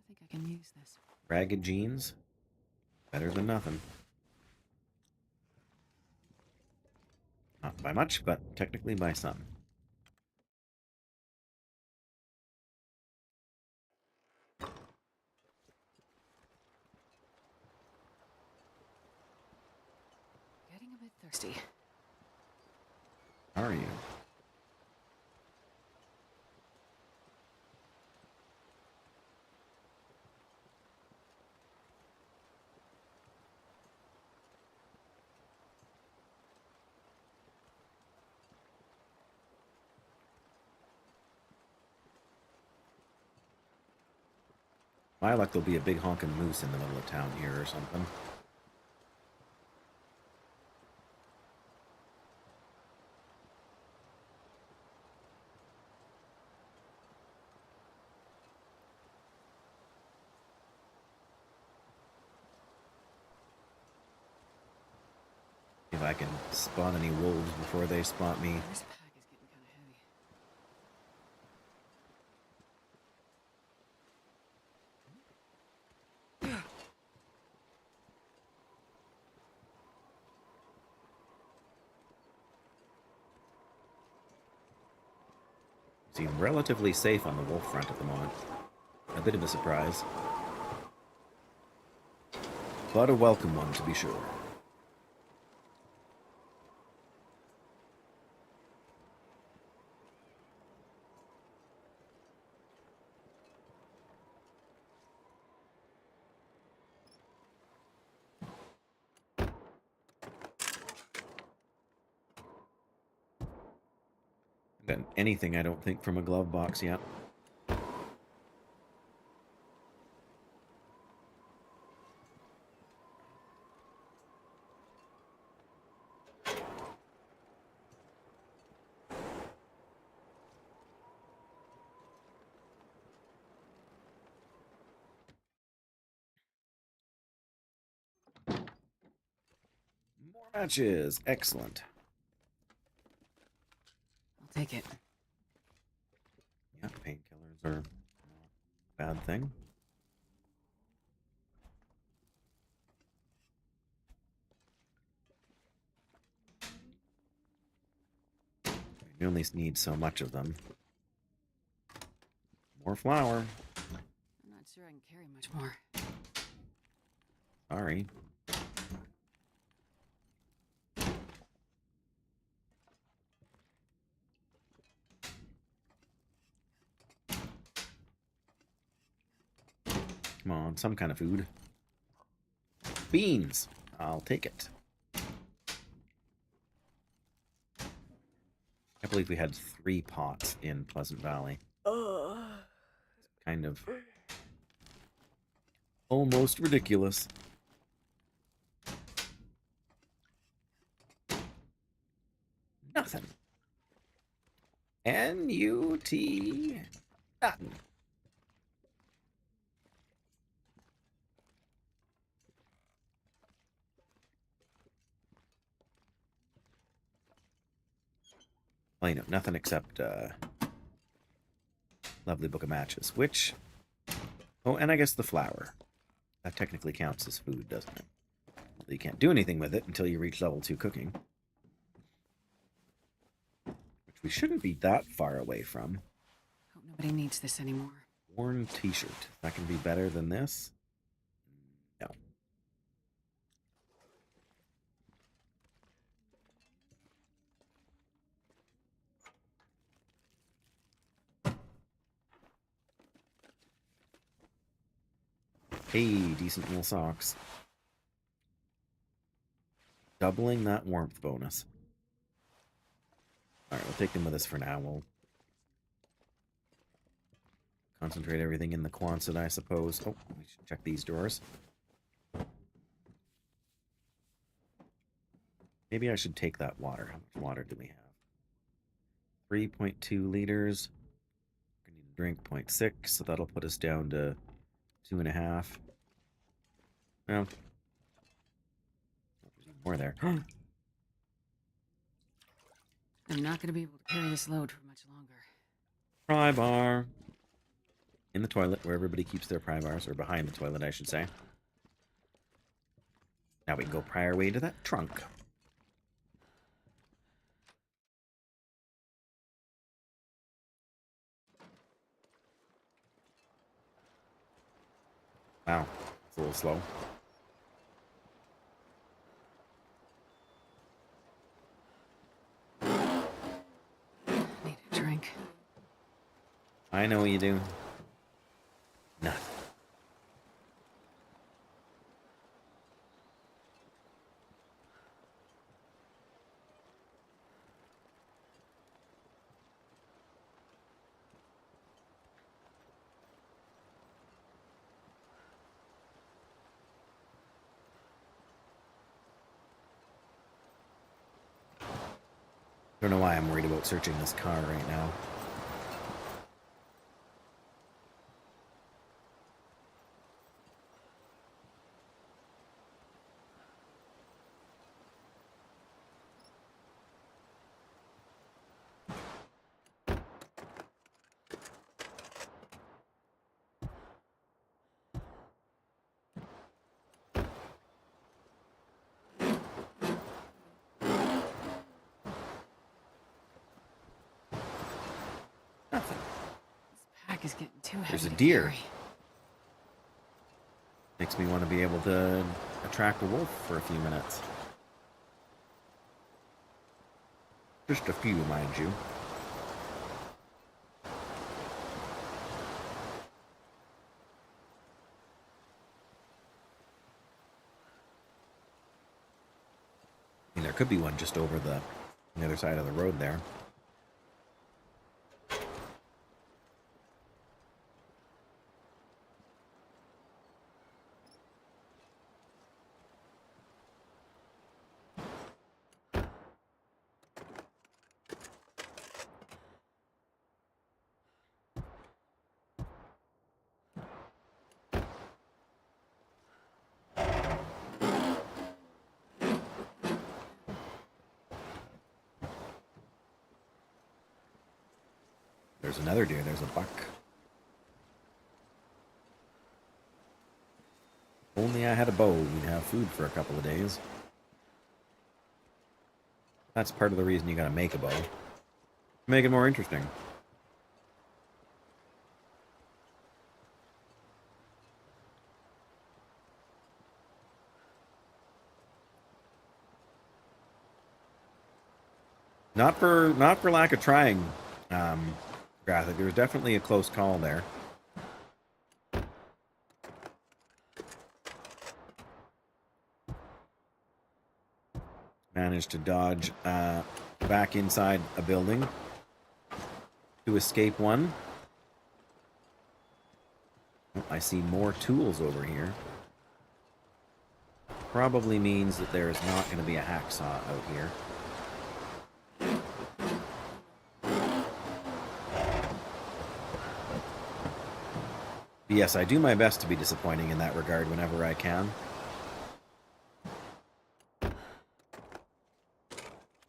think I can use this. ragged jeans. Better than nothing. Not by much, but technically by some. Getting a bit thirsty. How are you? My luck, there'll be a big honking moose in the middle of town here or something. If I can spawn any wolves before they spot me. This pack is getting kind of heavy. Seem relatively safe on the wolf front at the moment. A bit of a surprise. But a welcome one, to be sure. Done anything, I don't think, from a glove box yet. More matches. Excellent. I'll take it. Yeah, painkillers are not a bad thing. You only need so much of them. More flour. I'm not sure I can carry much more. Sorry. Come on, some kind of food. Beans. I'll take it. I believe we had 3 pots in Pleasant Valley. Kind of almost ridiculous. Nothing. N-U-T. Nothing. Well, you know, nothing except Lovely Book of Matches, which... Oh, and I guess the flour. That technically counts as food, doesn't it? Well, you can't do anything with it until you reach level 2 cooking. Which we shouldn't be that far away from. Hope nobody needs this anymore. Worn t-shirt. That can be better than this? No. Hey, decent little socks. Doubling that warmth bonus. Alright, we'll take them with us for now. We'll concentrate everything in the Quonset, I suppose. Oh, we should check these doors. Maybe I should take that water. How much water do we have? 3.2 liters. We need to drink 0.6, so that'll put us down to 2.5. Well, there's even more there. I'm not going to be able to carry this load for much longer. Pry bar. In the toilet, where everybody keeps their pry bars, or behind the toilet, I should say. Now we can go pry our way to that trunk. Wow, it's a little slow. Need a drink. I know what you do. Nothing. Don't know why I'm worried about searching this car right now. Nothing. This pack is getting too heavy. There's a to deer. carry. Makes me want to be able to attract a wolf for a few minutes. Just a few, mind you. I mean, there could be one just over the other side of the road there. there's another deer. There's a buck. If only I had a bow, we'd have food for a couple of days. That's part of the reason you gotta make a bow. Make it more interesting. Not for lack of trying, Graphic. There was definitely a close call there. Managed to dodge back inside a building to escape one. Oh, I see more tools over here. Probably means that there is not going to be a hacksaw out here. Yes, I do my best to be disappointing in that regard whenever I can.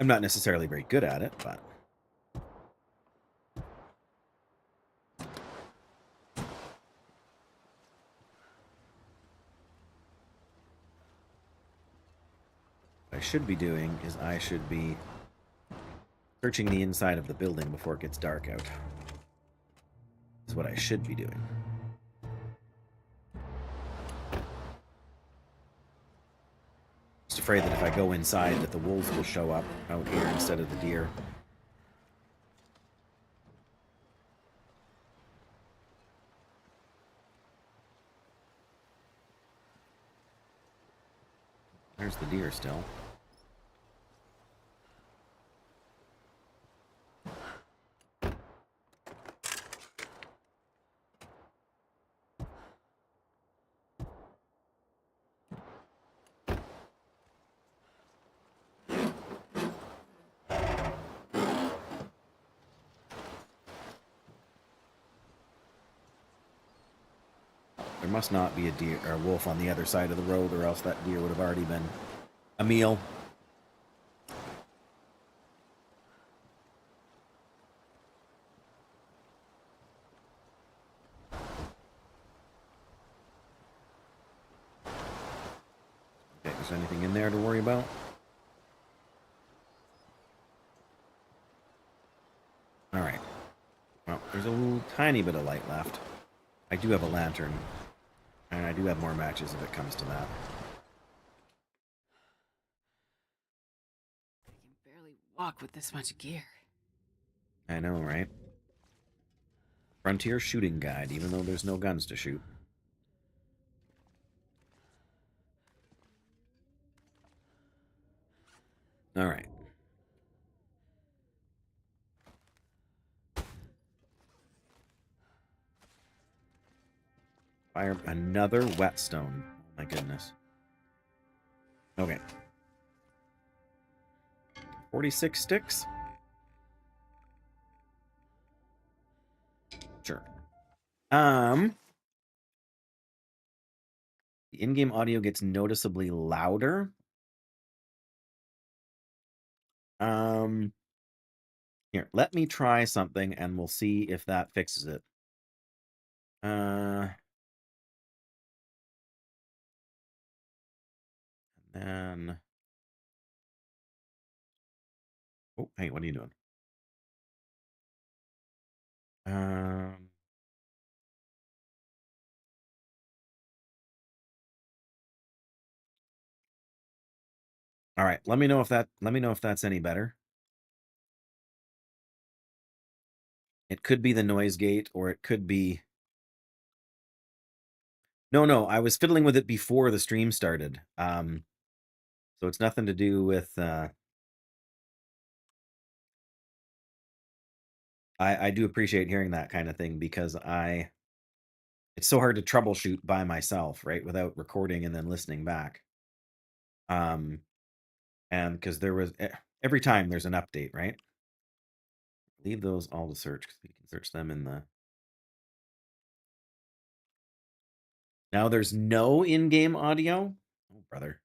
I'm not necessarily very good at it, but... what I should be doing is I should be searching the inside of the building before it gets dark out. Is what I should be doing. Just afraid that if I go inside that the wolves will show up out here instead of the deer. There's the deer still. There must not be a deer or a wolf on the other side of the road, or else that deer would have already been a meal. Okay, is there anything in there to worry about? Alright. Well, there's a little tiny bit of light left. I do have a lantern. And I do have more matches if it comes to that. I can barely walk with this much gear. I know, right? Frontier shooting guide, even though there's no guns to shoot. Alright. Fire another whetstone. Oh my goodness. Okay. 46 sticks? Sure. The in-game audio gets noticeably louder. Here, let me try something and we'll see if that fixes it. And oh, hey, what are you doing? All right, let me know if that's any better. It could be the noise gate, or it could be... No, I was fiddling with it before the stream started. So it's nothing to do with... I do appreciate hearing that kind of thing, because it's so hard to troubleshoot by myself, right? Without recording and then listening back. And because there was... every time there's an update, right? Leave those all to search, because we can search them in the... Now there's no in-game audio? Oh, brother.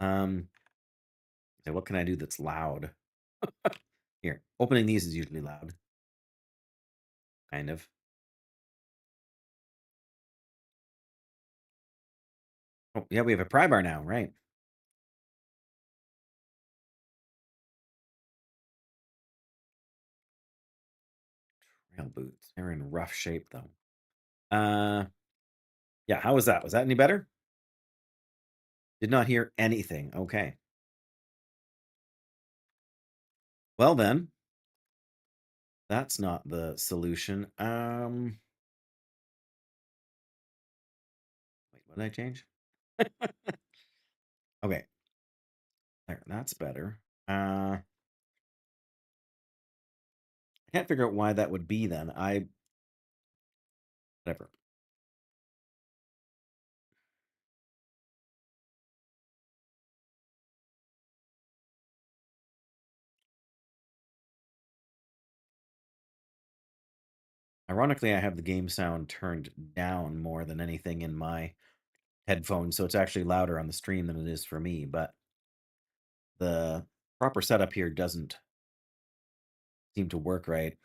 Okay, what can I do that's loud? Here, opening these is usually loud. kind of. Oh, yeah, we have a pry bar now, right? Trail boots. They're in rough shape, though. Yeah, how was that? Was that any better? Did not hear anything. Okay. Well, then, that's not the solution. Wait, what did I change? Okay. There, that's better. I can't figure out why that would be then. Whatever. Ironically, I have the game sound turned down more than anything in my headphones, so it's actually louder on the stream than it is for me, but the proper setup here doesn't seem to work right.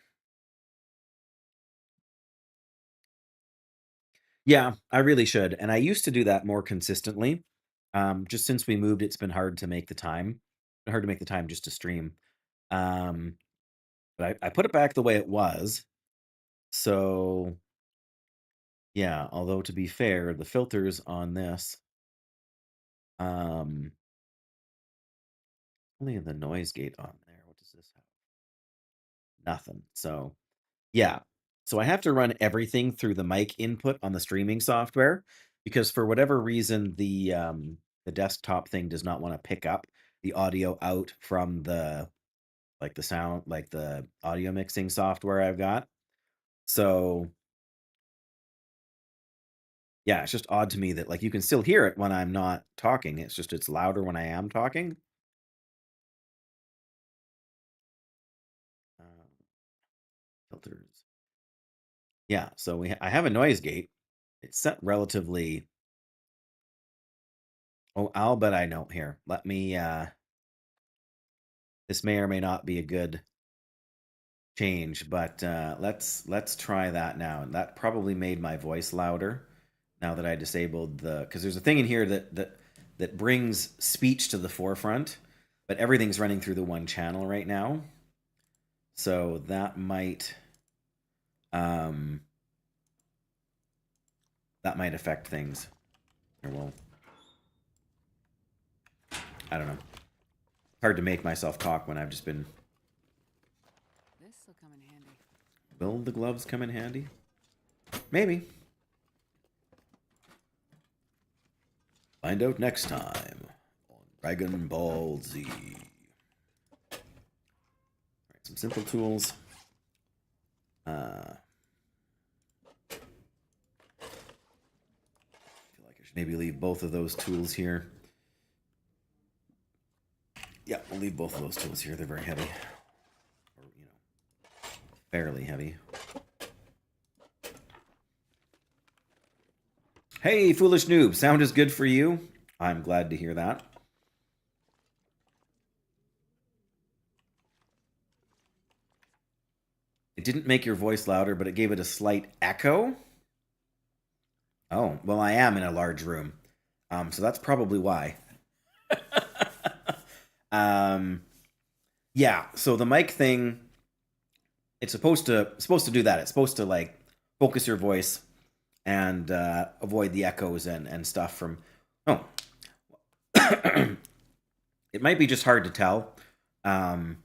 Yeah, I really should. And I used to do that more consistently. Just since we moved, it's been hard to make the time. Hard to make the time just to stream. Um, but I put it back the way it was. So yeah, although to be fair, the filters on this only the noise gate on there. What does this have? Nothing. So yeah. So I have to run everything through the mic input on the streaming software because for whatever reason the desktop thing does not want to pick up the audio out from the sound like the audio mixing software I've got. So yeah, it's just odd to me that like you can still hear it when I'm not talking. It's just it's louder when I am talking. Filters. Yeah, so I have a noise gate. It's set relatively. Oh, I'll bet I know here. Let me. This may or may not be a good change, but let's try that now. And that probably made my voice louder now that I disabled the because there's a thing in here that brings speech to the forefront, but everything's running through the one channel right now. So that might affect things. Or well, I don't know. Hard to make myself talk when I've just been. This'll come in handy. Will the gloves come in handy? Maybe. Find out next time on Dragon Ball Z. All right, some simple tools. I feel like I should maybe leave both of those tools here. Yeah, we'll leave both of those tools here. They're very heavy. Or, fairly heavy. Hey, foolish noob. Sound is good for you. I'm glad to hear that. It didn't make your voice louder, but it gave it a slight echo. Oh, well, I am in a large room. So that's probably why. Yeah, so the mic thing, it's supposed to do that. It's supposed to like focus your voice and avoid the echoes and stuff from. Oh, it might be just hard to tell. But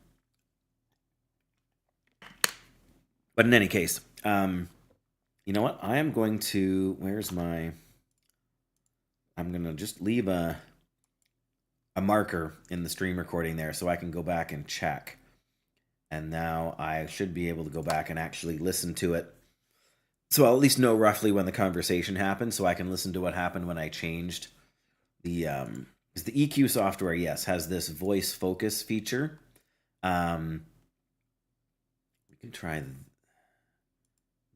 in any case, you know what? I am going to. Where's my? I'm gonna just leave a marker in the stream recording there so I can go back and check. And now I should be able to go back and actually listen to it. So I'll at least know roughly when the conversation happened, so I can listen to what happened when I changed the because the EQ software, yes, has this voice focus feature. We can try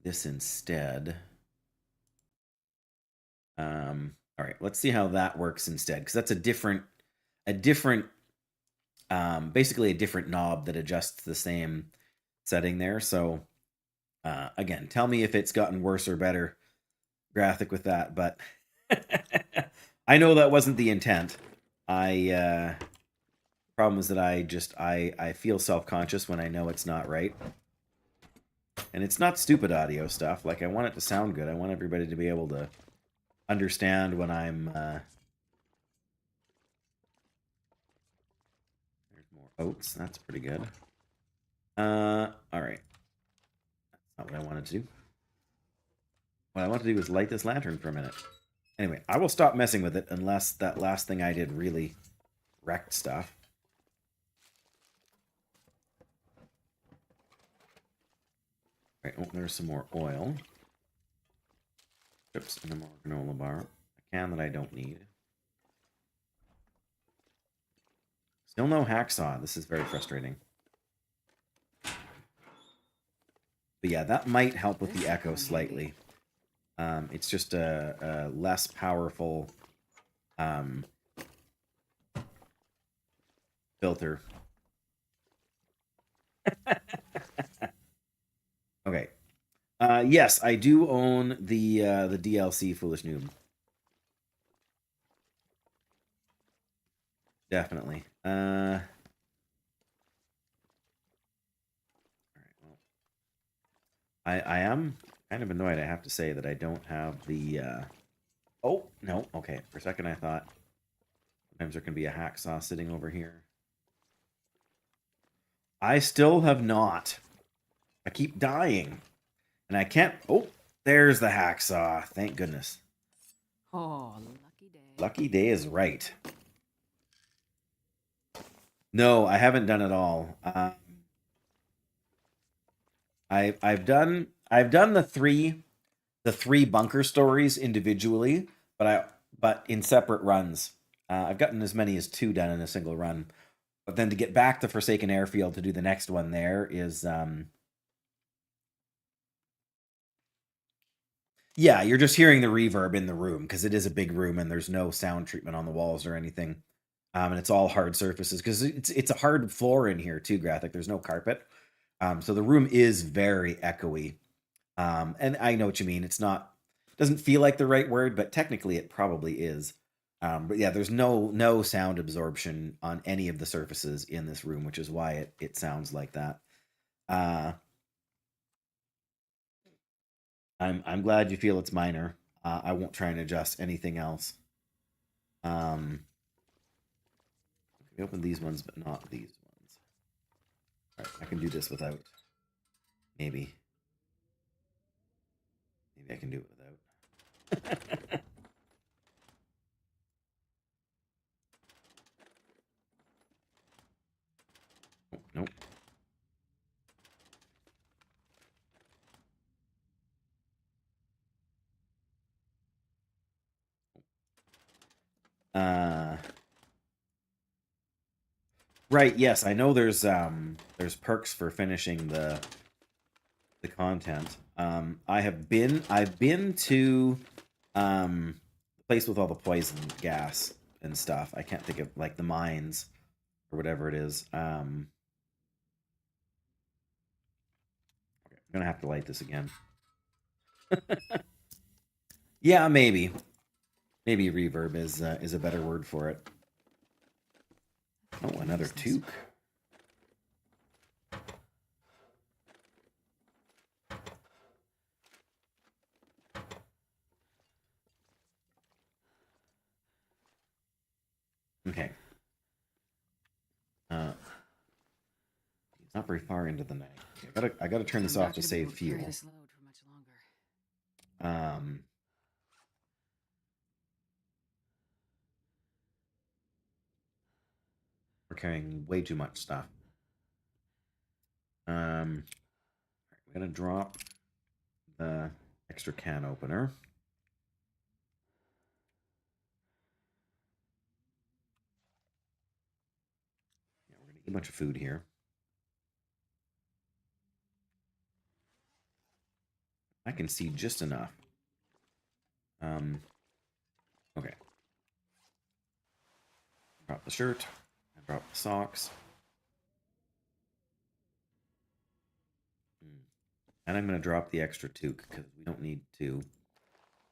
this instead. All right, let's see how that works instead, because that's a different, basically a different knob that adjusts the same setting there. So Again, tell me if it's gotten worse or better graphic with that, but I know that wasn't the intent. Problem is that I feel self-conscious when I know it's not right. And it's not stupid audio stuff. Like, I want it to sound good. I want everybody to be able to understand when I'm there's more oats. That's pretty good. All right. That's not what I wanted to do. What I want to do is light this lantern for a minute. Anyway, I will stop messing with it unless that last thing I did really wrecked stuff. Right, oh, there's some more oil. Chips and a more granola bar. A can that I don't need. Still no hacksaw. This is very frustrating. But yeah, that might help with the echo slightly. It's just a less powerful filter. Okay. Yes, I do own the DLC Foolish Noob. Definitely. All right, well, I am kind of annoyed, I have to say, that I don't have the oh, no, okay. For a second I thought sometimes there can be a hacksaw sitting over here. I still have not. I keep dying. And I can't... Oh, there's the hacksaw. Thank goodness. Oh, lucky day. Lucky day is right. No, I haven't done it all. I've done the three bunker stories individually, but in separate runs. I've gotten as many as 2 done in a single run. But then to get back to Forsaken Airfield to do the next one there is yeah, you're just hearing the reverb in the room because it is a big room and there's no sound treatment on the walls or anything. And it's all hard surfaces because it's a hard floor in here too, Graphic. There's no carpet. So the room is very echoey. And I know what you mean. It's not, doesn't feel like the right word, but technically it probably is. But yeah, there's no sound absorption on any of the surfaces in this room, which is why it sounds like that. I'm glad you feel it's minor. I won't try and adjust anything else. We open these ones, but not these ones. All right, I can do this without. Maybe I can do it without. Oh, nope. Right, yes, I know there's perks for finishing the content. I've been to the place with all the poison gas and stuff. I can't think of, like, the mines or whatever it is. Okay, I'm gonna have to light this again. Yeah, maybe reverb is a better word for it. Oh, another toque. Okay. It's not very far into the night. I gotta turn this off to save fuel. This load for much longer. We're carrying way too much stuff. We're gonna drop the extra can opener. Yeah, we're gonna eat a bunch of food here. I can see just enough. Okay. Drop the shirt. And drop the socks. And I'm going to drop the extra toque because we don't need to.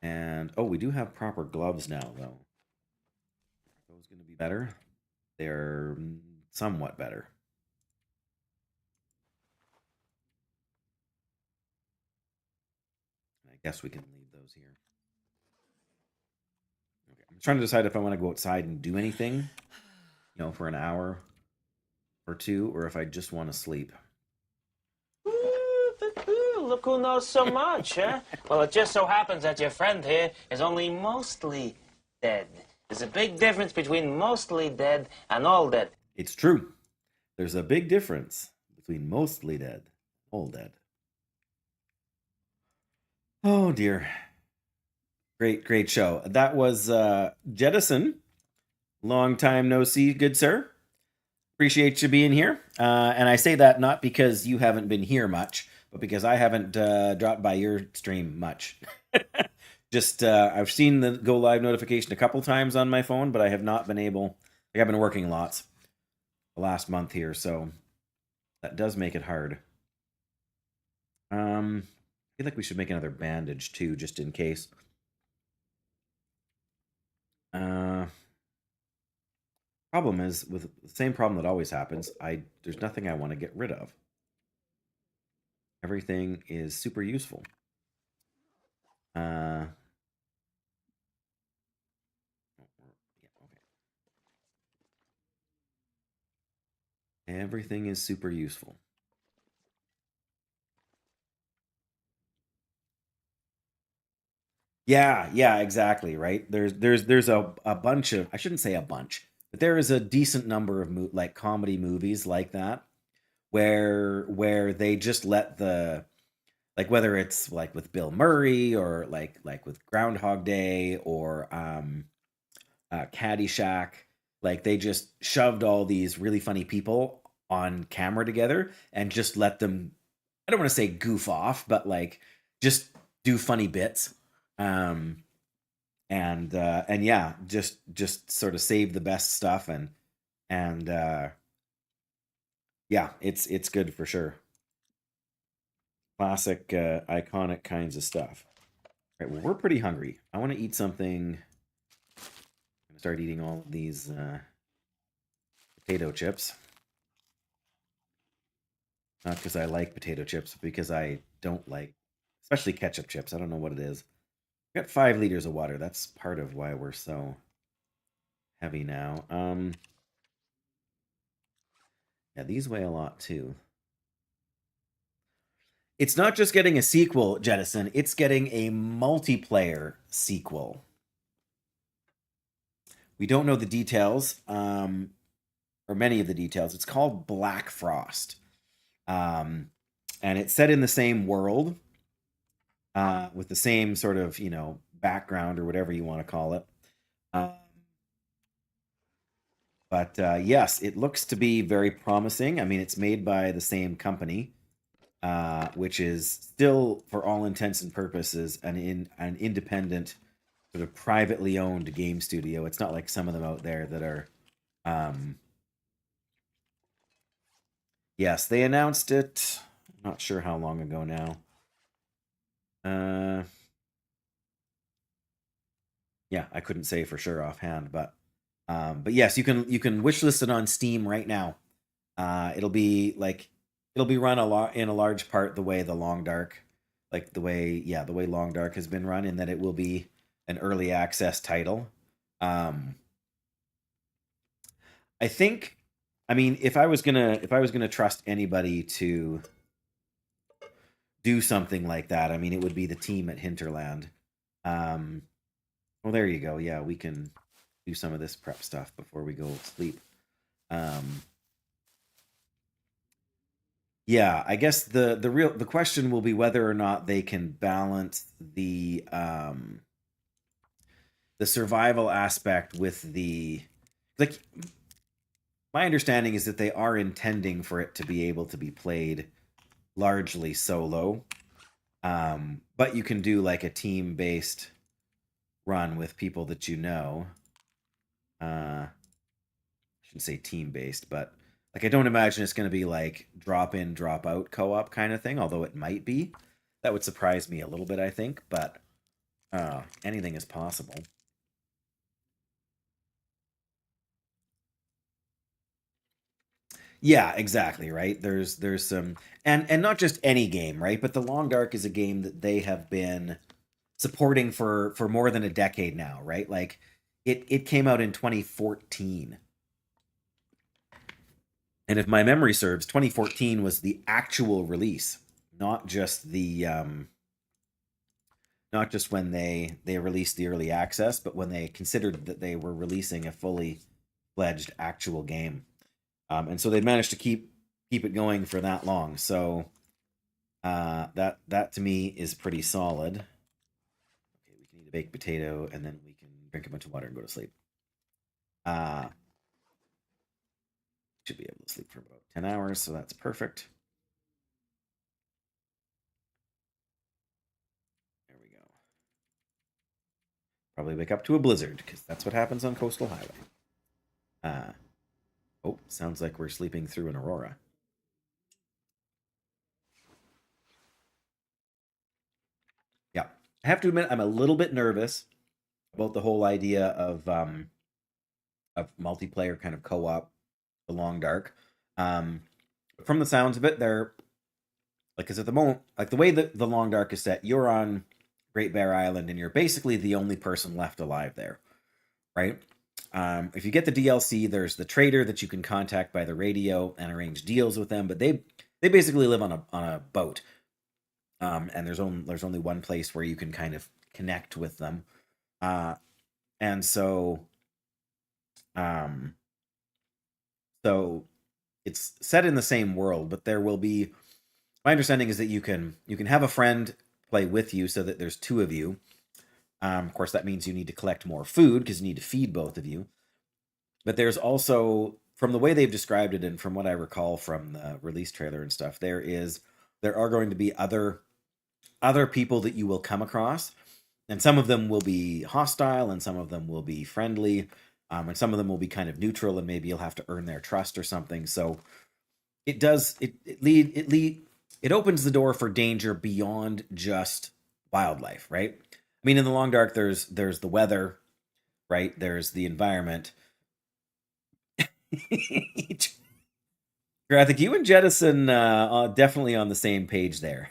And, oh, we do have proper gloves now, though. Are those going to be better? They're somewhat better. I guess we can leave those here. Okay. I'm trying to decide if I want to go outside and do anything, for an hour or two, or if I just want to sleep. Look who knows so much, huh? Well, it just so happens that your friend here is only mostly dead. There's a big difference between mostly dead and all dead. It's true. There's a big difference between mostly dead, all dead. Oh, dear. Great show. That was Jettison. Long time no see, good sir. Appreciate you being here. And I say that not because you haven't been here much, but because I haven't dropped by your stream much. Just, I've seen the go live notification a couple times on my phone, but I have not been able, I've been working lots the last month here, so that does make it hard. I feel like we should make another bandage too, just in case. Problem is, with the same problem that always happens, there's nothing I want to get rid of. Everything is super useful. Yeah, okay. Everything is super useful. Yeah, exactly, right? There's a bunch of, I shouldn't say a bunch, but there is a decent number of like comedy movies like that where they just let the, like, whether it's like with Bill Murray or like with Groundhog Day or Caddyshack, like they just shoved all these really funny people on camera together and just let them, I don't want to say goof off, but like just do funny bits. And yeah, just sort of save the best stuff and yeah, it's good for sure. Classic, iconic kinds of stuff. All right, well, we're pretty hungry. I want to eat something. I'm gonna start eating all of these potato chips. Not because I like potato chips, but because I don't like, especially ketchup chips. I don't know what it is. I've got 5 liters of water. That's part of why we're so heavy now. Yeah, these weigh a lot too. It's not just getting a sequel, Jettison. It's getting a multiplayer sequel. We don't know the details, or many of the details. It's called Black Frost. And it's set in the same world, with the same sort of, background or whatever you want to call it. But yes, it looks to be very promising. I mean, it's made by the same company, which is still, for all intents and purposes, an independent, sort of privately owned game studio. It's not like some of them out there that are. Yes, they announced it. I'm not sure how long ago now. Yeah, I couldn't say for sure offhand, but yes, you can wishlist it on Steam right now. It'll be run a lot in a large part the way the Long Dark, like the way Long Dark has been run, in that it will be an early access title. I think, I mean, if I was gonna trust anybody to do something like that, I mean, it would be the team at Hinterland. Well, there you go. Yeah, we can do some of this prep stuff before we go sleep. Yeah, I guess the question will be whether or not they can balance the survival aspect with the, like, my understanding is that they are intending for it to be able to be played largely solo. But you can do like a team-based run with people that you know. I shouldn't say team-based, but like I don't imagine it's going to be like drop in, drop out co-op kind of thing, although it might be. That would surprise me a little bit, I think, but anything is possible. Yeah, exactly, right? There's some and not just any game, right? But The Long Dark is a game that they have been supporting for more than a decade now, right? Like it came out in 2014. And if my memory serves, 2014 was the actual release, not just the not just when they released the early access, but when they considered that they were releasing a fully fledged actual game. And so they managed to keep it going for that long. So that to me is pretty solid. Okay, we can eat a baked potato and then we can drink a bunch of water and go to sleep. Should be able to sleep for about 10 hours, so that's perfect. There we go. Probably wake up to a blizzard because that's what happens on Coastal Highway. Oh, sounds like we're sleeping through an aurora. Yeah, I have to admit I'm a little bit nervous about the whole idea of multiplayer kind of co-op, The Long Dark. From the sounds of it, they're like, because at the moment, like the way that The Long Dark is set, you're on Great Bear Island and you're basically the only person left alive there, right? If you get the DLC, there's the trader that you can contact by the radio and arrange deals with them, but they basically live on a boat, and there's only one place where you can kind of connect with them, and um, so it's set in the same world, but there will be. My understanding is that you can have a friend play with you, so that there's two of you. Of course, that means you need to collect more food because you need to feed both of you. But there's also, from the way they've described it, and from what I recall from the release trailer and stuff, there are going to be other people that you will come across, and some of them will be hostile, and some of them will be friendly, and some of them will be kind of neutral, and maybe you'll have to earn their trust or something. So it opens the door for danger beyond just wildlife, right? I mean, in the Long Dark, there's the weather, right? There's the environment. I think you and Jettison are definitely on the same page there.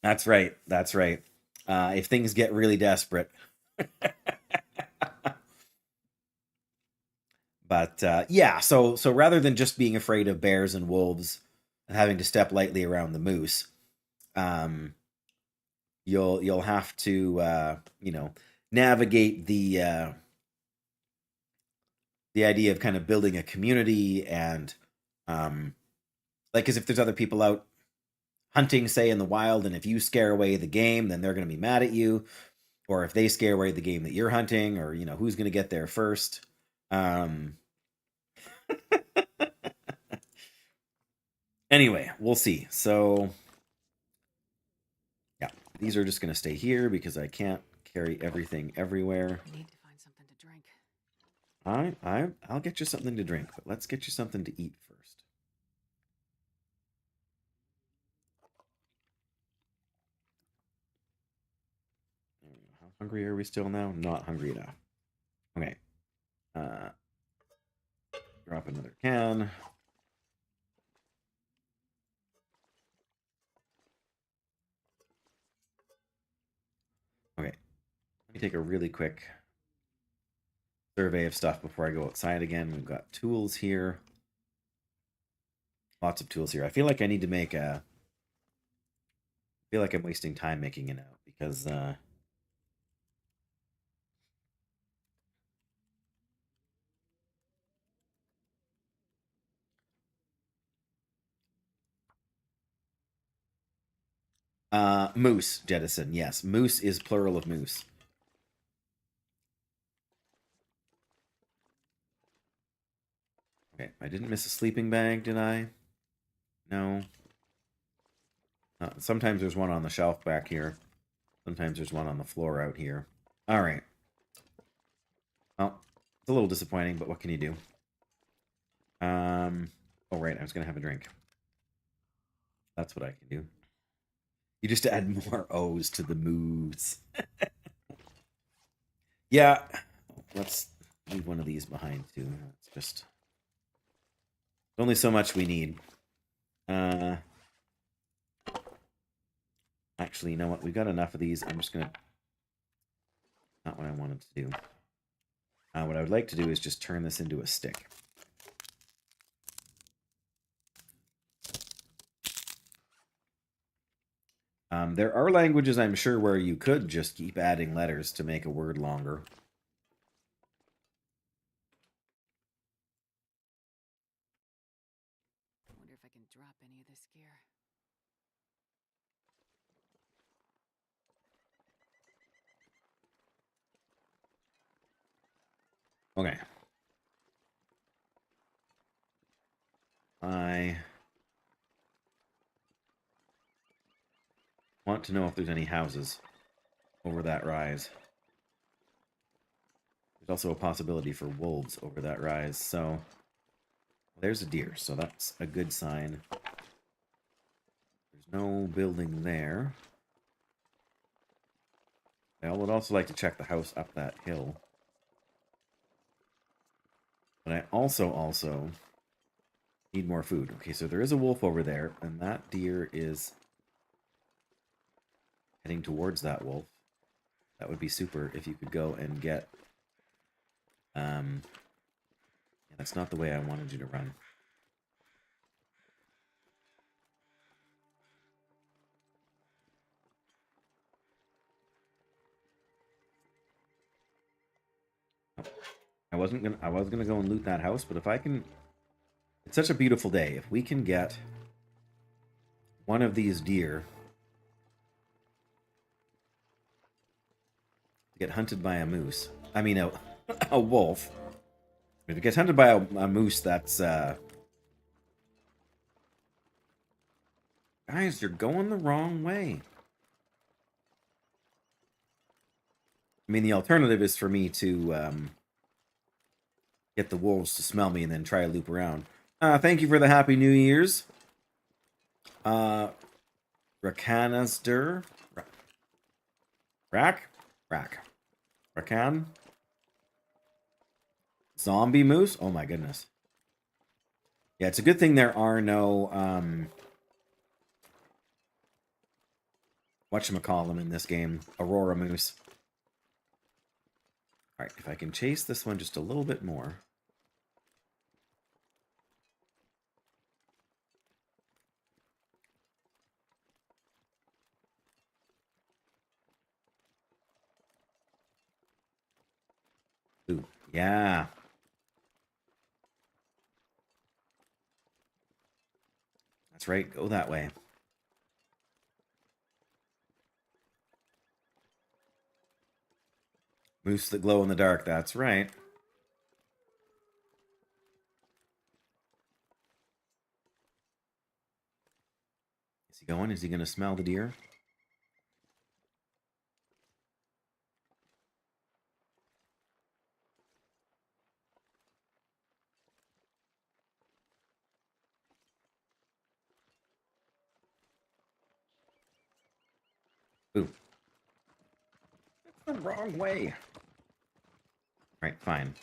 That's right. That's right. If things get really desperate. But yeah, so rather than just being afraid of bears and wolves and having to step lightly around the moose, um, you'll have to navigate the idea of kind of building a community and like, because if there's other people out hunting, say, in the wild, and if you scare away the game, then they're going to be mad at you. Or if they scare away the game that you're hunting, or who's going to get there first. Um, anyway, we'll see. So yeah, these are just going to stay here because I can't carry everything everywhere. We need to find something to drink. I'll get you something to drink, but let's get you something to eat first. How hungry are we still now? Not hungry enough. Okay. Drop another can. Okay. Let me take a really quick survey of stuff before I go outside again. We've got tools here. Lots of tools here. I feel like I need to make a... I feel like I'm wasting time making it out because... moose, Jettison. Yes, moose is plural of moose. Okay, I didn't miss a sleeping bag, did I? No. Sometimes there's one on the shelf back here. Sometimes there's one on the floor out here. All right. Well, it's a little disappointing, but what can you do? Oh, right, I was going to have a drink. That's what I can do. You just add more O's to the moves. Yeah. Let's leave one of these behind too. It's just only so much we need. Actually, you know what? We got enough of these. I'm just gonna. Not what I wanted to do. What I would like to do is just turn this into a stick. There are languages, I'm sure, where you could just keep adding letters to make a word longer. I wonder if I can drop any of this gear. Okay. I want to know if there's any houses over that rise. There's also a possibility for wolves over that rise, so there's a deer, so that's a good sign. There's no building there. I would also like to check the house up that hill. But I also need more food. Okay, so there is a wolf over there, and that deer is heading towards that wolf. That would be super if you could go and get... Yeah, that's not the way I wanted you to run. I was gonna go and loot that house, but if I can... It's such a beautiful day. If we can get one of these deer to get hunted by a moose... I mean, a wolf. If it gets hunted by a moose, that's... Guys, you're going the wrong way. I mean, the alternative is for me to get the wolves to smell me and then try to loop around. Thank you for the Happy New Year's. Rakanasdur. Rack? Rakan? Zombie moose? Oh my goodness. Yeah, it's a good thing there are no, whatchamacallem in this game. Aurora moose. Alright, if I can chase this one just a little bit more. Ooh, yeah. That's right, go that way. Moose that glow in the dark, that's right. Is he going? Is he going to smell the deer? Ooh. That's the wrong way. Right, fine.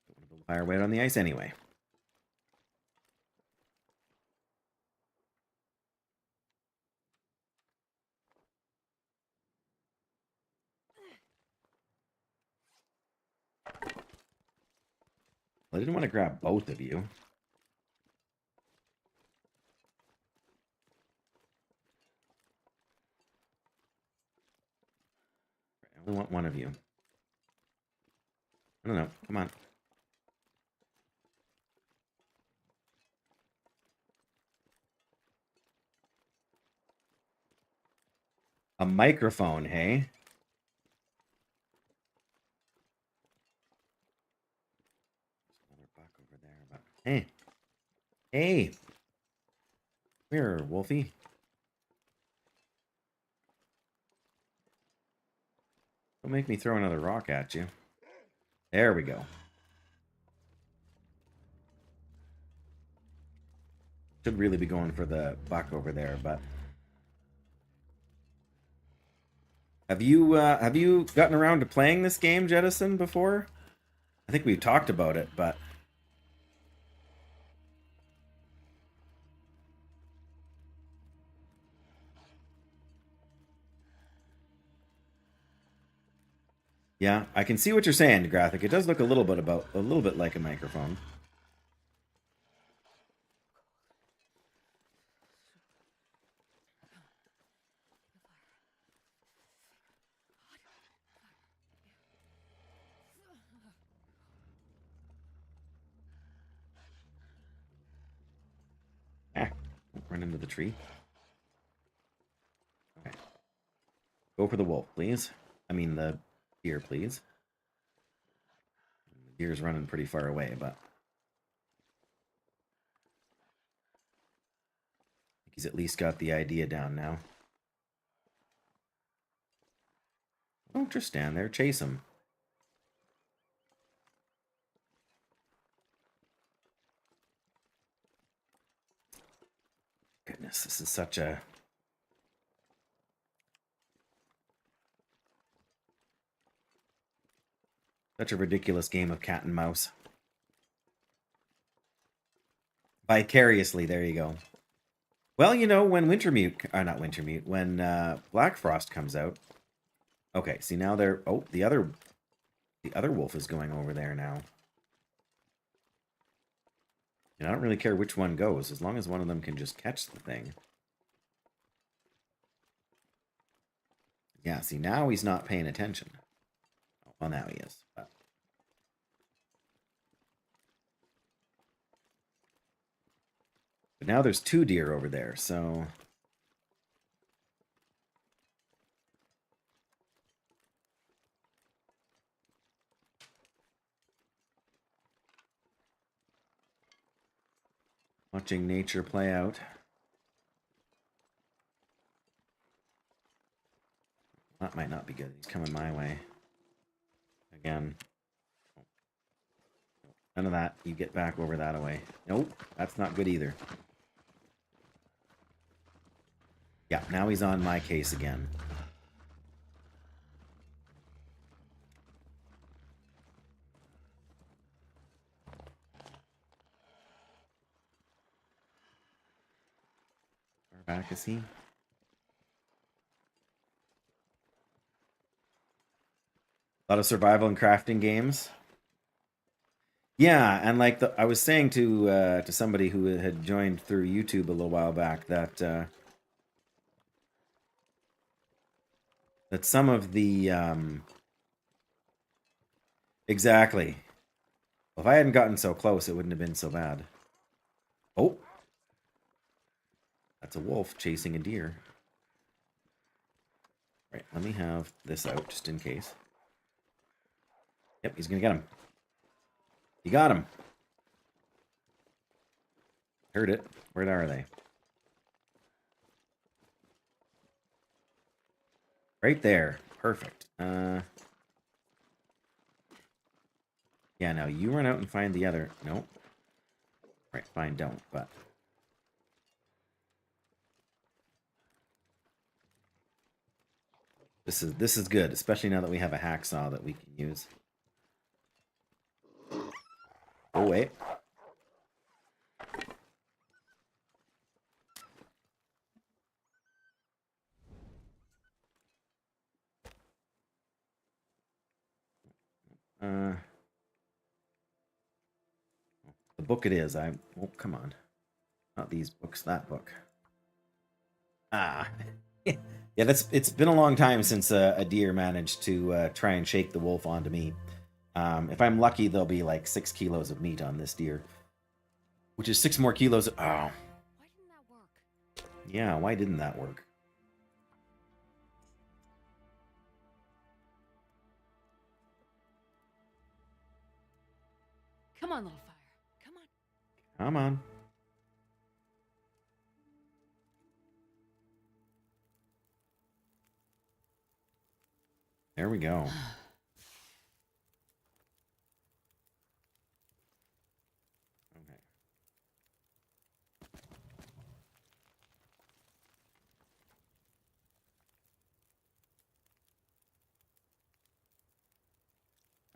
Don't want to build a fire way out on the ice anyway. Well, I didn't want to grab both of you. I only want one of you. No, come on. A microphone, hey? Another buck over there, but hey. Hey. Come here, Wolfie. Don't make me throw another rock at you. There we go. Should really be going for the buck over there, but have you gotten around to playing this game, Jettison, before? I think we've talked about it, but yeah, I can see what you're saying, Graphic. It does look a little bit like a microphone. Ah, don't run into the tree. Okay. Go for the wolf, please. I mean the deer, please. The deer's running pretty far away, but he's at least got the idea down now. Don't just stand there, chase him. Goodness, this is such a ridiculous game of cat and mouse. Vicariously, there you go. Well, you know, when not Wintermute, when Black Frost comes out. Okay, see now they're the other wolf is going over there now. And I don't really care which one goes, as long as one of them can just catch the thing. Yeah, see now he's not paying attention. Well, now he is. But now there's 2 deer over there, so watching nature play out. That might not be good. He's coming my way. Again. None of that. You get back over that way. Nope, that's not good either. Yeah, now he's on my case again. Where back is he? A lot of survival and crafting games. Yeah, and like I was saying to somebody who had joined through YouTube a little while back that that some of the exactly. Well, if I hadn't gotten so close, it wouldn't have been so bad. Oh, that's a wolf chasing a deer. Right, let me have this out just in case. Yep, he's gonna get him. You got him. Heard it. Where are they? Right there. Perfect. Yeah, now you run out and find the other. Nope. Right, fine, don't, but this is good, especially now that we have a hacksaw that we can use. Oh wait. The book it is. Oh, come on. Not these books, that book. Ah. Yeah, it's been a long time since a deer managed to try and shake the wolf onto me. If I'm lucky, there'll be like 6 kilos of meat on this deer. Which is 6 more kilos. Oh. Why didn't that work? Yeah, why didn't that work? Come on, little fire. Come on. Come on. There we go. Okay.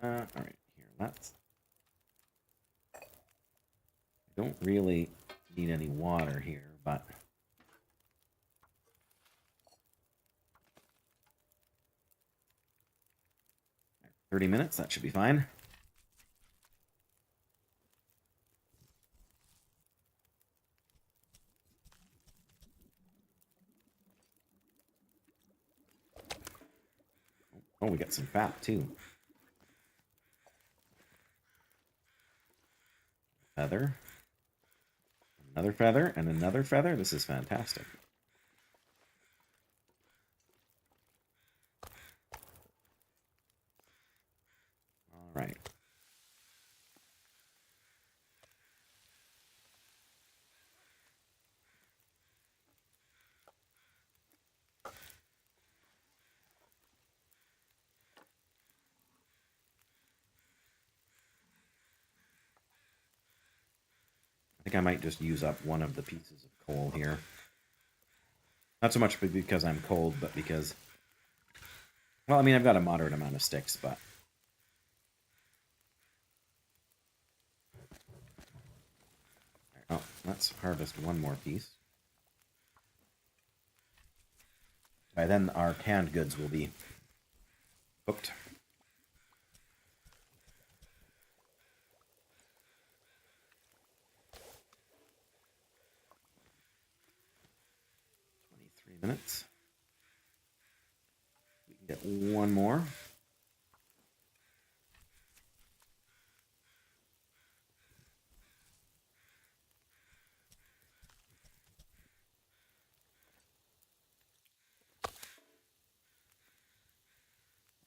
All right, here, let's... I don't really need any water here, but... 30 minutes, that should be fine. Oh, we got some fat too. Feather. Another feather and another feather. This is fantastic. All right. I think I might just use up one of the pieces of coal here. Not so much because I'm cold, but because... Well, I mean, I've got a moderate amount of sticks, but... Oh, let's harvest one more piece. By then, our canned goods will be cooked. Minutes. We can get one more.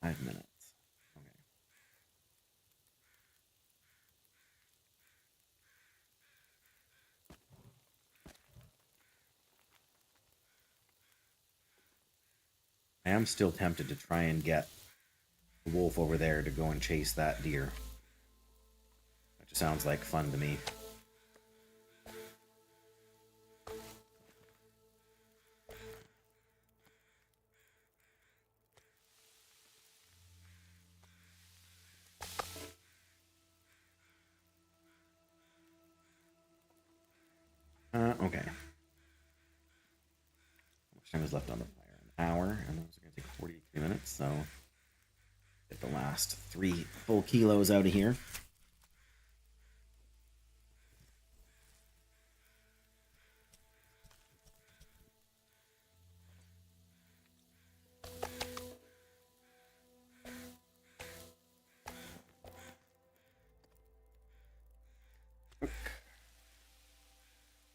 Five minutes. Okay. I am still tempted to try and get the wolf over there to go and chase that deer. That just sounds like fun to me. Okay. How much time is left on the fire? An hour, and those are going to take 43 minutes, so get the last 3 full kilos out of here.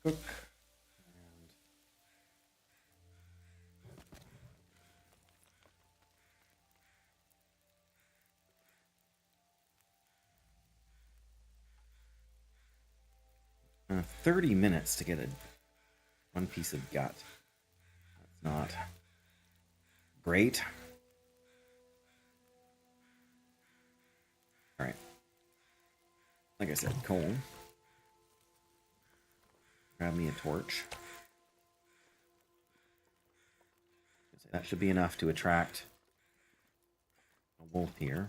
Cook. And 30 minutes to get one piece of gut. That's not great. All right. Like I said, coal. Grab me a torch. That should be enough to attract a wolf here.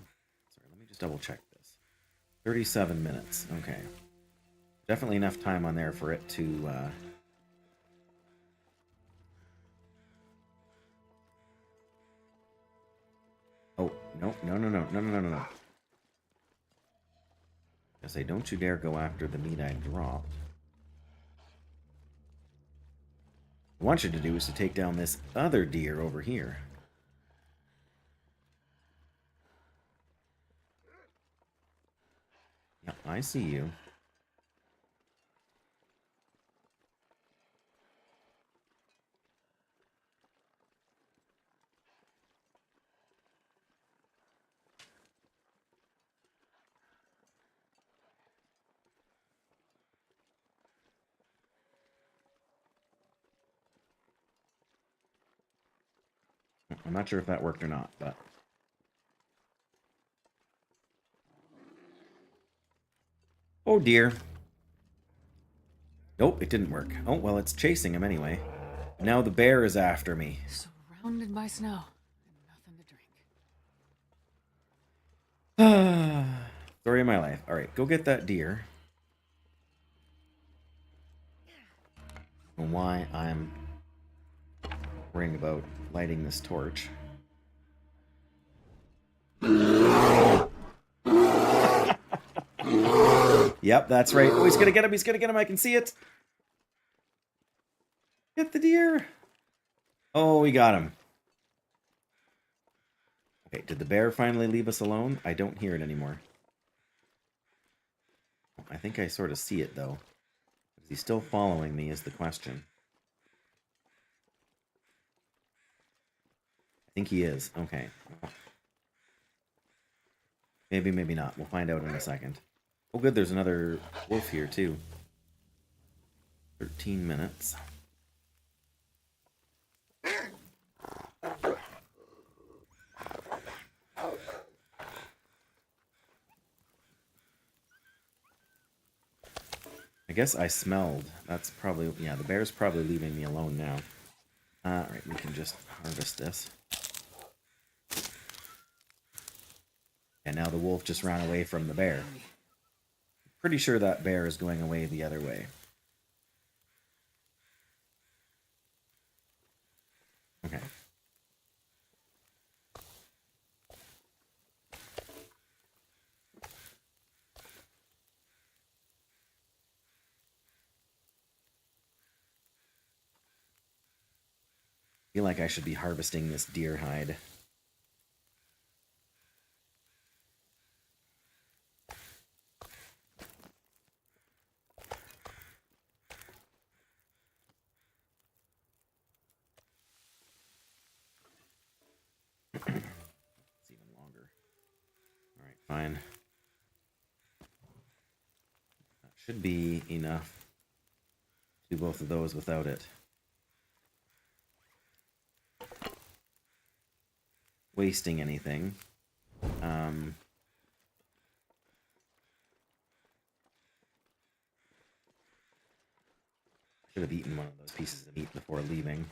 Sorry, let me just double check this. 37 minutes. Okay. Definitely enough time on there for it to... Oh, no. I say, don't you dare go after the meat I dropped. What I want you to do is to take down this other deer over here. Yeah, I see you. I'm not sure if that worked or not, but... Oh dear. Nope, it didn't work. Oh, well, it's chasing him anyway. Now the bear is after me. Surrounded by snow and nothing to drink. of my life. All right, go get that deer. And why I'm worrying about lighting this torch. Yep, that's right. Oh, he's gonna get him. He's gonna get him. I can see it. Get the deer. Oh, we got him. Okay, did the bear finally leave us alone? I don't hear it anymore. I think I sort of see it, though. Is he still following me is the question. I think he is. Okay. Maybe, maybe not. We'll find out in a second. Oh, good. There's another wolf here, too. 13 minutes. I guess I smelled. That's probably... Yeah, the bear's probably leaving me alone now. Alright, we can just harvest this. And now the wolf just ran away from the bear. Pretty sure that bear is going away the other way. Okay. I feel like I should be harvesting this deer hide. It's even longer. Alright, fine. That should be enough to do both of those without it wasting anything. Should have eaten one of those pieces of meat before leaving.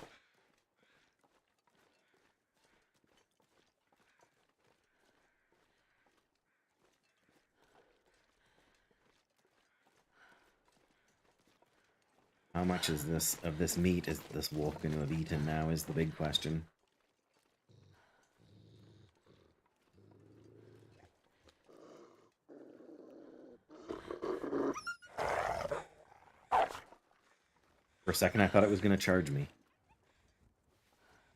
How much is this of this meat is this wolf going to have eaten now is the big question. For a second, I thought it was going to charge me.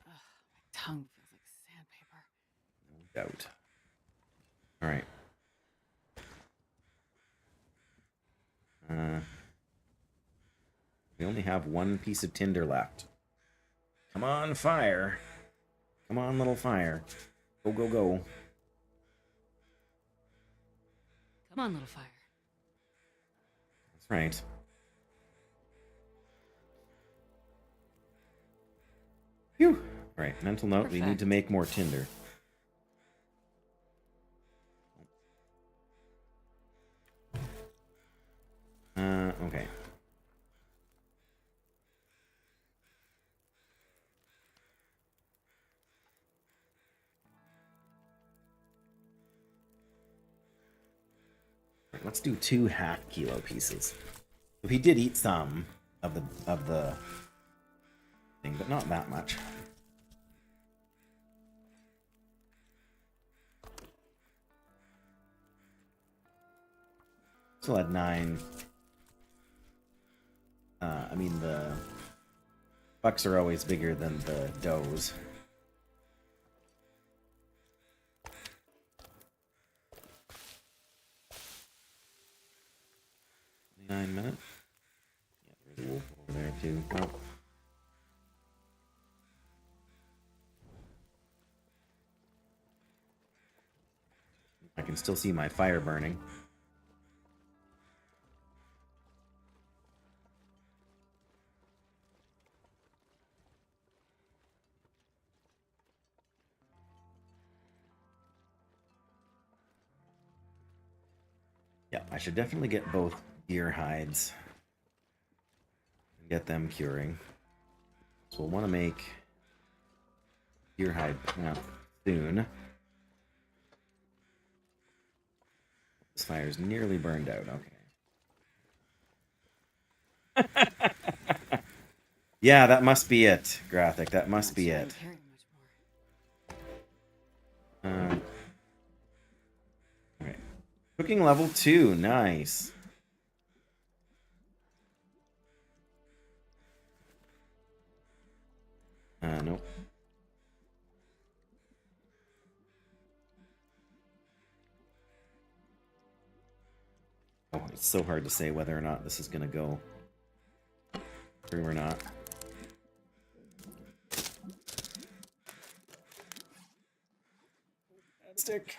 Ugh, my tongue feels like sandpaper. No doubt. All right. We only have one piece of tinder left. Come on, fire. Come on, little fire. Go, go, go. Come on, little fire. That's right. Phew. All right, mental note, we need to make more tinder. Okay. Let's do 2 half-kilo pieces. So he did eat some of the thing, but not that much. Still had 9. I mean, the bucks are always bigger than the does. 9 minutes. Yeah, there's a wolf over there too. Oh. I can still see my fire burning. Yeah, I should definitely get both deer hides and get them curing. So we'll want to make deer hide soon. This fire's nearly burned out. Okay. Yeah, that must be it, Graphic. That must be it. Alright. Cooking level 2. Nice. Nope. Oh, it's so hard to say whether or not this is gonna go through or not. Stick.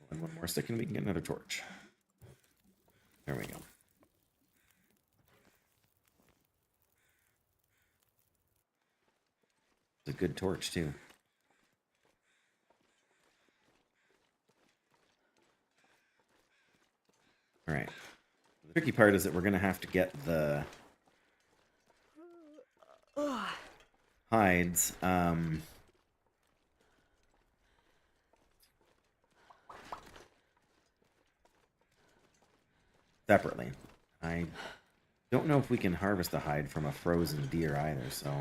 And one more stick and we can get another torch. There we go. It's a good torch too. All right. The tricky part is that we're gonna have to get the hides. Separately. I don't know if we can harvest the hide from a frozen deer either, so. I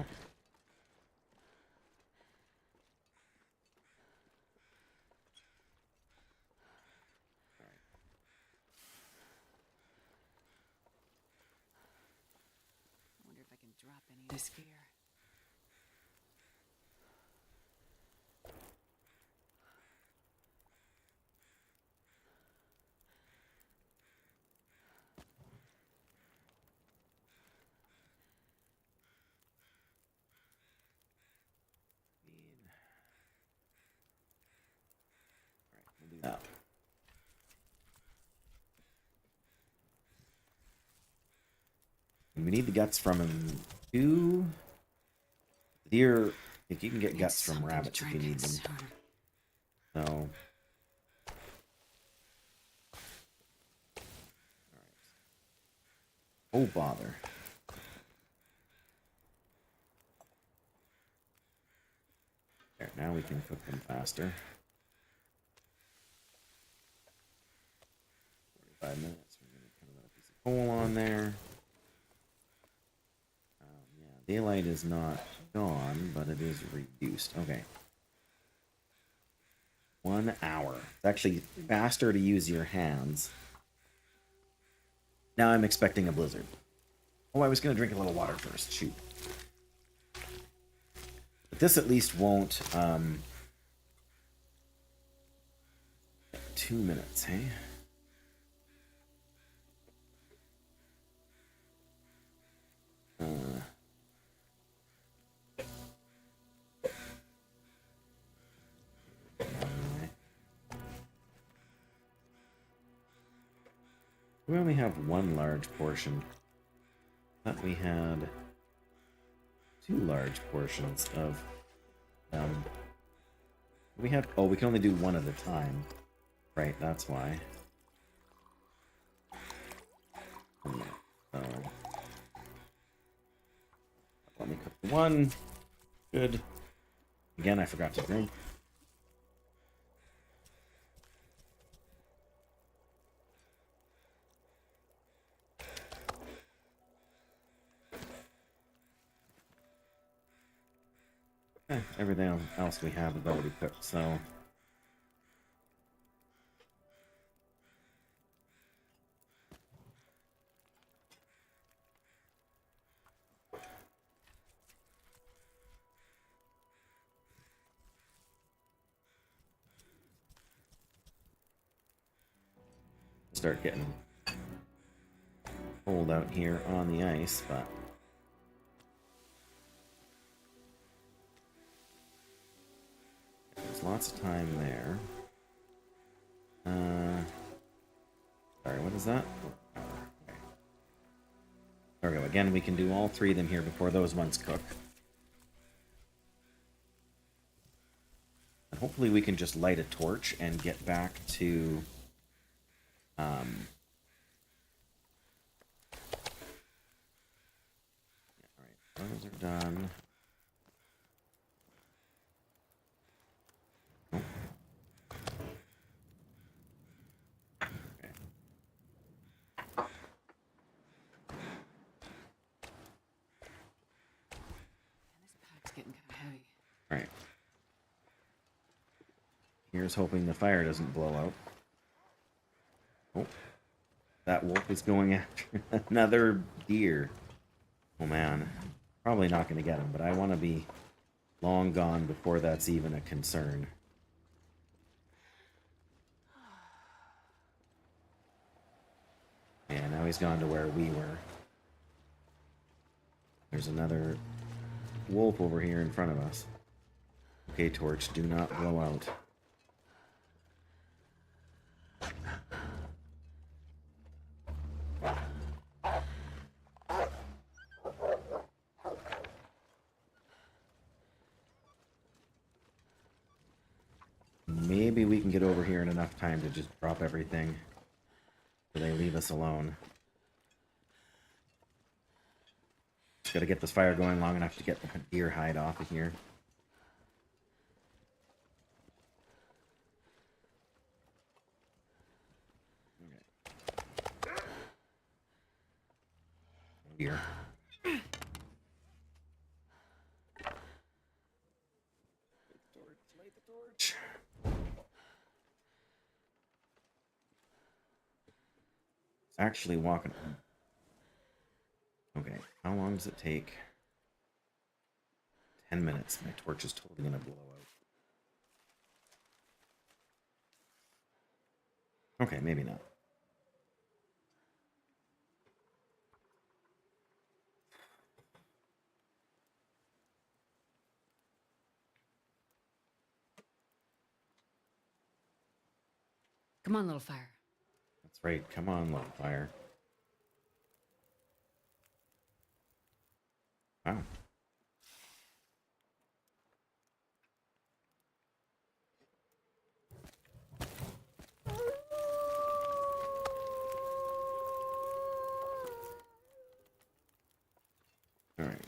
wonder if I can drop any of this fear. We'll do that. We need the guts from him too. Deer, I think you can get guts from rabbits if you need them. So. Alright. Oh, bother. There, now we can cook them faster. 45 minutes. We're going to put another piece of coal on there. Yeah, daylight is not gone, but it is reduced. Okay. 1 hour. It's actually faster to use your hands. Now I'm expecting a blizzard. Oh, I was going to drink a little water first. Shoot. But this at least won't... 2 minutes, hey? We only have one large portion. Thought we had 2 large portions of we have, oh, we can only do one at a time. Right, that's why. So let me cook the one. Good. Again, I forgot to drink. Everything else we have is already cooked, so. Start getting cold out here on the ice, but. There's lots of time there. Sorry, what is that? Oh, okay. There we go. Again, we can do all 3 of them here before those ones cook. And hopefully we can just light a torch and get back to... yeah, alright, those are done. Alright. Here's hoping the fire doesn't blow out. Oh. That wolf is going after another deer. Oh man. Probably not going to get him, but I want to be long gone before that's even a concern. Yeah, now he's gone to where we were. There's another wolf over here in front of us. Okay, Torch, do not blow out. Maybe we can get over here in enough time to just drop everything so they leave us alone. Just gotta get this fire going long enough to get the deer hide off of here. Okay. Oh dear. Light the torch. It's actually walking. Okay, how long does it take? 10 minutes. My torch is totally gonna blow out. Okay, maybe not. Come on, little fire. That's right. Come on, little fire. Wow. All right.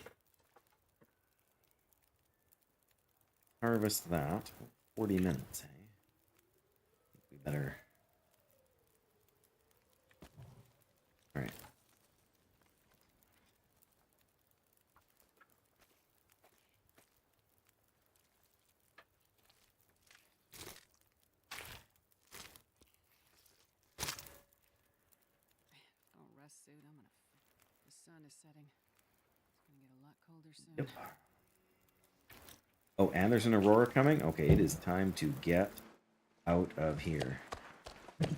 Harvest that. 40 minutes, hey? We better. All right. Don't rest suit. I'm gonna. The sun is setting. It's gonna get a lot colder soon. Yep. Oh, and there's an aurora coming? Okay, it is time to get out of here. This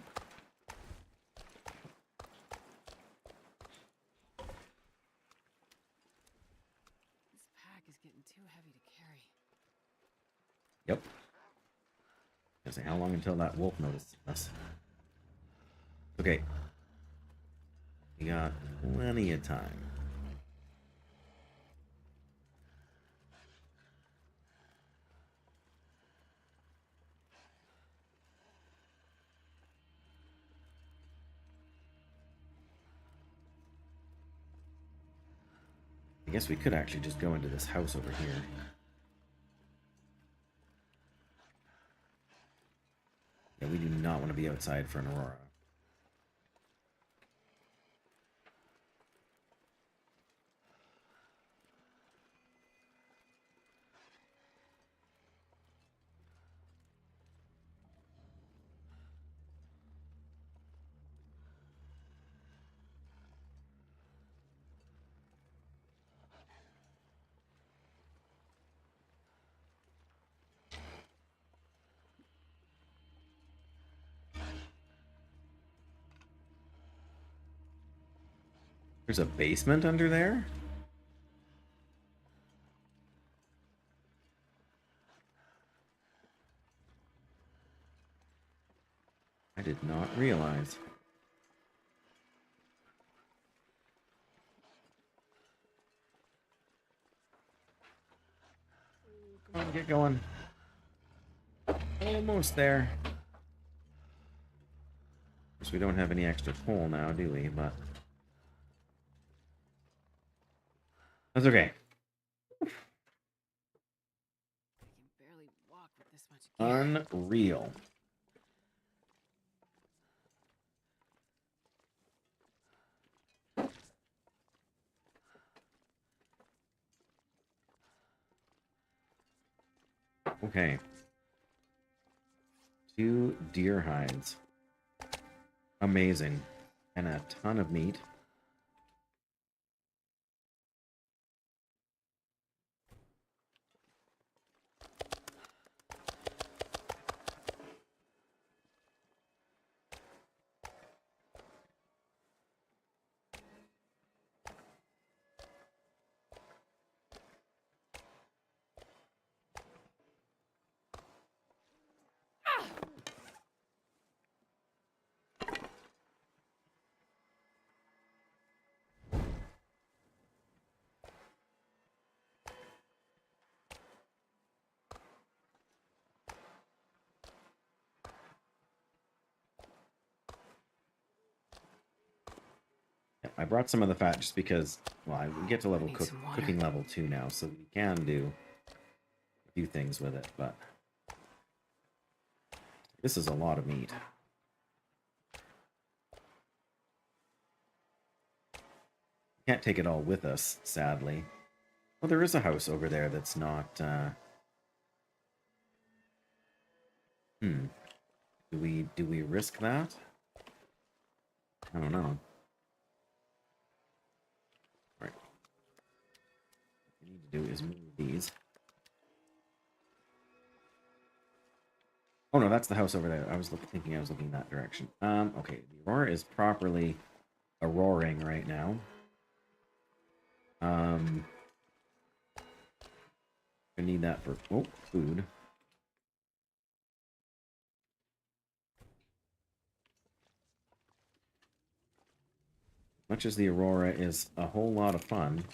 pack is getting too heavy to carry. Yep. I was gonna say, how long until that wolf notices us? Okay. We got plenty of time. I guess we could actually just go into this house over here. Yeah, we do not want to be outside for an aurora. There's a basement under there? I did not realize. Come on, get going. Almost there. Of course, we don't have any extra coal now, do we? But that's okay. I can barely walk with this much gear. Unreal. Okay. 2 deer hides. Amazing. And a ton of meat. I brought some of the fat just because, well, we get to level cooking level 2 now, so we can do a few things with it, but this is a lot of meat. Can't take it all with us, sadly. Well, there is a house over there that's not, Do we risk that? I don't know. All right. What we need to do is move these. Oh no, that's the house over there. I was thinking I was looking that direction. Okay, the Aurora is properly auroring right now. I need that for food. Much as the Aurora is a whole lot of fun,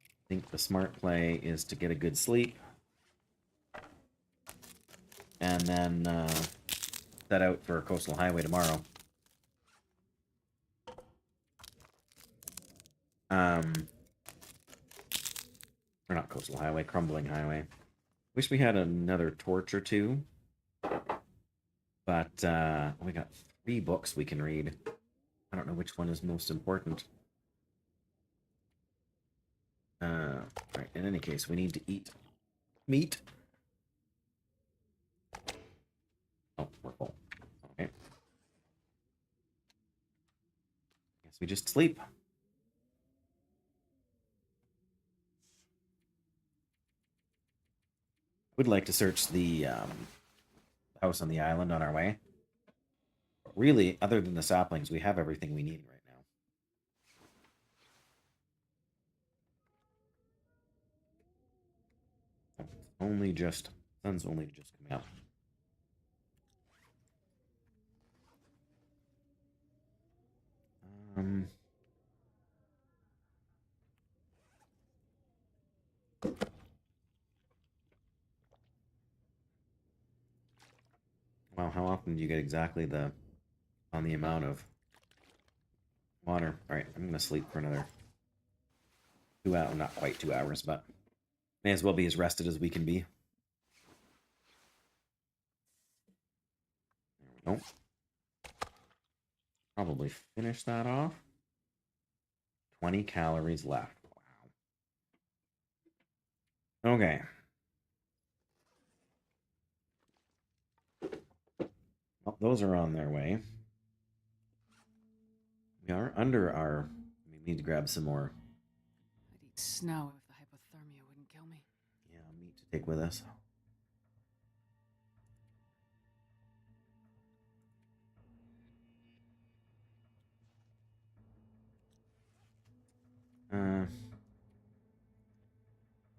I think the smart play is to get a good sleep and then set out for Coastal Highway tomorrow. Or not Coastal Highway, Crumbling Highway. Wish we had another torch or two. But we got 3 books we can read. I don't know which one is most important. Right, in any case, we need to eat meat. Oh, we're full. Okay. Guess we just sleep. Would like to search the house on the island on our way. But really, other than the saplings, we have everything we need right now. Sun's only just coming up. Wow, how often do you get exactly on the amount of water? All right, I'm gonna sleep for another 2 hours, not quite 2 hours, but may as well be as rested as we can be. There we go. Probably finish that off. 20 calories left. Wow. Okay. Well, those are on their way. We are under our... We need to grab some more. I'd eat snow if the hypothermia wouldn't kill me. Yeah, meat to take with us.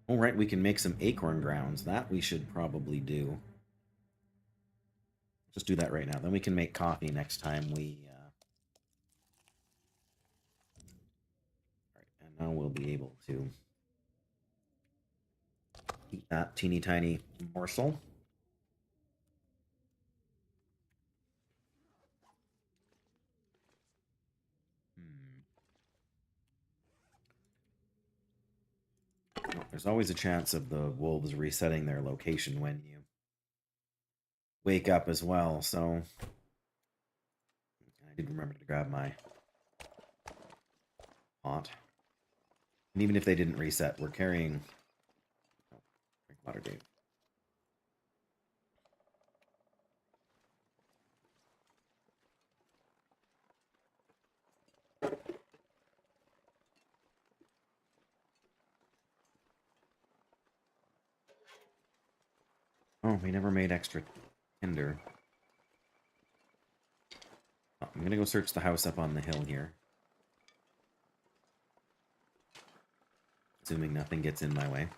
All right, we can make some acorn grounds. That we should probably do. Just do that right now. Then we can make coffee next time we... All right, and now we'll be able to eat that teeny tiny morsel. Well, there's always a chance of the wolves resetting their location when you wake up as well, so I did remember to grab my pot. And even if they didn't reset, we're carrying... Oh, drink Watergate. Oh, we never made extra tinder. Oh, I'm gonna go search the house up on the hill here. Assuming nothing gets in my way.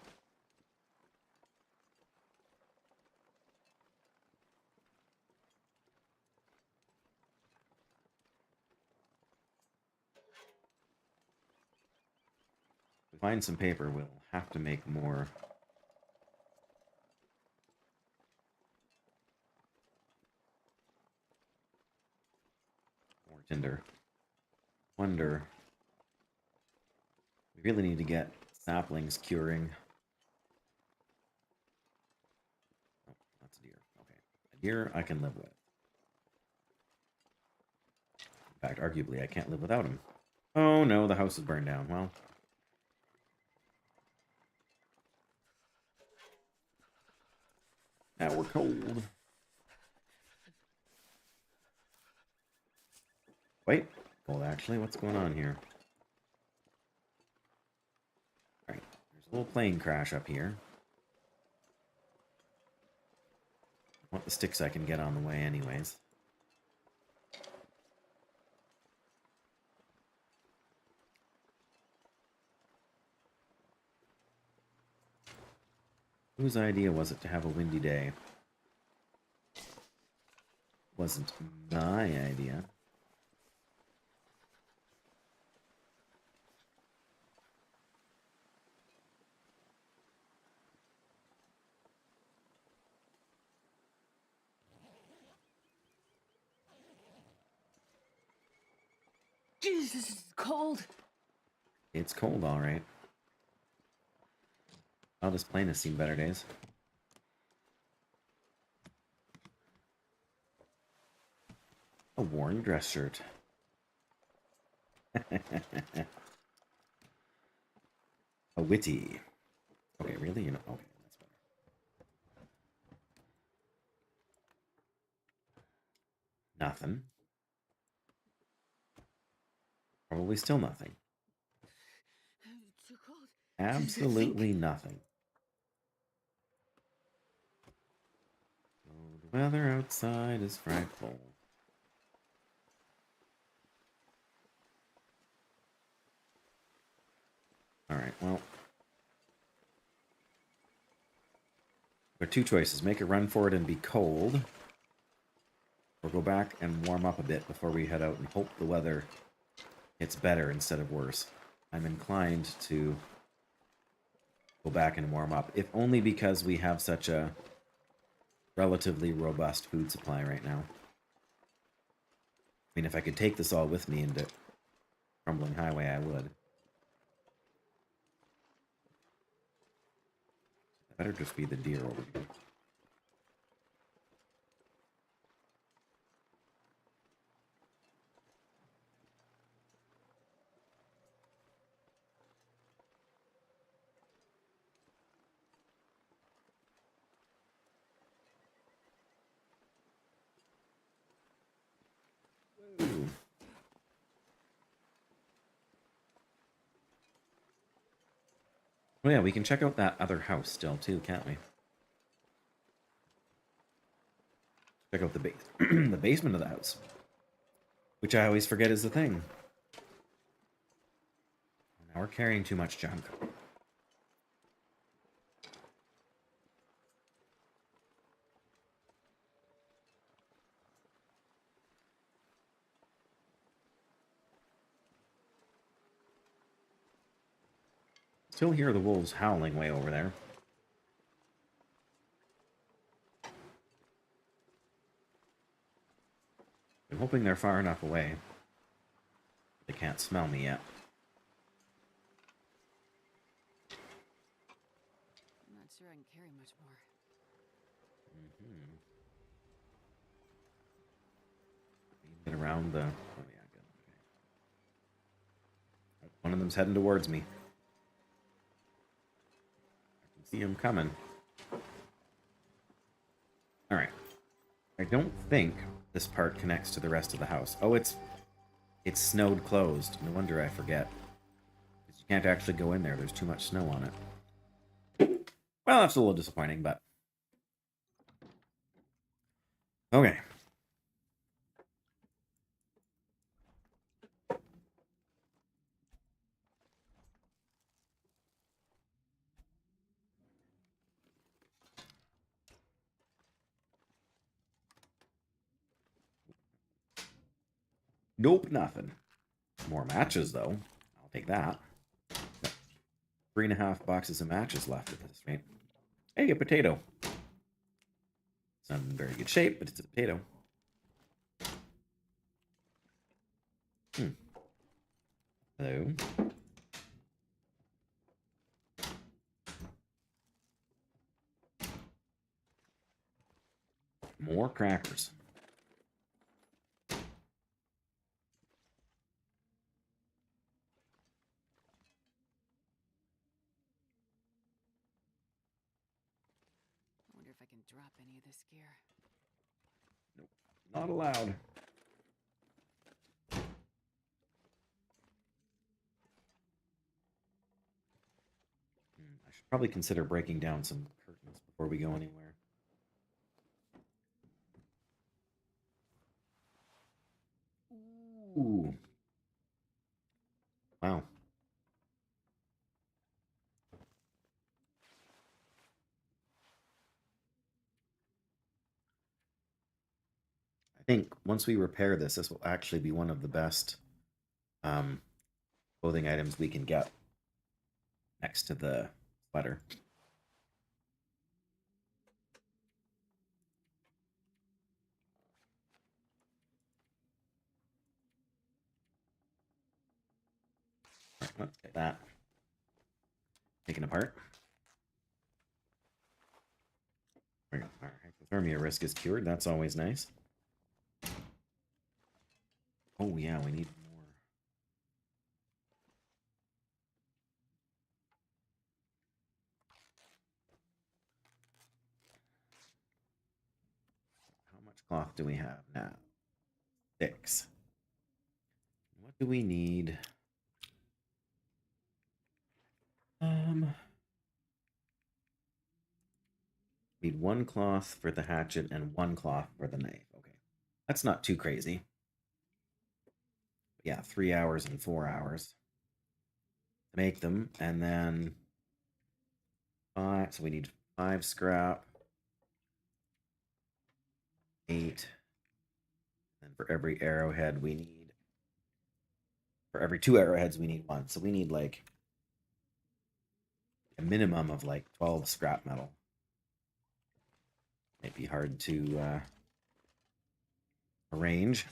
If we find some paper, we'll have to make more. More tinder. Wonder. We really need to get saplings curing. Oh, that's a deer. Okay. A deer I can live with. In fact, arguably, I can't live without him. Oh no, the house is burned down. Well. Now we're cold. Wait. Cold, actually. What's going on here? Alright. There's a little plane crash up here. I want the sticks I can get on the way anyways. Whose idea was it to have a windy day? Wasn't my idea. Jesus, this is cold. It's cold, all right. Oh, this plane has seen better days. A worn dress shirt. A witty. Okay, really? You know, okay, that's better. Nothing. Probably still nothing. It's too cold. Absolutely nothing. Oh, the weather outside is frightful. Alright, well. There are two choices. Make a run for it and be cold. Or go back and warm up a bit before we head out and hope the weather gets better instead of worse. I'm inclined to go back and warm up, if only because we have such a relatively robust food supply right now. I mean, if I could take this all with me into Crumbling Highway, I would. Better just be the deer over here. Ooh. Oh yeah, we can check out that other house still too, can't we? Check out the base, the basement of the house, which I always forget is the thing. Now we're carrying too much junk. Still hear the wolves howling way over there. I'm hoping they're far enough away. They can't smell me yet. I'm not sure I can carry much more. Get around the... Oh yeah, good. Okay. One of them's heading towards me. I can see him coming. All right. I don't think this part connects to the rest of the house. Oh, it's snowed closed. No wonder I forget. 'Cause you can't actually go in there. There's too much snow on it. Well, that's a little disappointing, but okay. Nope, nothing. More matches, though. I'll take that. Got 3.5 boxes of matches left at this rate. Hey, a potato. It's not in very good shape, but it's a potato. Hello. More crackers. I wonder if I can drop any of this gear. Nope. Not allowed. I should probably consider breaking down some curtains before we go anywhere. Ooh. Wow. I think once we repair this, this will actually be one of the best clothing items we can get next to the sweater. All right, let's get that taken apart. There we go. Our hypothermia risk is cured. That's always nice. Oh yeah, we need more. How much cloth do we have now? 6. What do we need? Need 1 cloth for the hatchet and 1 cloth for the knife. Okay, that's not too crazy. But yeah, 3 hours and 4 hours to make them, and then 5. So we need 5 scrap, 8. And for every arrowhead, we need. For every 2 arrowheads, we need 1. So we need like a minimum of like 12 scrap metal. Might be hard to arrange.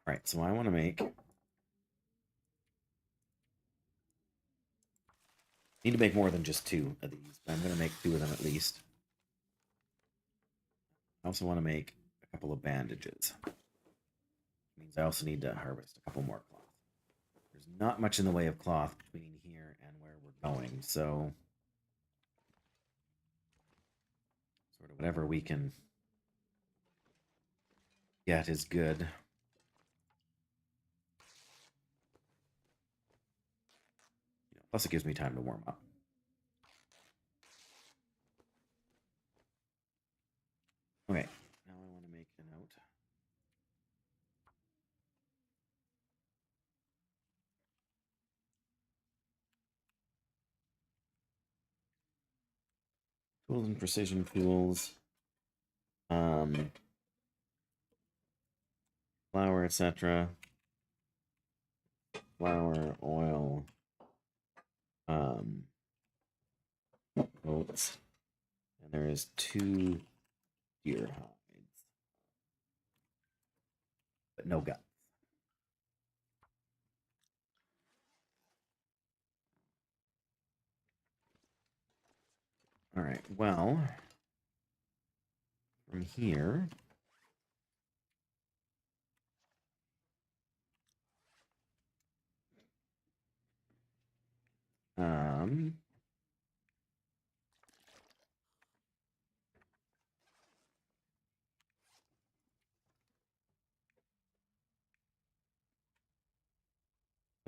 All right, so I want to make. Need to make more than just 2 of these, but I'm going to make 2 of them at least. I also want to make a couple of bandages. Means I also need to harvest a couple more cloth. There's not much in the way of cloth between here and where we're going, so sort of whatever we can get is good. Plus, it gives me time to warm up. Okay, now I want to make a note. Tools and precision tools. Flour, etc. Flour, oil, oats, and there is 2 deer hides, but no guts. All right, well, from here,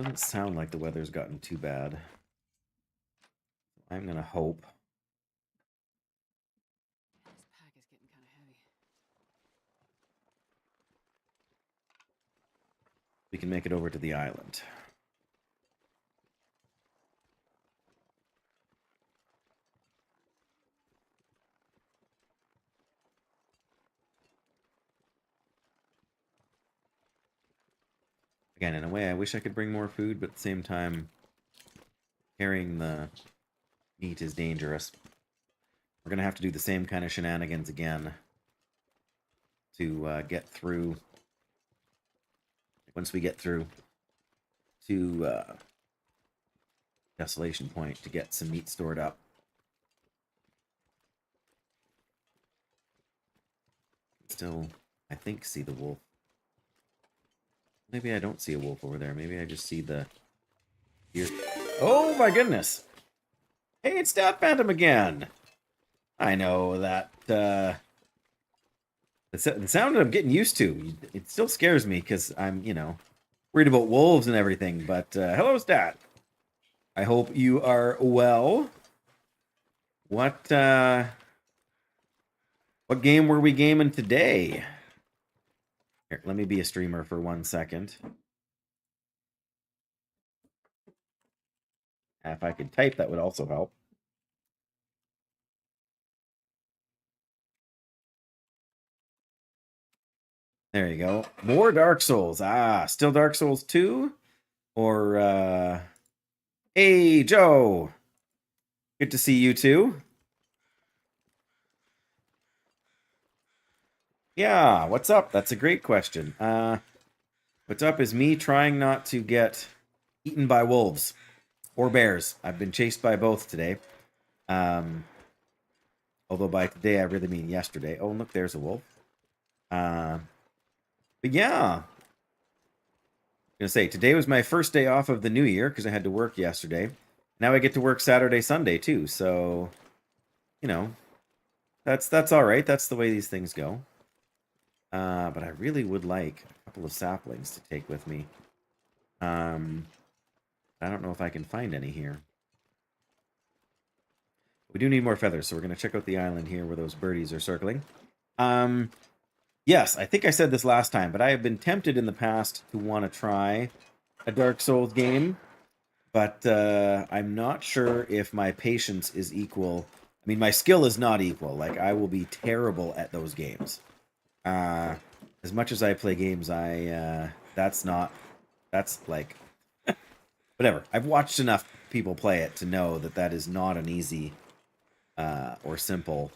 Doesn't sound like the weather's gotten too bad. I'm gonna hope. This pack is getting kind of heavy. We can make it over to the island. Again, in a way, I wish I could bring more food, but at the same time, carrying the meat is dangerous. We're going to have to do the same kind of shenanigans again to get through. Once we get through to Desolation Point to get some meat stored up. Still, I think, see the wolf. Maybe I don't see a wolf over there. Maybe I just see the deer. Oh my goodness! Hey, it's Dad Phantom again! I know that, the sound I'm getting used to. It still scares me because I'm, you know, worried about wolves and everything. But, hello, Stat. I hope you are well. What game were we gaming today? Here, let me be a streamer for 1 second. If I could type, that would also help. There you go. More Dark Souls. Ah, still Dark Souls 2? Or, hey, Joe. Good to see you too. Yeah, what's up? That's a great question. What's up is me trying not to get eaten by wolves or bears. I've been chased by both today. Although by today I really mean yesterday. Oh, look, there's a wolf. But yeah. I'm gonna say today was my first day off of the new year because I had to work yesterday. Now I get to work Saturday, Sunday too. So, you know, that's all right. That's the way these things go. But I really would like a couple of saplings to take with me. I don't know if I can find any here. We do need more feathers, so we're going to check out the island here where those birdies are circling. Yes, I think I said this last time, but I have been tempted in the past to want to try a Dark Souls game, but I'm not sure if my patience is equal. I mean, my skill is not equal. Like, I will be terrible at those games. As much as I play games, that's like, whatever. I've watched enough people play it to know that that is not an easy or simple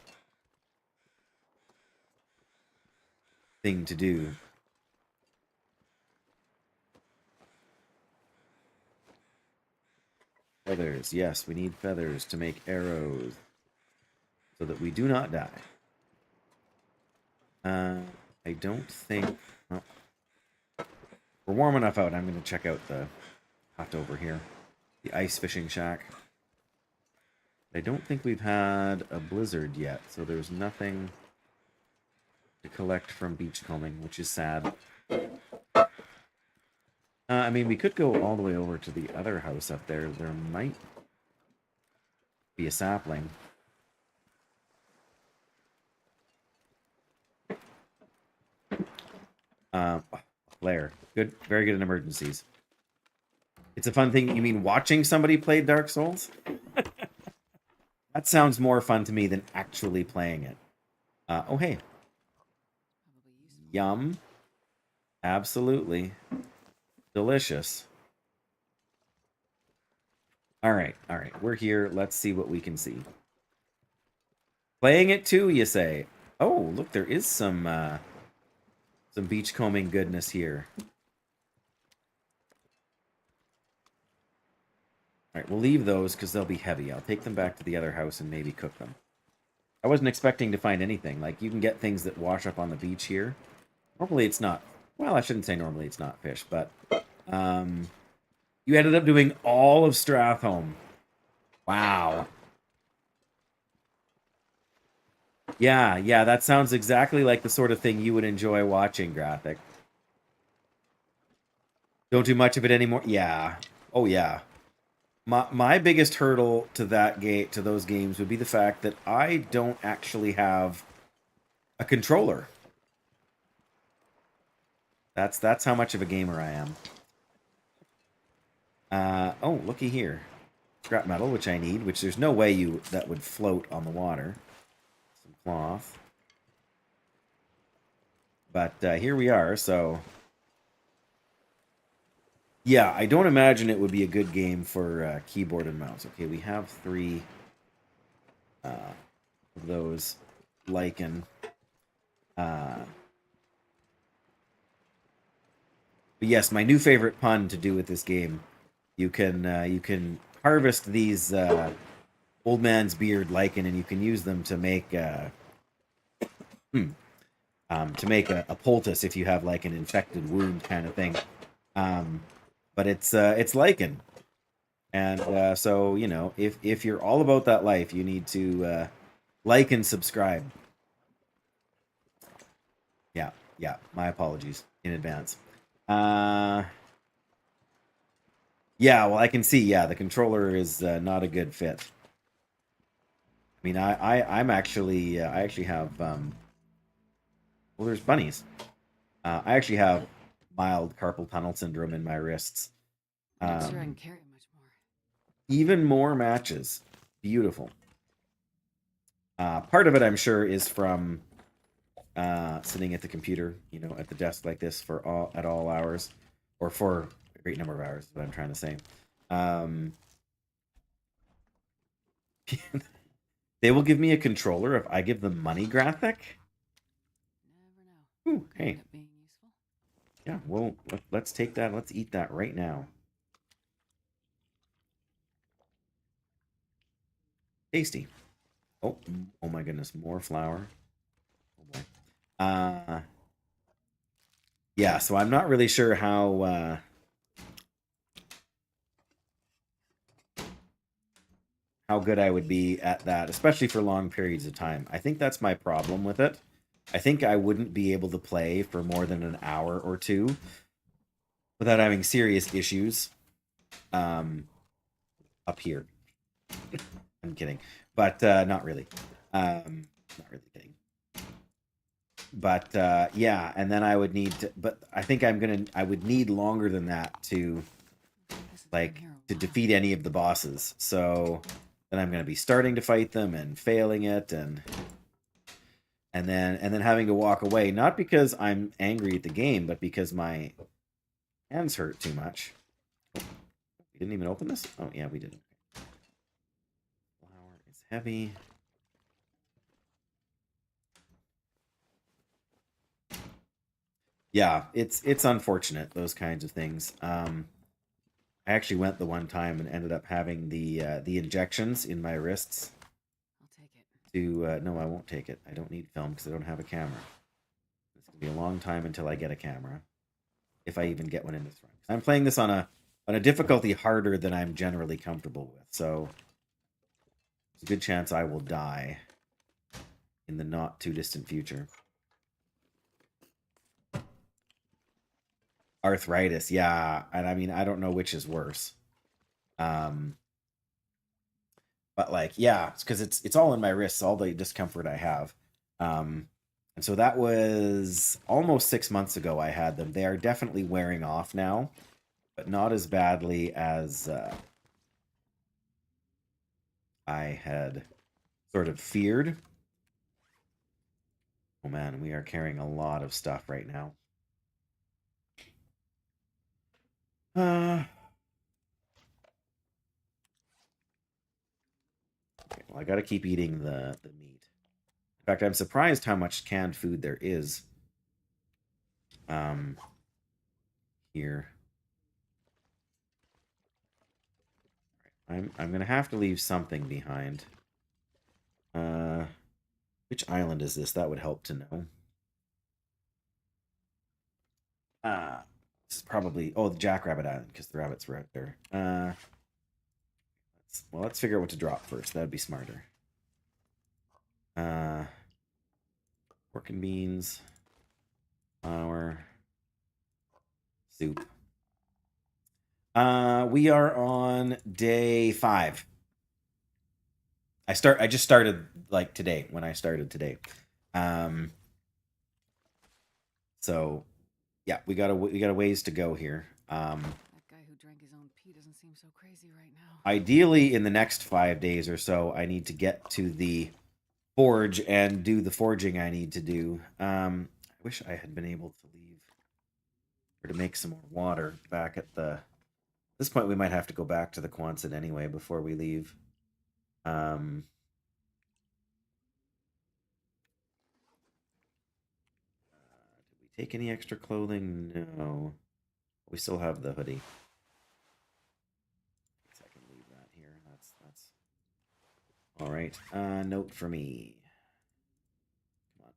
thing to do. Feathers. Yes, we need feathers to make arrows so that we do not die. I don't think... Oh. We're warm enough out. I'm going to check out the hut over here. The ice fishing shack. I don't think we've had a blizzard yet, so there's nothing to collect from beachcombing, which is sad. I mean, we could go all the way over to the other house up there. There might be a sapling. Blair. Good, very good in emergencies. It's a fun thing. You mean watching somebody play Dark Souls? That sounds more fun to me than actually playing it. Oh, hey. Yum. Absolutely. Delicious. All right. We're here. Let's see what we can see. Playing it too, you say? Oh, look, there is some beachcombing goodness here. All right, we'll leave those because they'll be heavy. I'll take them back to the other house and maybe cook them. I wasn't expecting to find anything. Like, you can get things that wash up on the beach here. Normally it's not... Well, I shouldn't say normally it's not fish, but... you ended up doing all of Strathholm. Wow. Yeah, that sounds exactly like the sort of thing you would enjoy watching, Graphic. Don't do much of it anymore. Yeah. Oh yeah. My biggest hurdle to those games would be the fact that I don't actually have a controller. That's how much of a gamer I am. Oh, looky here. Scrap metal, which I need, which there's no way that would float on the water. Some cloth. But here we are, so... Yeah, I don't imagine it would be a good game for keyboard and mouse. Okay, we have 3 of those lichen. But yes, my new favorite pun to do with this game. You can harvest these old man's beard lichen, and you can use them to make a poultice if you have like an infected wound kind of thing. But it's lichen, and so you know if you're all about that life, you need to like and subscribe. Yeah. My apologies in advance. Yeah, well, I can see. Yeah, the controller is not a good fit. I mean, I'm actually I actually have well, there's bunnies. I actually have mild carpal tunnel syndrome in my wrists. I'm not sure I can carry much more. Even more matches. Beautiful. Part of it, I'm sure, is from sitting at the computer, you know, at the desk like this at all hours, or for a great number of hours. Is what I'm trying to say. They will give me a controller if I give them money graphic. Never know. Ooh, hey. End up being useful. Yeah, well, let's take that. Let's eat that right now. Tasty. Oh my goodness, more flour. Oh boy. Yeah, so I'm not really sure how good I would be at that, especially for long periods of time. I think that's my problem with it. I think I wouldn't be able to play for more than an hour or two without having serious issues. Up here. I'm kidding. But not really. Not really kidding. But yeah, and then I would need to, but I think I would need longer than that to This has been like here a to while. defeat any of the bosses. So then I'm going to be starting to fight them and failing it and then having to walk away, not because I'm angry at the game, but because my hands hurt too much. We didn't even open this? Oh yeah, we didn't. Flour is heavy. Yeah, it's unfortunate, those kinds of things. I actually went the one time and ended up having the injections in my wrists. I'll take it. To no, I won't take it. I don't need film because I don't have a camera. It's gonna be a long time until I get a camera, if I even get one in this run. I'm playing this on a difficulty harder than I'm generally comfortable with, so there's a good chance I will die in the not too distant future. Arthritis, yeah, and I mean I don't know which is worse. But like, yeah, it's because it's all in my wrists, all the discomfort I have. And so that was almost 6 months ago I had them. They are definitely wearing off now, but not as badly as I had sort of feared. Oh man, we are carrying a lot of stuff right now. Okay, well, I got to keep eating the meat. In fact, I'm surprised how much canned food there is. Here. I'm gonna have to leave something behind. Which island is this? That would help to know. This is probably the Jackrabbit Island because the rabbits were out there. Let's figure out what to drop first. That'd be smarter. Pork and beans, flour, soup. We are on day 5. I just started like today when I started today. Um, so yeah, we got a ways to go here. That guy who drank his own pee doesn't seem so crazy right now. Ideally, in the next 5 days or so, I need to get to the forge and do the forging I need to do. I wish I had been able to leave or to make some more water back at the. At this point, we might have to go back to the Quonset anyway before we leave. Did we take any extra clothing? No. We still have the hoodie. Guess I can leave that here. That's all right. Note for me. Come on.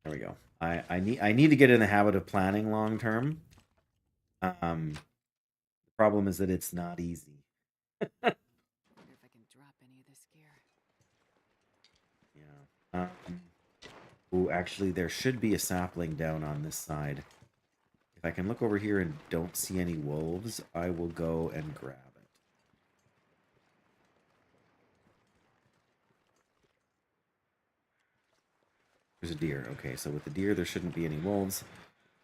There we go. I need to get in the habit of planning long term. The problem is that it's not easy. Wonder if I can drop any of this gear. Yeah. Ooh, actually, there should be a sapling down on this side. If I can look over here and don't see any wolves, I will go and grab it. There's a deer. Okay, so with the deer, there shouldn't be any wolves.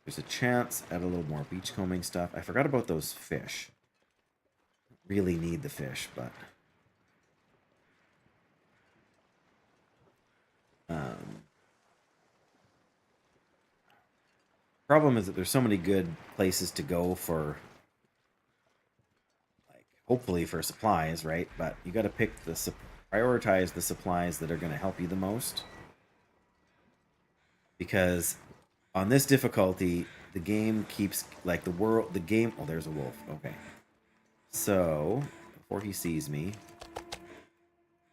There's a chance at a little more beachcombing stuff. I forgot about those fish. Really need the fish, but... problem is that there's so many good places to go for, like, hopefully for supplies, right? But you got to pick prioritize the supplies that are going to help you the most, because on this difficulty, the game keeps like the game. Oh, there's a wolf. Okay, so before he sees me,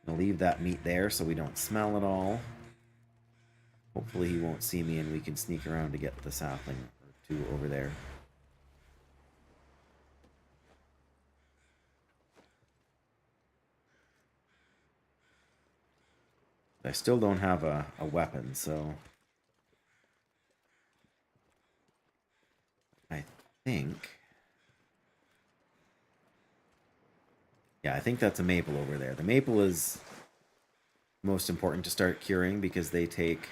I'll leave that meat there so we don't smell it all. Hopefully he won't see me and we can sneak around to get the sapling or two over there. I still don't have a weapon, so I think... Yeah, I think that's a maple over there. The maple is most important to start curing because they take...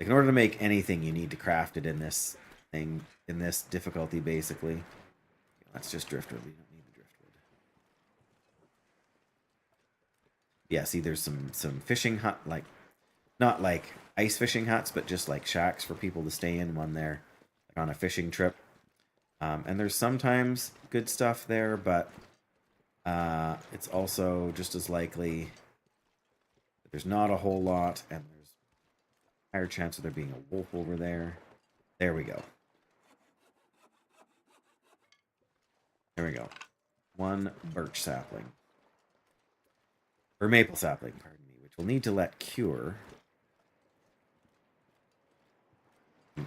Like, in order to make anything, you need to craft it in this thing, in this difficulty, basically. Let's just driftwood. We don't need the driftwood. Yeah, see, there's some fishing hut, like, not like ice fishing huts, but just like shacks for people to stay in when they're like, on a fishing trip. And there's sometimes good stuff there, but it's also just as likely that there's not a whole lot, and there's a higher chance of there being a wolf over there. There we go. There we go. One birch sapling. Or maple sapling, pardon me, which we'll need to let cure.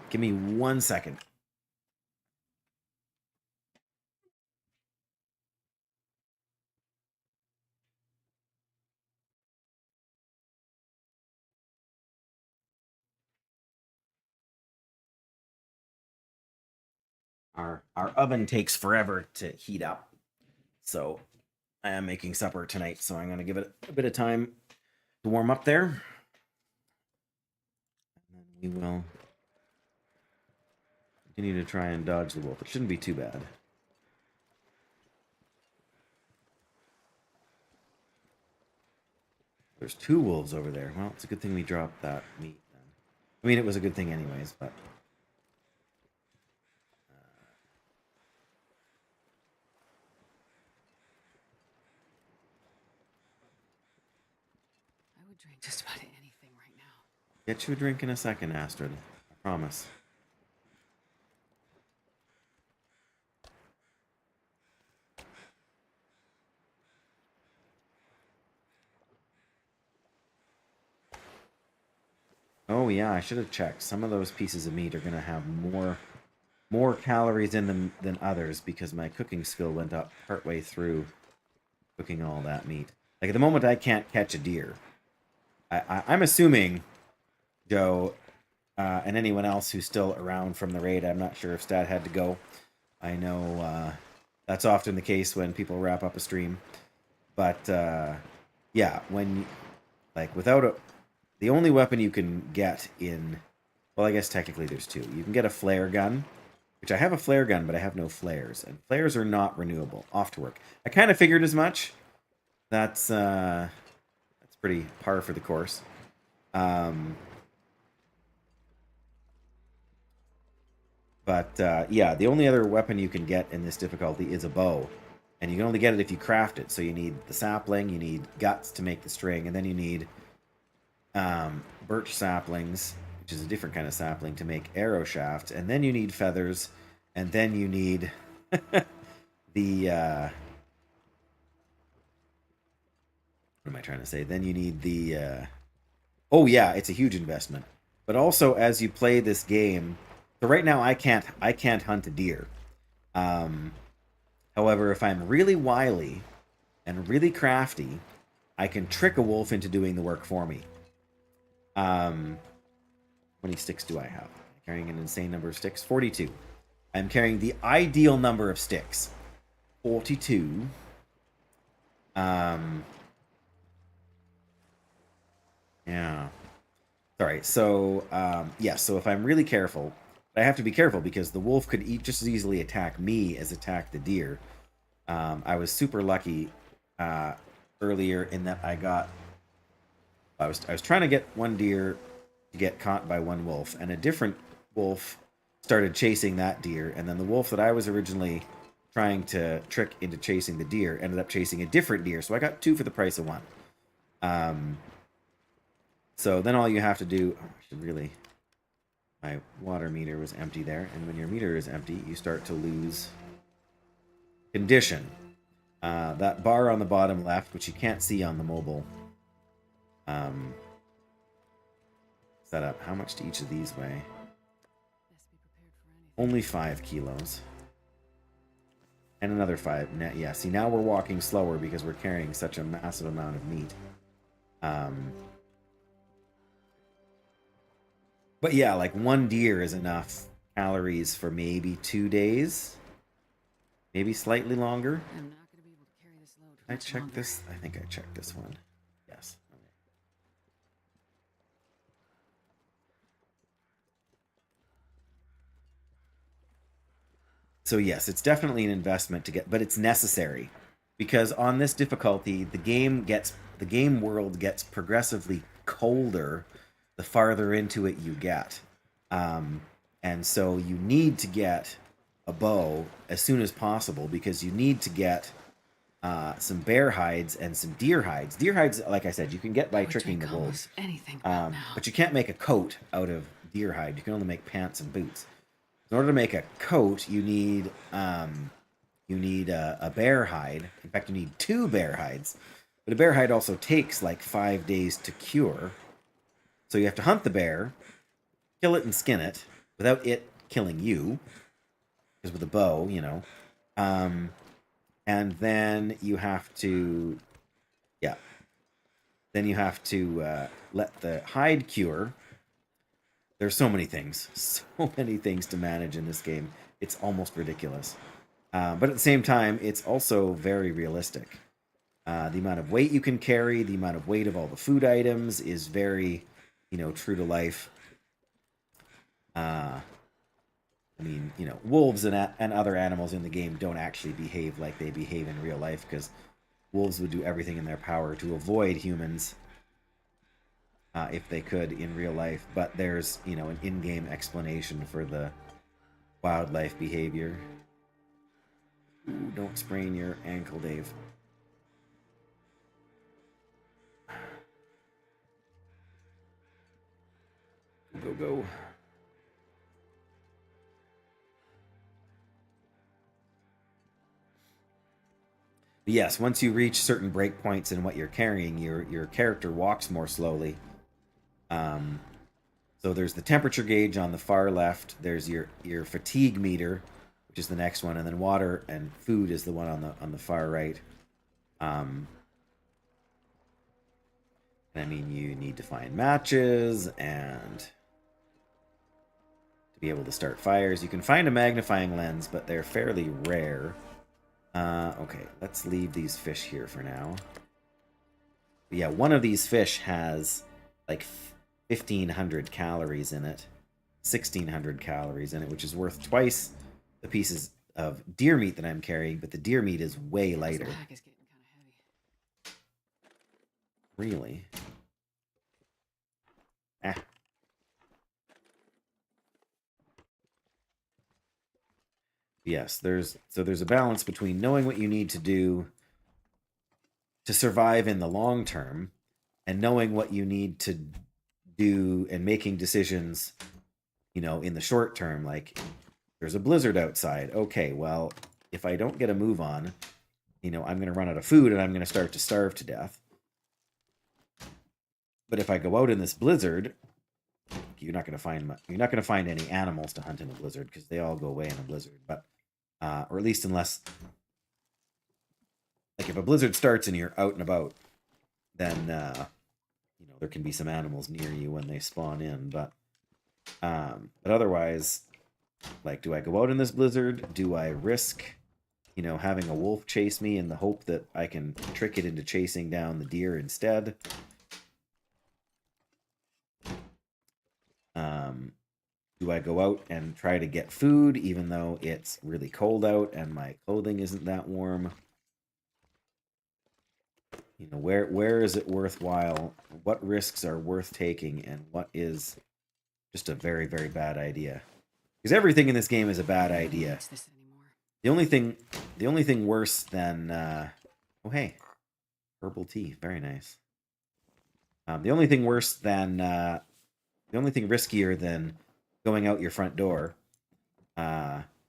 Give me 1 second. Our oven takes forever to heat up. So I am making supper tonight, so I'm going to give it a bit of time to warm up there. And then we will continue to try and dodge the wolf. It shouldn't be too bad. There's 2 wolves over there. Well, it's a good thing we dropped that meat then. I mean, it was a good thing anyways, but... I would drink just about anything right now. Get you a drink in a second, Astrid. I promise. Oh yeah, I should have checked. Some of those pieces of meat are gonna have more calories in them than others because my cooking skill went up partway through cooking all that meat. Like at the moment, I can't catch a deer. I'm assuming, Joe, and anyone else who's still around from the raid. I'm not sure if Stat had to go. I know that's often the case when people wrap up a stream. But yeah, when like the only weapon you can get in, well, I guess technically there's two. You can get a flare gun, which I have a flare gun, but I have no flares, and flares are not renewable. Off to work. I kind of figured as much. That's pretty par for the course. But yeah, the only other weapon you can get in this difficulty is a bow. And you can only get it if you craft it. So you need the sapling, you need guts to make the string, and then you need birch saplings, which is a different kind of sapling, to make arrow shafts. And then you need feathers, and then you need the... what am I trying to say? Then you need the... oh yeah, it's a huge investment. But also, as you play this game... So right now, I can't hunt a deer. However, if I'm really wily and really crafty, I can trick a wolf into doing the work for me. How many sticks do I have? I'm carrying an insane number of sticks. 42. I'm carrying the ideal number of sticks. 42. Yeah. Sorry. So, yeah. So if I'm really careful, I have to be careful because the wolf could just as easily attack me as attack the deer. I was super lucky earlier in that I was trying to get one deer to get caught by one wolf, and a different wolf started chasing that deer, and then the wolf that I was originally trying to trick into chasing the deer ended up chasing a different deer, so I got two for the price of one. So then all you have to do... Oh, I should really... My water meter was empty there, and when your meter is empty, you start to lose condition. That bar on the bottom left, which you can't see on the mobile setup. How much do each of these weigh? Only 5 kilos. And another 5. Yeah, see, now we're walking slower because we're carrying such a massive amount of meat. But yeah, like one deer is enough calories for maybe 2 days. Maybe slightly longer. I'm not going to be able to carry this load for I much checked longer. this. I think I checked this one. Yes. Okay. So yes, it's definitely an investment to get, but it's necessary because on this difficulty, the game world gets progressively colder the farther into it you get. And so you need to get a bow as soon as possible because you need to get some bear hides and some deer hides. Deer hides, like I said, you can get by tricking the wolves. Anything now. But you can't make a coat out of deer hide. You can only make pants and boots. In order to make a coat, you need a bear hide. In fact, you need 2 bear hides. But a bear hide also takes like 5 days to cure. So you have to hunt the bear, kill it and skin it without it killing you, because with a bow, you know. And then you have to, then you have to let the hide cure. There's so many things to manage in this game. It's almost ridiculous. But at the same time, it's also very realistic. The amount of weight you can carry, the amount of weight of all the food items is very, true to life. I mean, wolves and other animals in the game don't actually behave like they behave in real life because wolves would do everything in their power to avoid humans if they could in real life. But there's, an in-game explanation for the wildlife behavior. Ooh, don't sprain your ankle, Dave. Go. Yes, once you reach certain breakpoints in what you're carrying, your character walks more slowly. So So there's the temperature gauge on the far left. There's your fatigue meter, which is the next one, and then water and food is the one on the far right. And I mean, you need to find matches and to be able to start fires. You can find a magnifying lens, but they're fairly rare. Okay, let's leave these fish here for now. But yeah, one of these fish has like 1,500 calories in it, 1,600 calories in it, which is worth twice the pieces of deer meat that I'm carrying, but the deer meat is way lighter. This pack is getting kind of heavy. Really? Ah. Yes, there's a balance between knowing what you need to do to survive in the long term and knowing what you need to do and making decisions, in the short term. Like, there's a blizzard outside. Okay, well, if I don't get a move on, I'm going to run out of food and I'm going to start to starve to death. But if I go out in this blizzard, you're not going to find any animals to hunt in a blizzard because they all go away in a blizzard. But or at least unless, like, if a blizzard starts and you're out and about, then there can be some animals near you when they spawn in. But otherwise, like, do I go out in this blizzard? Do I risk, having a wolf chase me in the hope that I can trick it into chasing down the deer instead? Do I go out and try to get food even though it's really cold out and my clothing isn't that warm? Where is it worthwhile? What risks are worth taking and what is just a very, very bad idea? Because everything in this game is a bad idea. The only thing worse than oh, hey, herbal tea, very nice. The only thing riskier than going out your front door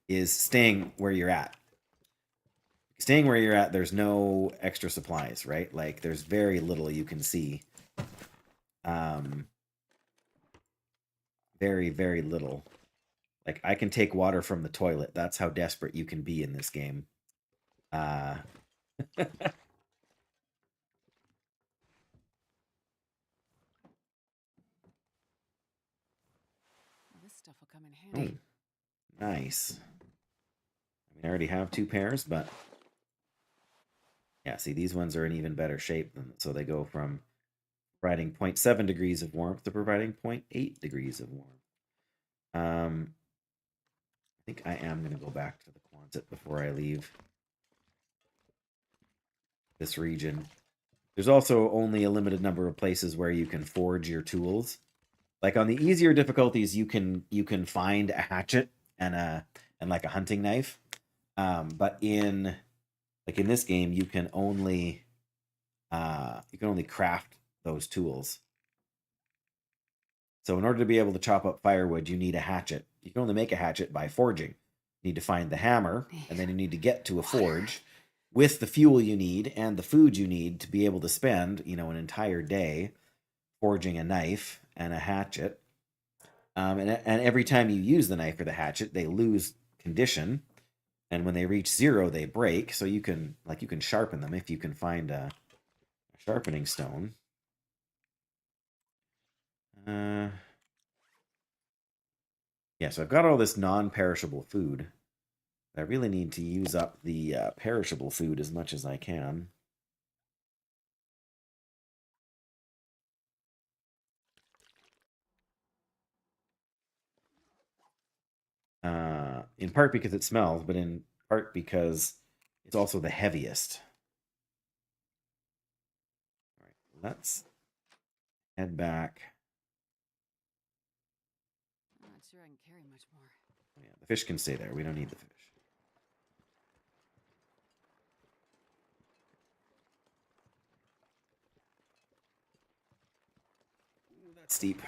is staying where you're at. Staying where you're at, there's no extra supplies, right? Like, there's very little you can see. Very, very little. Like, I can take water from the toilet. That's how desperate you can be in this game. This stuff will come in handy. Oh, nice. I already have 2 pairs, but yeah, see, these ones are in even better shape. So they go from providing 0.7 degrees of warmth to providing 0.8 degrees of warmth. I think I am going to go back to the Quonset before I leave this region. There's also only a limited number of places where you can forge your tools. Like, on the easier difficulties, you can find a hatchet and like a hunting knife. But in this game, you can only craft those tools. So in order to be able to chop up firewood, you need a hatchet. You can only make a hatchet by forging. You need to find the hammer, and then you need to get to a forge with the fuel you need and the food you need to be able to spend, an entire day forging a knife and a hatchet. And every time you use the knife or the hatchet, they lose condition. And when they reach 0, they break. So you can sharpen them if you can find a sharpening stone. Yeah, so I've got all this non-perishable food. I really need to use up the perishable food as much as I can. In part because it smells, but in part because it's also the heaviest. All right, let's head back. I'm not sure I can carry much more. Oh, yeah, the fish can stay there. We don't need the fish. Ooh, that's steep.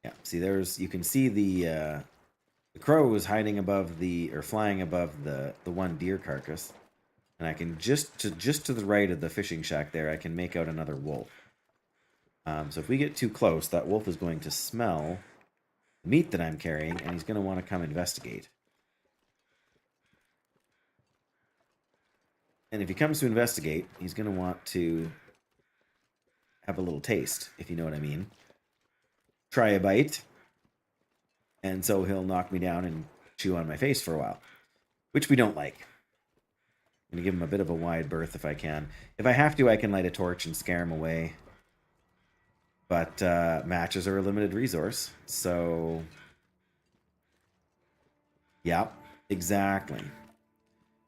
Yeah, see, you can see the crow is hiding above or flying above the one deer carcass. And I can just to the right of the fishing shack there, I can make out another wolf. So if we get too close, that wolf is going to smell the meat that I'm carrying, and he's going to want to come investigate. And if he comes to investigate, he's going to want to have a little taste, if you know what I mean. Try a bite. And so he'll knock me down and chew on my face for a while, which we don't like. I'm going to give him a bit of a wide berth if I can. If I have to, I can light a torch and scare him away. But matches are a limited resource, so... Yeah, exactly.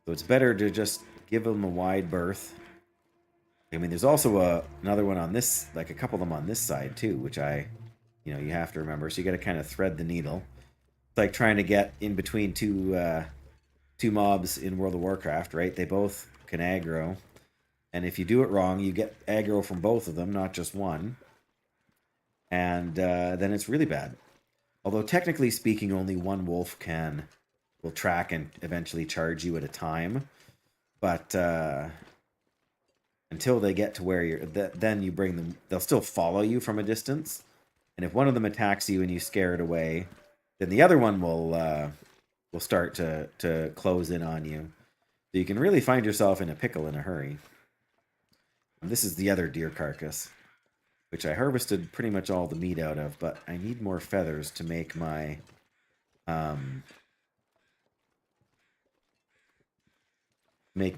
So it's better to just give him a wide berth. I mean, there's also another one on this, like a couple of them on this side too, which you have to remember. So you got to kind of thread the needle. It's like trying to get in between two mobs in World of Warcraft, right? They both can aggro, and if you do it wrong, you get aggro from both of them, not just one. And then it's really bad. Although technically speaking, only one wolf will track and eventually charge you at a time. But until they get to where then you bring them. They'll still follow you from a distance. And if one of them attacks you and you scare it away, then the other one will start to close in on you. So you can really find yourself in a pickle in a hurry. And this is the other deer carcass, which I harvested pretty much all the meat out of, but I need more feathers to make my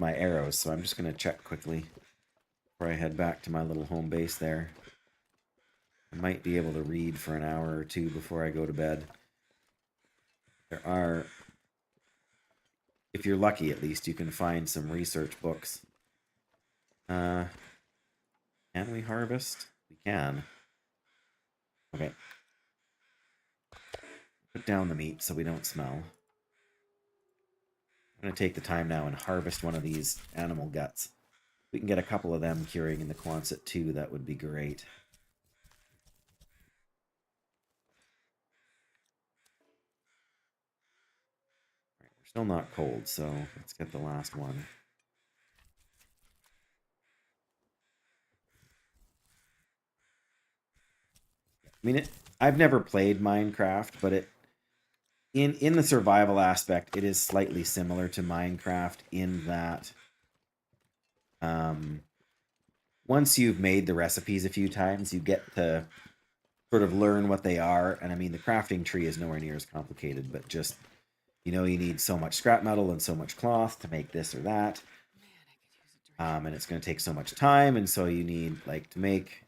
arrows. So I'm just going to check quickly before I head back to my little home base there. I might be able to read for an hour or two before I go to bed. There are, if you're lucky at least, you can find some research books. Can we harvest? We can. Okay. Put down the meat so we don't smell. I'm going to take the time now and harvest one of these animal guts. If we can get a couple of them curing in the Quonset too, that would be great. Right, we're still not cold, so let's get the last one. I mean, I've never played Minecraft, but in the survival aspect, it is slightly similar to Minecraft in that once you've made the recipes a few times, you get to sort of learn what they are. And I mean, the crafting tree is nowhere near as complicated, but just, you need so much scrap metal and so much cloth to make this or that. And it's going to take so much time. And so you need, like, to make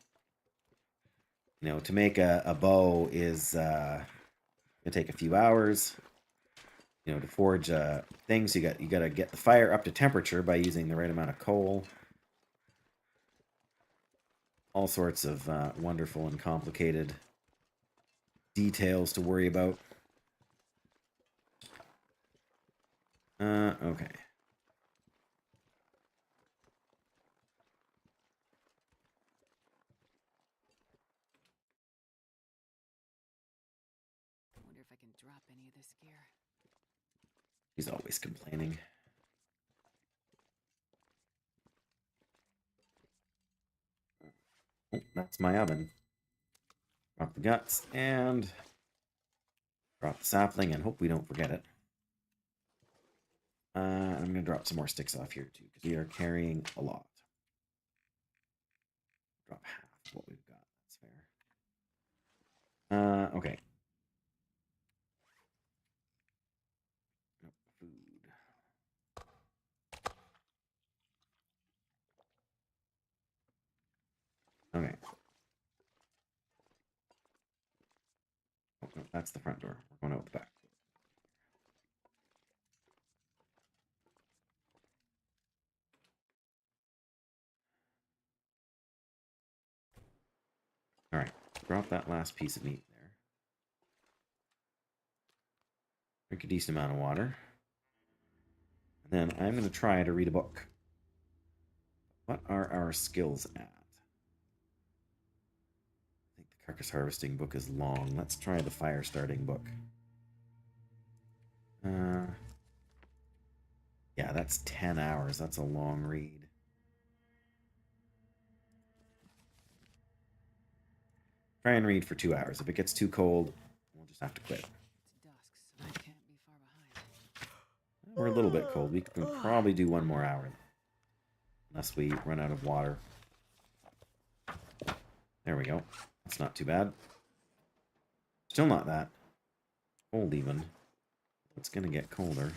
a bow is going to take a few hours. To forge things, you got to get the fire up to temperature by using the right amount of coal. All sorts of wonderful and complicated details to worry about. Okay. I wonder if I can drop any of this gear. He's always complaining. Oh, that's my oven. Drop the guts and drop the sapling and hope we don't forget it. I'm going to drop some more sticks off here too because we are carrying a lot. Drop half of what we've got. That's fair. Okay. Food. Okay. Oh, no, that's the front door. We're going out the back. All right. Drop that last piece of meat there. Drink a decent amount of water. And then I'm going to try to read a book. What are our skills at? I think the carcass harvesting book is long. Let's try the fire starting book. Yeah, that's 10 hours. That's a long read. Try and read for 2 hours. If it gets too cold, we'll just have to quit. It's dusk, so I can't be far behind. We're a little bit cold. We can probably do 1 more hour. Unless we run out of water. There we go. That's not too bad. Still not that cold even. It's going to get colder.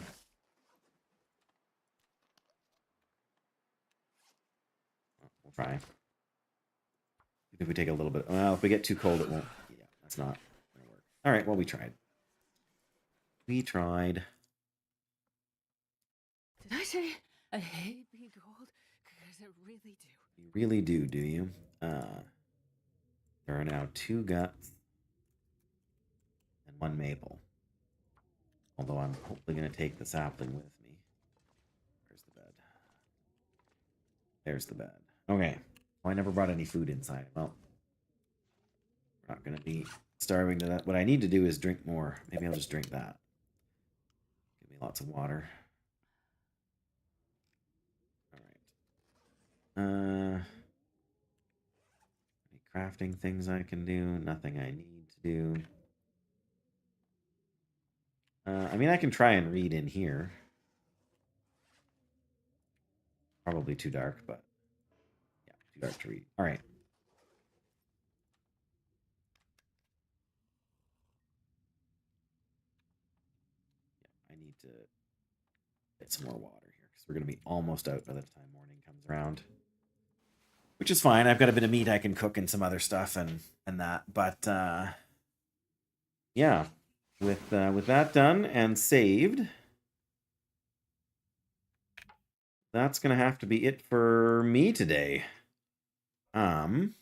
We'll try. If we take a little bit... Well, if we get too cold, it won't... Yeah, that's not going to work. All right, well, we tried. We tried. Did I say I hate being cold? Because I really do. You really do you? There are now 2 guts and 1 maple. Although I'm hopefully going to take the sapling with me. Where's the bed? There's the bed. Okay. Oh, I never brought any food inside. Well, we're not going to be starving to that. What I need to do is drink more. Maybe I'll just drink that. Give me lots of water. All right. Any crafting things I can do? Nothing I need to do. I mean, I can try and read in here. Probably too dark, but yeah, too dark to read. All right. Yeah, I need to get some more water here because we're going to be almost out by the time morning comes around. Which is fine. I've got a bit of meat I can cook and some other stuff and that. But yeah, with that done and saved, that's gonna have to be it for me today. Been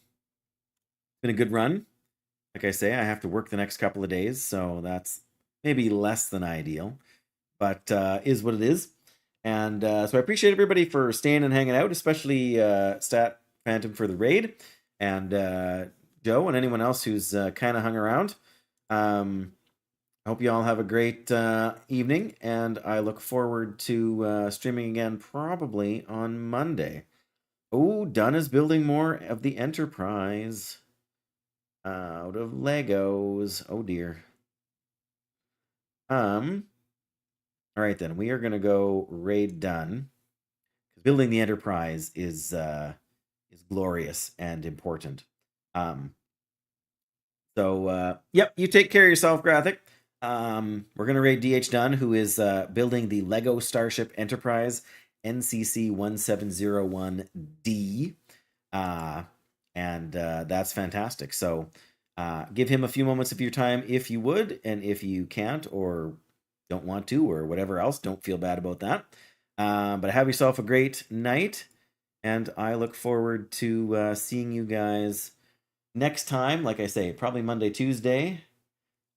a good run. Like I say, I have to work the next couple of days, so that's maybe less than ideal, but is what it is. And so I appreciate everybody for staying and hanging out, especially Stat Phantom for the raid, and Joe and anyone else who's kind of hung around. I hope you all have a great evening, and I look forward to streaming again probably on Monday. Oh, Dunn is building more of the Enterprise out of Legos. Oh dear. All right then, we are gonna go raid Dunn. Building the Enterprise is glorious and important. Yep, you take care of yourself, Graphic. We're gonna raid DH Dunn, who is building the Lego Starship Enterprise NCC 1701D, and that's fantastic. So give him a few moments of your time if you would, and if you can't or don't want to or whatever else, don't feel bad about that. But have yourself a great night, and I look forward to seeing you guys next time. Like I say, probably Monday, Tuesday.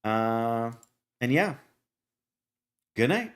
And yeah, good night.